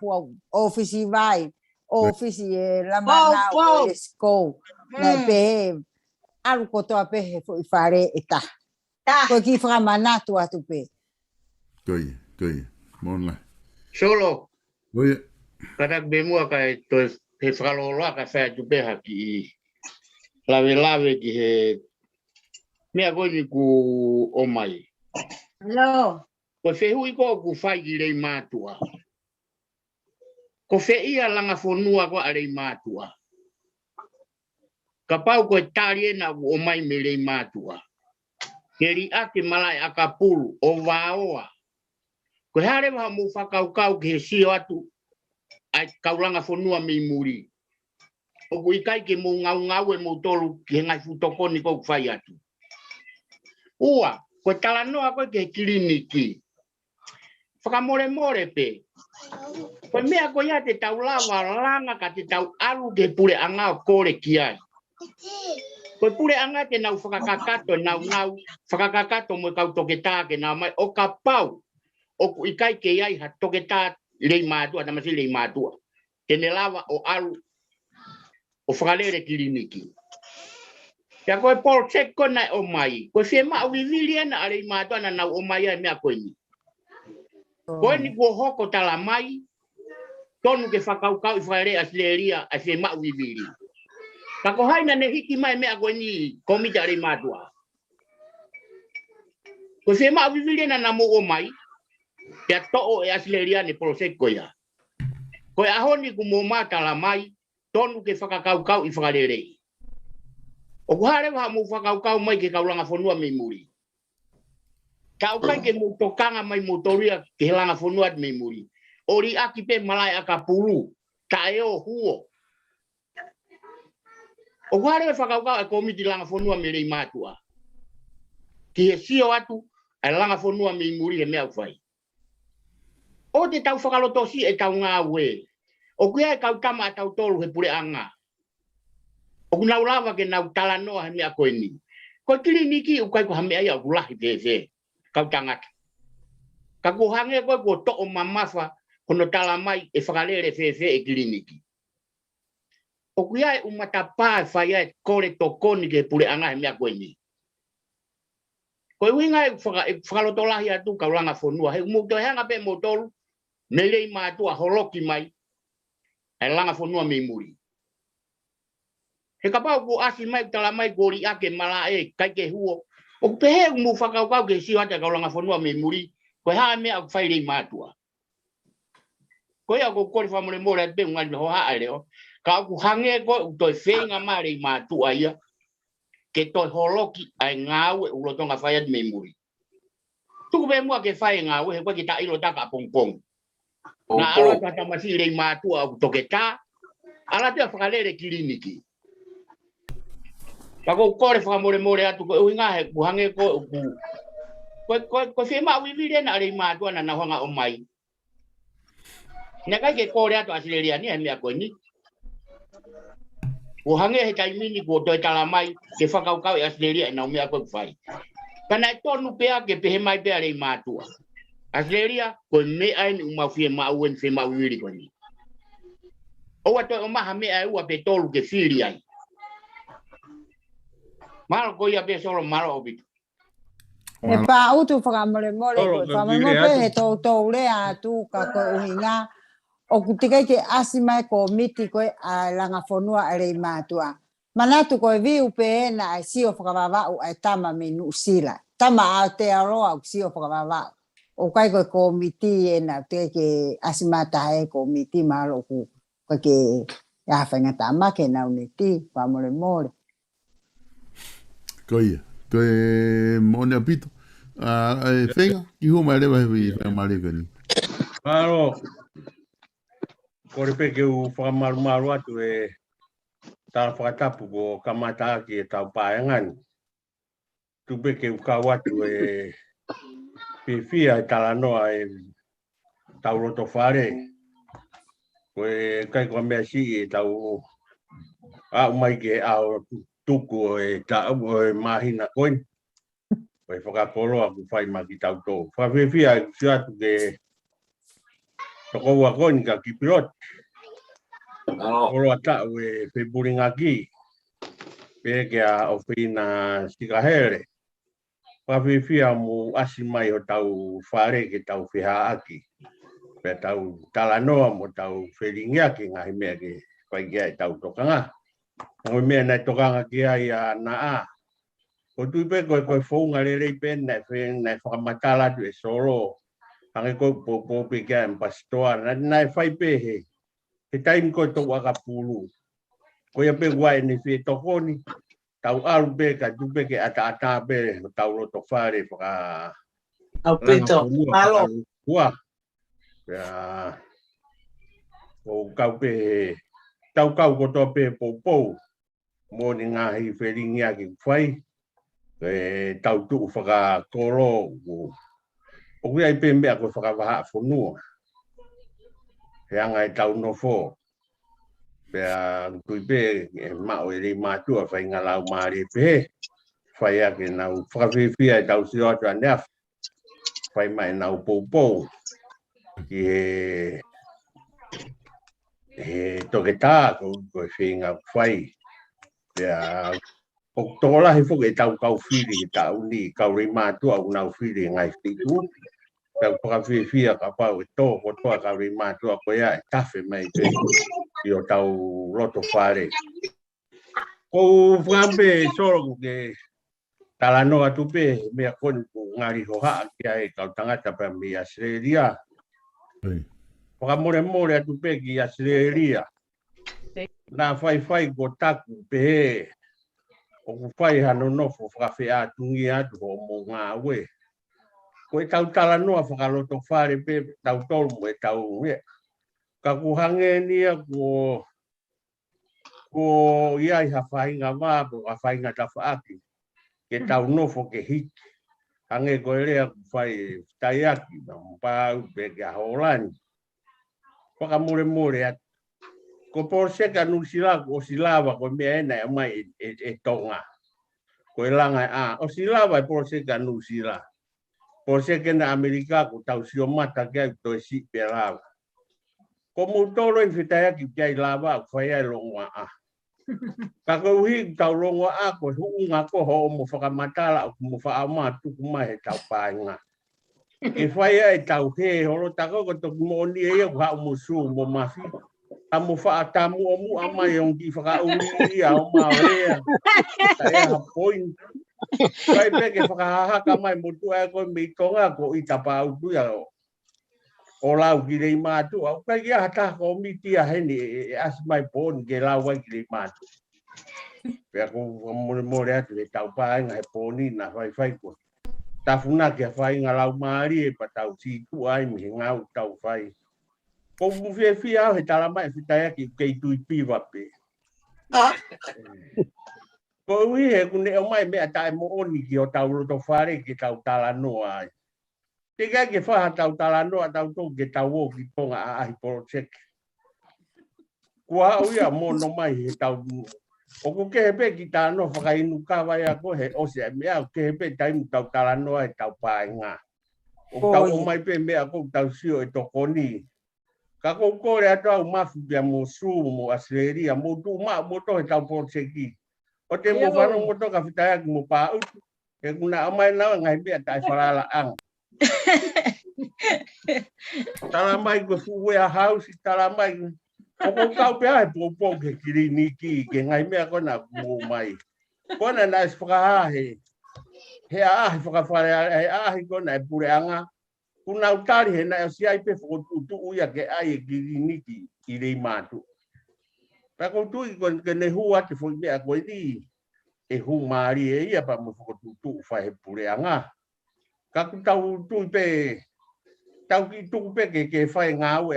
ofisi vai. Ofisi e lamana o esko. Na pehe alu kotoa pehe fu fare e ta. Ko ki whakamana tu atu pe. Koi. Monla. Solo. Oye. Katak bemua kai to he whakaloloa ka whea tu peha ki lawe ki he mea goni ku o mai. Hello. Ko whehui ko ku whai ki rei mātua. Ko wheia langa whonua ko a rei mātua. Ka pau ko e tāri ena o mai me rei mātua. He ri ake malai a ka pulu o wāoa. Ko hare waha mo whakaukau ki he sio atu ai kauranga whonua me muri. O ku ikai ke mo ngau e mo tolu ki he ngai futokoni ko whai atu. Ua, ko talanoa ko ke kliniki. Whakamore pe. Ko mea ko ia te tau lawa langa ka te tau alu ke pure anga o kore ki ai. Ko pure anga te nau whakakakato, nau whakakakato mo kau toke tāke nau mai o ka pau. O ku ikai ke iai ha toke tā rei mātua, tamasi rei mātua. Tene lawa o alu o whakalere kliniki. Ia koe Paul check kona o mai. Ko se ma vivili ana rei mātua na nau o mai ai mea koe ni. Koe ni kua hoko tala mai, tonu ke whakaukau i whaere Australia a se ma vivili. Ka ko haina ne hiki mai mea koe ni komita rei mātua. Ko se ma vivili ana namo o mai, te to'o e Australia ni prosek koia. Koe ahoni ku mo matala mai, tonu ke whakakaukau i whakarerei. O ku hare waha mo whakaukau mai ke kaulanga whonua me muri. Ka ukai ke mo tokanga mai motoria ke helanga whonua me muri. Ori aki pe malai aka pulu, ta eo huo. O ku hare whakaukau e komiti langa whonua me rei mātua. Ki he sio atu, e langa whonua me muri he mea uwhai. O te tau whakalotosi e tau ngā we. O kuia e kau tama a tau tolu he pure anga. O ku nau lawa ke nau talanoa he mea koe ni. Ko kliniki ukai ko hame ai au kulahi pehe. Kau tangata. Ka ku hange koe ko to'o mamafa kono tala mai e whakalere pehe e kliniki. O kuia e umata pā e whaia e kore tokoni ke pure anga he mea koe ni. Ko winga e whakalotolahi atu kaulanga whonua. He umuto e hanga pe motolu. Melei mātua holoki mai, e langa whonua me muri. He kapau ko asi mai, tala mai kori ake mala e, kai ke huo. O pehe umu whakaukau ke sio ata kaulanga whonua me muri, koe haa mea au whairei mātua. Koe au ko kori whamore mora te ngani ho haa reo, ka au ku hange koe u toi whenga marei mātua ia, ke toi holoki ai ngāu e ulotonga whaiat me muri. Tuku pe mua ke whai ngāu, he koe ki ta ilo taka pongpong. Na alo tata masi rei mātua au toke tā, ala te whakalere kliniki. Ka kou kore whakamore atu ko uinga he kuhange ko uku. Ko whima uivire na rei mātua na nahonga o mai. Nea kai ke kore atu Australia ni he mea koe ni. Kuhange he taimini ko toi tala mai ke whakaukau e Australia e nau mea koe whai. Kana e tonu pea ke pehe mai pea rei mātua. Australia ko me ai uma fie ma wen fe ma wiri ko ni. O wa to ma me ai wa pe tolu ke fili ai. Malo ko ia be solo malo obi. E pa utu whakamore more ko whakamore pe he tau le a tu ka ko uhinga o kutika ke asima ko miti ko a langa fonua ere matua. Manatu ko viu pe na ai sio whakawava o ai tama minu sila. Tama a te aroa o sio whakawava. O kai ko miti e na te ke asima tae ko miti malo ku ko ke ya whainga tama ke na uniti whamore more. Koia. Koe mone apito. Whenga, ki huma rewa hewi whamare kani. Aro, kore pe ke u whakamaru atu e tāra whakatapu ko kamata ki e tau pāengan. Tu pe ke u kau atu e whiwhia e tala noa e tau roto whare. Ko e kai kua mea si e tau au mai ke au tuku e tau e mahina koin. Ko e whakapolo aku whai ma ki tau tō. Whawhiwhia e si atu ke toko ua koin ka ki pirot. Oro ata we pe buringa ki pe ke a ofina sikahere pa fia mu asimai o tau fare ke tau fiha aki pe tau talanoa mo tau felingia ki ngai me ke pai ke tau tokanga o me na tokanga ki ai na a o tu pe ko fonga le pe na fe na famatala tu solo ange ko po pe ke pastoa na fai pe he he time ko to waka pulu ko ia pe wai ni fi tokoni tau alu pe ka tu pe ke ata pe tau lo to fare pa au pe to malo wa ya o ka pe tau ko to pe po mo ni nga hi felingia ki fai e tau tu fa koro o ia pe me ko fa va fonu yang ai tau no fo pea tuipe ma o ri ma tu fa inga la mari pe fa ya ke na fa fi tau si o ta nef fa mai na po ki to ke ta ko finga fai pea o to la hi fo ke tau kau fili ta uni kau ri ma tu au na fili ngai fi tu tau whakawhiwhia ka pau e tō ko toa ka rima tua ko ia e tawhi mai te i o tau roto whare. Ko whambe soro ko ke talanoa tupe mea koni ko ngari hoha ki ai kau tangata pa mi Australia. Whakamore atu pe ki Australia. Nā whai ko taku pe he o ku whai hano nofo whakawhi atungi atu ho mo ngā we. Ko e tau tala noa whakaloto whare pe tau tolu e tau ue. Ka kuhange nia ko iai ha whainga wā po ka whainga ta whaaki. Ke tau nofo ke hiki. Hange ko e rea ku whai taiaki na mpau pe ke a Holani. Whakamore atu. Ko porseka nusila o silawa ko mea ena e mai e tonga. Ko e langa o silawa e porseka nusila. Por se que na Amerika ko tau sio mata ke to si pe lava. Ko mo tolo en fitaya ki kai lava ko ia longa a. Ka ko hi tau longa a ko hunga ko ho mo whakamatala o mo whaama tu kuma he tau painga. E whai e tau he holo tako ko to mo ni e ha mo su mo mafi. A mo whaatamu o mu ama yong ki whakauri a o mawea. Ta e ha point. Kai peke whakahahaka mai motu e koe me tonga ko i tapau tuia o lau ki rei mātu. Au kai kia hata ko miti a heni e asi mai pōni ke lau wai ki rei mātu. Pea ko more atu e tau pāinga he pōni na whai ko. Tawhuna kia whainga lau maari e pa tau si tu ai mi he ngau tau whai. Ko muwhi au he talama e whitai aki kei tui piwa pe. Ko ui he kune o mai mea tae mo oni ki o tau roto whare ki tau tala noa ai. Te kai ke whaha tau tala noa tau tō ke tau o ki tonga a ahi project. Kua ui a mono mai he tau o ko ke hepe ki tā no whakainu kawai a ko he ose a mea ke hepe taimu tau tala noa e tau pāinga. O tau o mai pe mea kou tau sio e tokoni. Ka kou kore atau mafu pia mo su mo asleria mo tu ma mo to e tau portseki. O te mo whanu mo to ka whitai mo pā utu. E kuna amai nao ngai mea tai wharala ang. Tala mai ko fuwe a house, tala mai. O kou kau pia e pōpō ke kiri niki ke ngai mea kona mo mai. Kona na is whakahahe. He ahi whakawhare he ahi kona e pure anga. Kuna utari he na o si ai pe whakotutu uia ke ai e kiri niki i rei mātu. Pako tui kon ke ne hua te fwoi mea koe di. E hu maari e ia pa mo whakotutu whahe pure anga. Kaku tau tui pe, tau ki tuku pe ke whae ngāu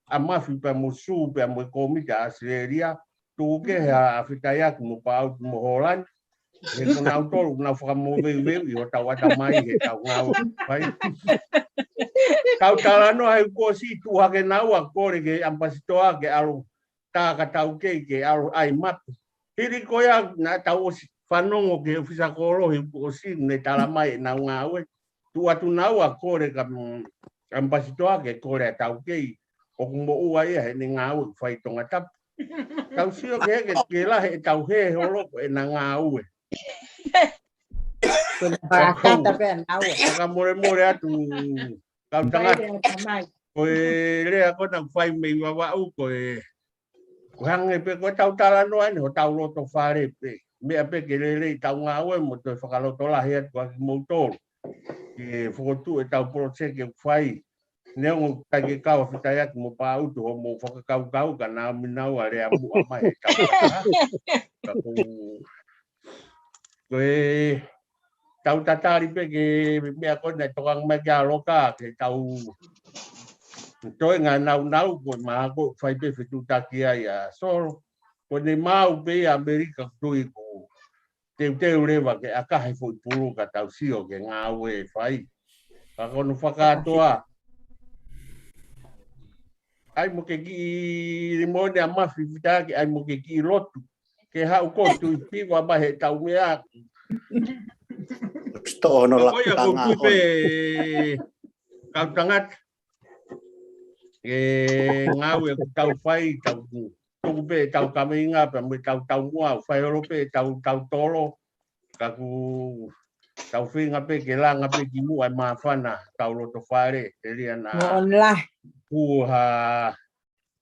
a mafi pa mo su pe mo komita Australia. Tuku ke a whitai aku mo pāu mo Holland. He kona autoru na whakamoweu i o tau ata mai he tau ngāu. Tau talano hai kosi tu hake nau a kore ke ambasitoa ke alo tāka tau ke alo ai matu. Hiri koia na tau osi whanongo ke ofisa koro hi kosi ne talamai nau ngāu. Tu atu nau a kore ka ambasitoa ke kore tau ke o kumo ua ia he ne ngāu whai tonga tapu. Tau sio ke heke ke lahe tau he holoko e na ngāu. Ka more atu kau tanga koe rea kona whai mei wawau koe hange pe koe tau talano ane ho tau loto whare pe mea pe ke rei tau ngā oe mo toi whakaloto lahi atu aki moutoro ke whakotu e tau poroseke whai neongo kai ke kau whitai aki mo pāutu ho mo whakakau ka nā minau a rea mua mai e tau kata koe tau tatari pe ke mea kona tokang mai kia loka ke tau toi ngā nau koe maa koe whai pe whitu taki ai a soro koe ne mau pe Amerika tui ko teu rewa ke akahe fui puru ka tau sio ke ngā ue whai ka kono whakatoa ai mo ke ki rimone a mafi whitaki ai mo ke ki lotu ke hau kotu i piwa mahe tau mea Stono la koia ko tupe kau tangat e ngau e tau whai tau tupe tau kamenga pa mo tau mua whai europe tau tolo kaku tau whinga pe ke langa pe ki mua e mawhana tau loto whare e ria na kuha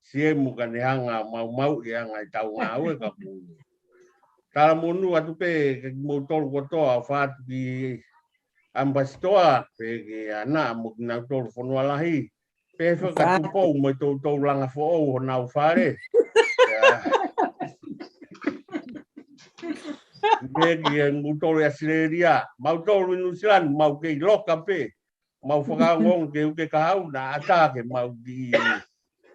siemu ka ne hanga mau i hanga i tau ngau e kaku tala monu atu pe ke mo tolu kotoa whatu ki ambasitoa pe ke ana mo na tolu whanua lahi pe whakatupou mo tau langa who'ou ho nau whare pe ki mo tolu Australia mau tolu New Zealand mau ke loka pe mau whakangong ke uke kahau na ata ke mau ki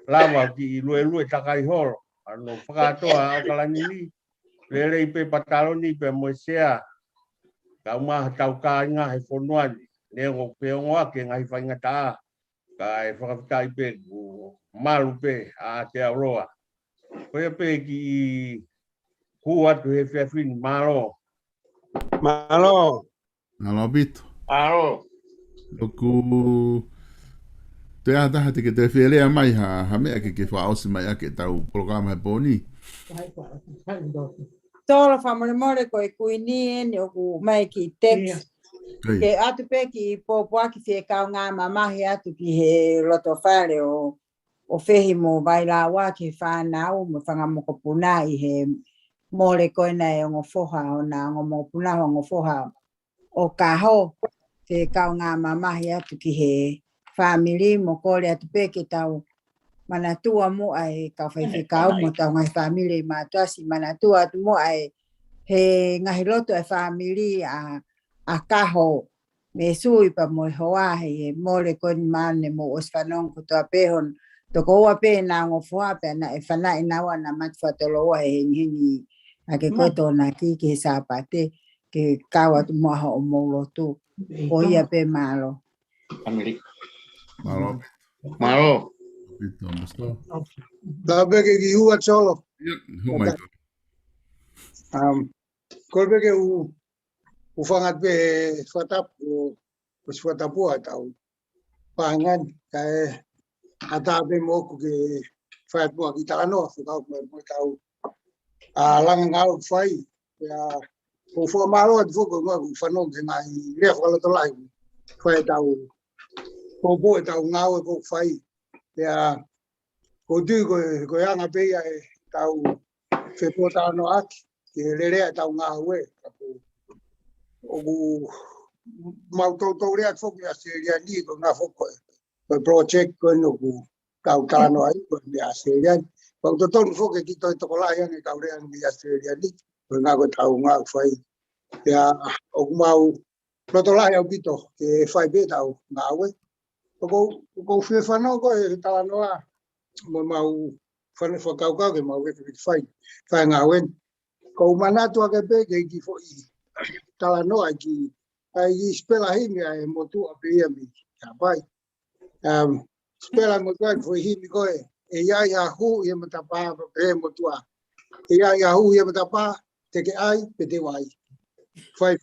lava ki lue takai horo ano whakatoa au kalanini lele pe pataloni pe moesea ka ma tau ka nga he fonuani ne ngo pe ngoa ke ngai whainga ta ka e whakatai pe malu pe a te aroa koe pe ki hua tu he whiawhini malo Bito malo Loku te ataha te ke te whielea mai ha mea ke whaosi mai ake tau programa he pōni Tolo whamoremore koe kuini ni oku mai ki text. Ke atu pe ki pōpua ki whiekau ngā mamahi atu ki he loto whare o whehi mo waila wā ki whanau mo whangamoko puna i he mōre koe nei o ngō whoha o nā ngō mō puna o ngō whoha o kaho whiekau ngā mamahi atu ki he whamiri mo kore atu pe ki tau manatua mo ai ka whaiwhikau mo tau ngai whamiri mātuasi manatua atu mo ai he ngahi loto e whamiri a kaho me sui pa mo hoa he mole koni mane mo osfanong kutoa pehon toko ua pe na ngofua pe na e whana inawa na matwhatoloa he hini a ke koto na ki he sāpate ke kawa tu moha o molotu o ia pe malo malo Dabeke ki hua cholo. Kolbeke u fangat pe fatap o fatapua tau pangan kai ata be mo ku ke fa mo ki ta no fa mo tau lang ngau fai ya ko fo malo fo ko mo fa no ke ngai le ko to lai fa tau ko bo tau ngau ko fai ya ko du ko ya nga pe ya tau fe po ta no ak ke le tau ngau we o mau to re fo ya se ya ni ko na fo ko project ko no ku tau ta no ai ko ya se ya ko to ton fo ke ki to ko la ya ni ka re ya se ya ni ko na ko tau ngau fai ya o mau lo to la ya bito ke fai be tau ngau we ko fe fa no ko ta no a mo mau fa fo ka ke mau ke fai ngau we ko mana to ke be ke ki fo i tala no aki ai spela himi ai motu a pe mi ya bai spela mo ka fo himi ko e ya hu ye mata pa pe motu a ya hu ye mata pa te ke ai pe te wai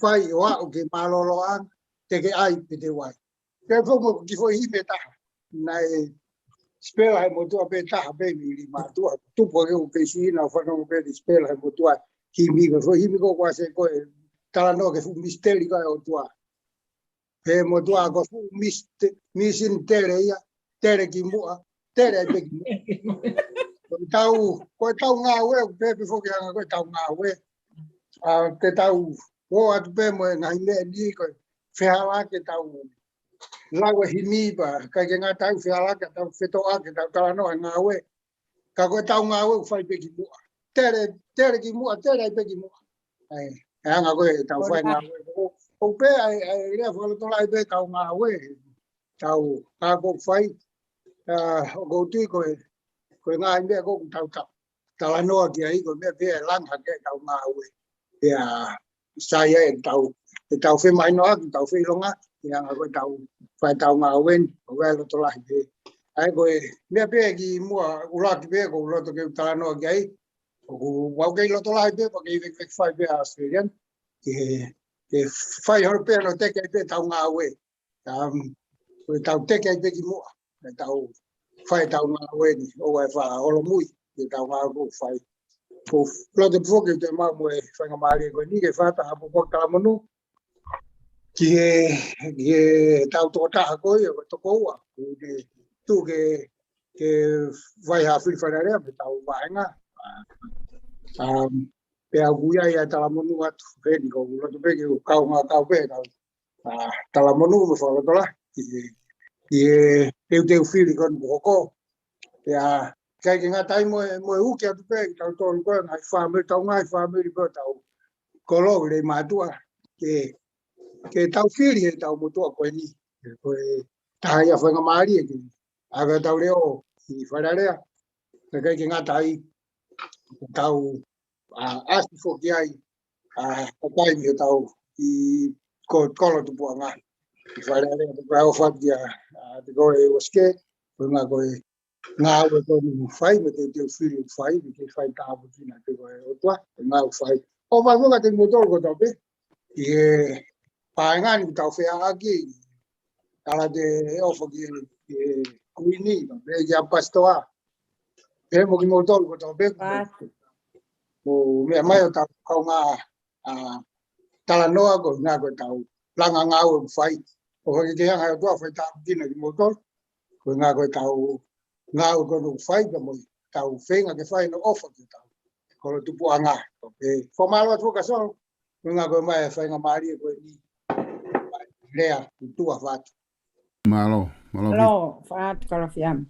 fai wa o ke malolo an te ke ai pe te wai ke fo mo ki fo himi ta nai spela ai motu a pe ta pe mi ma tu po ke o pe si na fa no pe spela ai motu a himi ko fo himi ko kwa se ko tala no ke fu misteri ka o tua pe mo tua ko fu misin tere ya tere ki mua tere pe ki ko tau nga we pe fo ki nga ko tau nga we te tau wo at pe mo nga me ni ko fe ala ke tau la we himi ba ka ke nga tau fe ala ke tau fe to a ke tau tala no nga we ka ko tau nga we fa pe ki mua tere ki mua tere pe ki mua ai nga ko tau fai nga o pe ai le fo to lai pe tau nga we tau ka ko fai go tu ko nga me ko tau tau no ki ai ko me pe lang ha ke tau nga we ya sai ai tau fe mai no tau fe longa ya nga ko tau fai tau nga we o we to lai pe ai ko me pe ki mo ula ki pe ko lo to ke tau no ki ai o wa ke lo to lai pe pa ke fai pe Australian ke fai hor pe no te ke pe tau nga we ko tau te ke pe ki mo tau fai tau nga we ni o wa fa o lo mui ke tau nga ko fai ko lo de fo ke te ma mo fa nga mari ko ni ke fa ta po ko ta mo no ki tau to ta ko yo to ko wa ke tu ke vai ha fil fa re pe tau va nga pe aguia ya tala monu atu pe ni ko lo to pe ke ka pe tala monu mo fa lo la te fili kon ko ya kai ke ngatai mo u ke atu pe ta to ko ngai fa me ta ngai fa me ri ta ko lo le ma tu ke ta fili ta mo to ko ni ko ta ya fa nga mari ke aga ta le o i fa la le kai ke ngatai tau asi fo ki ai kai mi tau I ko lo tu puanga I fare le pa o fa dia te go e o ske nga go nga o to ni fai me te fili fai ke fai ta bu na te go o to nga o fai o va go te mo to go to pe pa nga ni tau fe aki ala de o fo ki kuini be ya pastoa mo ki mo to go to pe o me mai o ta ka nga tala noa ko nga ko tau langa nga o fai o ke nga o fai ta dina ki motor ko nga ko tau nga o ko fai ka mo tau fenga ke fai no ofa ki tau ko tu puanga fo malo tu ka so nga ko mai fai nga mari ko ni lea tu afat malo fat kala fiam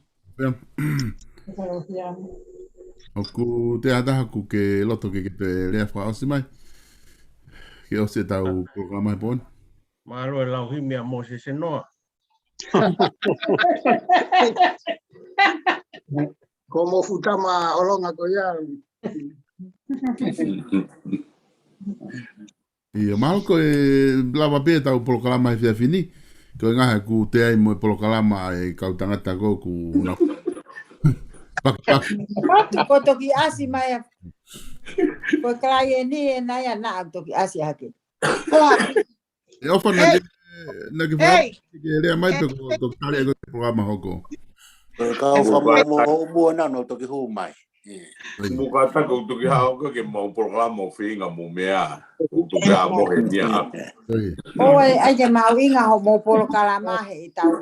o ku te ata ku ke loto ke te lea fa o si mai que o se tau programa e bon. Malo e lau himi a mo se noa. Como futama olonga ko ya. E malo ko e lava pe tau programa e fini. Ko nga ku te ai mo programa e kau tangata ko ku na. Patu ko toki asi mai. Ko klai ni na ya na toki asi hake. E ofa na na ke fa ke le mai pe ko tale ko programa hoko ka mo na no to ki hu mai Muka ta ko tu ki hao ke mo programa finga mo mea. Tu ke amo he dia. Oi, ai ke mau inga ho mo polo kalama he tau.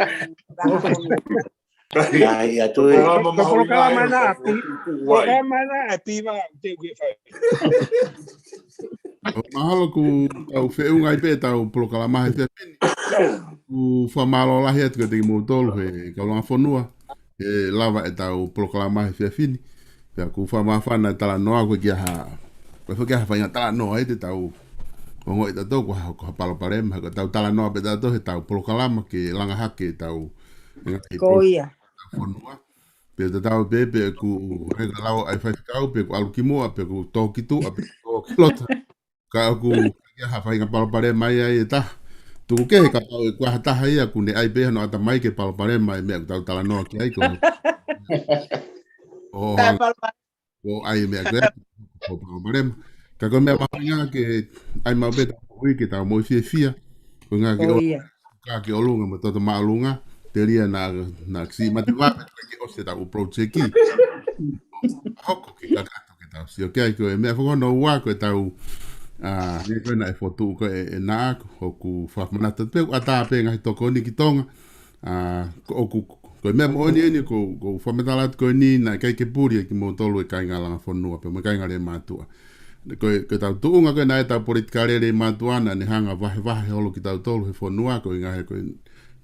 Ai atu polo kalama na piva te ki fa. Mahalo ku au feu ngai pe tau polo kalama he te ku fa malo la het ke te mo tolu he ka longa fonua e lava e tau polo kalama he fini. Pea ku wha mawhana tala noa koe kia ha. Koe wha kia ha whainga tala noa e te tau. Ko ngoi ta tau ko ha palo parema. Ko tau tala noa pe tau he tau polokalama ke langa hake tau. Ko ia. Whanua. Pea te tau pe ku rega lau ai whaikau pe ku alu kimoa pe ku tō kitu a pe ku kilota. Ka ku kia ha whainga palo parema ia e ta. Tuku ke he ka tau e kua hataha ia ku ne ai pe hano ata mai ke palo parema e mea ku tau tala noa ki ai ko. Oh, ai me agora o problema que agora me apanha que ai mau beta que tá moi fia ko nga que o lunga mo todo malunga teria na si matema que o se tá o project ki hoko que gato que tá se o que me fo no wa que tá o ne ko na foto ko na ko ku fa mana te ata pe nga to ko ni kitonga o ku ko me mo ni ko fa metalat ko ni na kai ke puri ki mo tolu e kai ngala fonua pe mo kai ngale matua ko ta tuunga ko na ta politika le matua na ni hanga va holo ki ta tolu he fonua ko nga ko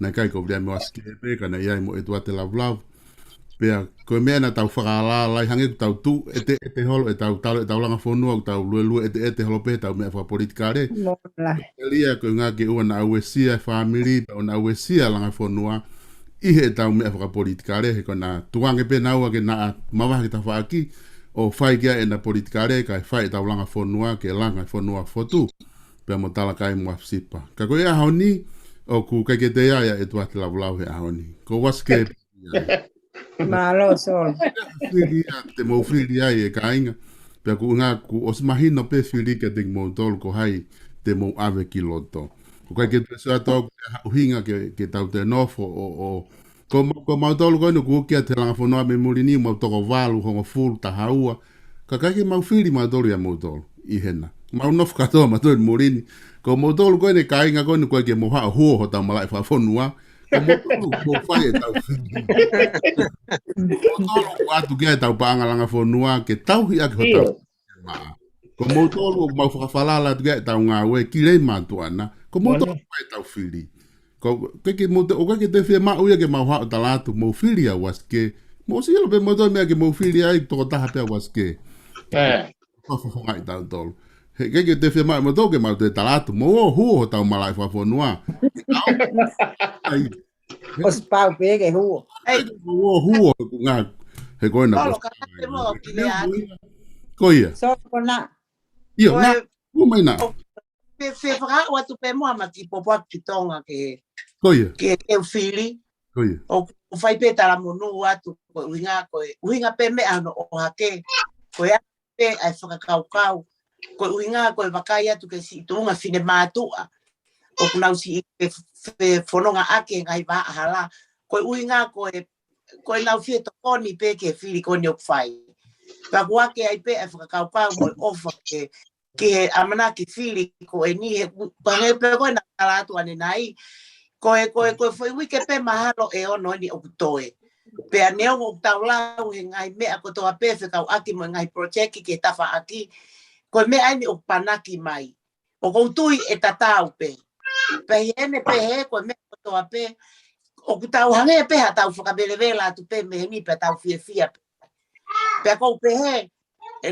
na kai ko bia mo aski pe kana ia mo etu ate lav pe ko me na ta fa la hange ta tu ete holo ta langa fonua ta lu ete holo pe ta me fa politika le lia ko nga ke una wesia family una wesia langa fonua ihe tau me afaka politika re ko na tuange pe na ke na mawa ke ta fa aki o fai kia e na politika re ka fai tau langa fonua ke langa fonua fotu pe mo tala kai mo afsipa ka ko ia honi o ku ka ke te ia e tu ate lavlau he honi ko waske malo sol te mo filia e ka inga pe ku nga ku os mahino pe fili ke te mo tol ko hai te mo ave kiloto ko ke te sa to hinga ke tau te nofo o ko ma tolu ko no ku ke te langa fono me mulini mo to ko valu ho full ta haua ka ke ma fili ma tolu ya mo tolu I hena ma nof ka to ma to mulini ko mo tolu ko ne ka inga ko no ke mo ha ho ta mala fa fonua ko mo tolu ko fai tau mo tolu wa tu ke tau pa langa fonua ke tau hi ak ho tau ko mo tolu ma fa falala tu ke tau nga we ki le ma tuana ko mo to mai tau fili ko ke mo o ke te fe ma o ye ke ma ha talatu mo fili a waske mo si lo be mo to me ke mo fili ai to ta ha pe waske fo ngai tau tol ke te fe ma mo to ke ma te talatu mo hu tau mala fa fo noa ai os pau pe ke hu hu nga he ko na ko ia so na io na mo mai na Fe fra o tu pe mo ma ki popo ki tonga ke Koia. Ke fili. Koia. O fai pe tala monu atu ko winga pe me ano o hake. Ko ya pe ai faka kau. Ko winga ko vakai atu ke si tunga fine matua. O kuna si fe fononga ake ngai va hala. Ko winga ko na fi to koni pe ke fili ko nyok fai. Pa kwa ke ai pe ai faka kau mo ofa ke amana ki fili ko ni pange pe ko na ala tu ani nai ko foi wike pe mahalo e ono ni okutoe pe aneo mo taula ngai me ako to ape fe ka aki mo ngai project ki tafa aki ko me ai ni opanaki mai o ko tui e tatau pe ene pe he ko me to ape o kutau hange pe hatau foka belevela tu pe me ni pe tau fia pe ko pe he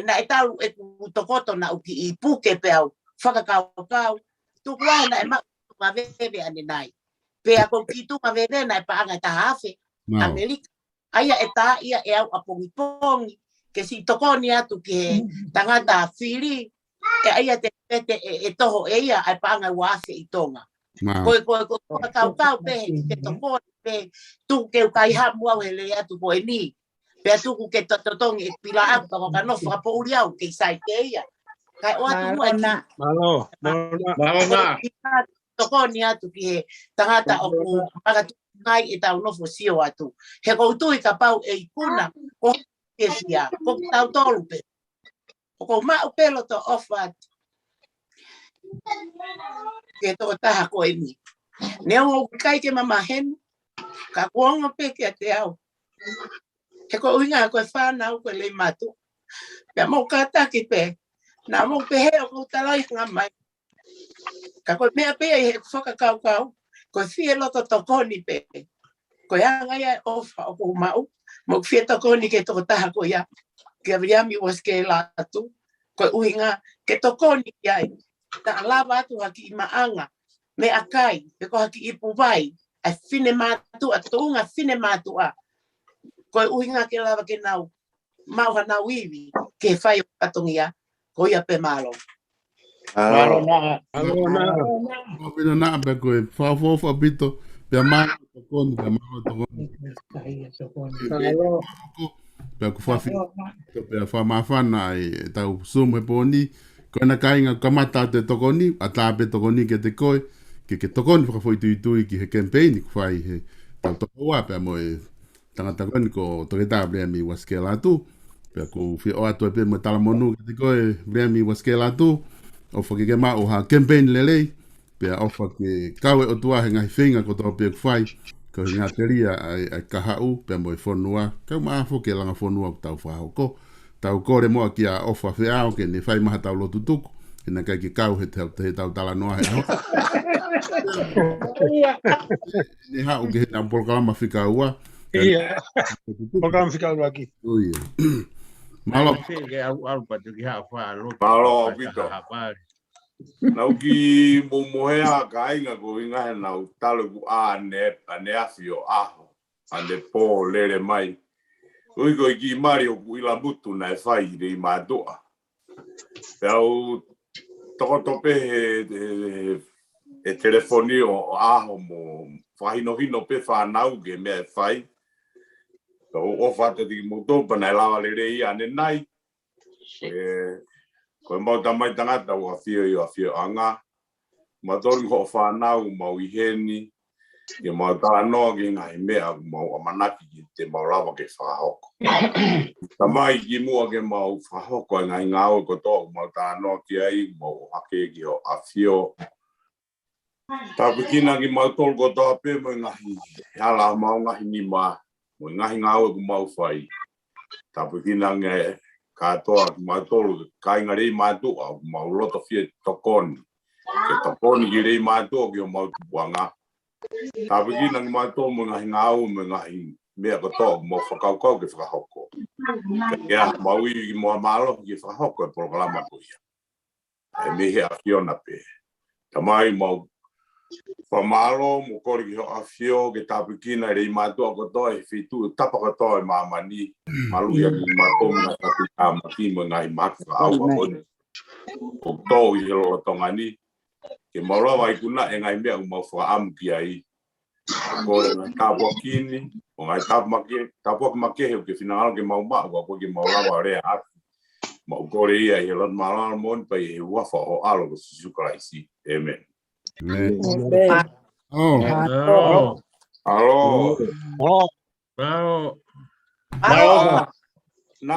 na itau e tokoto na uki I puke pe au whakakau tu kua na ma veve ane nai pe ako ki tu ma veve na pa anga ta hafe Amerika aya eta ia e au apongi ke si tokoni atu ke tangata fili e aya te e toho e ia ai pa anga wafe I tonga ko kau pe ke tokoni pe tu ke kai ha mua hele atu ko ni pe tu ke totong e pila ap ko ka no fa po uliau ke sai ke ia kai o atu mua malo tokoni atu ki he tangata o ku pagatu ngai e tau nofo sio atu. He koutu I ka pau e ikuna ko e sia, ko tau tolu pe. Ko mau pelo to ofa ke to taha ko ini. Neo o kai ke mama hen ka kuonga pe ke te au. He ko uinga ko whana ko le matu. Pea mau kata ki pe. Na mau pe he o talai nga mai. Ka ko mea pe he whaka kau kau. Ko fie loto tokoni pe. Ko ia ngai ofa o ko mau. Mo fie tokoni ke to taha ko ia. Ke abriami was ke latu. Ko uinga ke tokoni ia. Ta lava atu haki maanga. Me akai. Pe ko haki ipu vai. A fine matu a tunga fine matu a. Ko uinga ke lava ke nau. Mau hana wiwi. Ke whai o katongia. Ko ia pe malo. Malo na. Malo na pe ko fa bito pe malo tokoni pe malo tokoni. Pe ko fa pe fa mafana e tau sume poni ko na kainga kamata te tokoni ata pe tokoni ke te koi ke tokoni fa foi tu ki he campaign ko fai he tau toa pe mo e tangata koni ko toita bre mi waskela tu pe ko fi o atu pe mo tala monu ke te koi bre mi waskela tu o fa ke ma o ha campaign lele pe o fa ke kawe o tua he ngai finga ko to pe fai ko nga teria ai ka hau pe mo fonua ka ma fo ke langa fonua tau fa ko tau kore mo ki a ofa fe ao ke ne fai maha tau lotu tuku e na kai ki kau he tau tala noa he ne hau ke he tau polkalama whika ua ia polkalama whika ua ki malo malo pito nau ki momohea ka inga ko inga he nau talo ku a ne afio aho ane po lere mai oi ko ki Mario ku ila butu na fai de madoa. Pau tope e telefonio aho mo fai no hino pe fa nau ge me fai. O fate di moto pana lava le rei ane nai. Ko mo tamai tangata o afio anga. Matori ho fa nau mau iheni. Ke mau tala no ki ngai mea mau amanaki ki te mau lava ke whahoko. Tamai ki mua ke mau whahoko ngai ngāo ko tō mau tala no ki ai mau hake ki o awhio. Tāpikina ki mau tōl ko tō pe mo ngahi hala mau ngahi ni mā. Mo ngahi ngāo ku mau whai. Tāpikina nge katoa ki mau tōl kai ngarei mātua mau loto fie tokoni. Ke tokoni ki rei mātua ki o mau tupuanga. Tāpikina ki mai tō mo ngahi ngāu mo ngahi mea koto mo whakaukau ke whakahoko. Ia maui ki moa malo ki whakahoko e programa ko ia. E mehe a whiona pe. Tamai mau whamalo mo kori ki ho a whio ke tāpikina rei mātua koto e whitu tapa koto e mamani. Malu ia ki mātō mga tāpika maki mo ngahi maki au a honi. O tō i helo tongani. Ke maurawa i kuna e ngai mea umau whaamu ki ai. Kore ngai tāpua kini, o ngai tāpua ki makehe o ke whinangalo ke mau maa, ko ke maurawa rea atu. Mau kore ia i he lot malala moni pa i he wafa o alo ko sisukaraisi. Amen. Alo. Alo. Alo. Na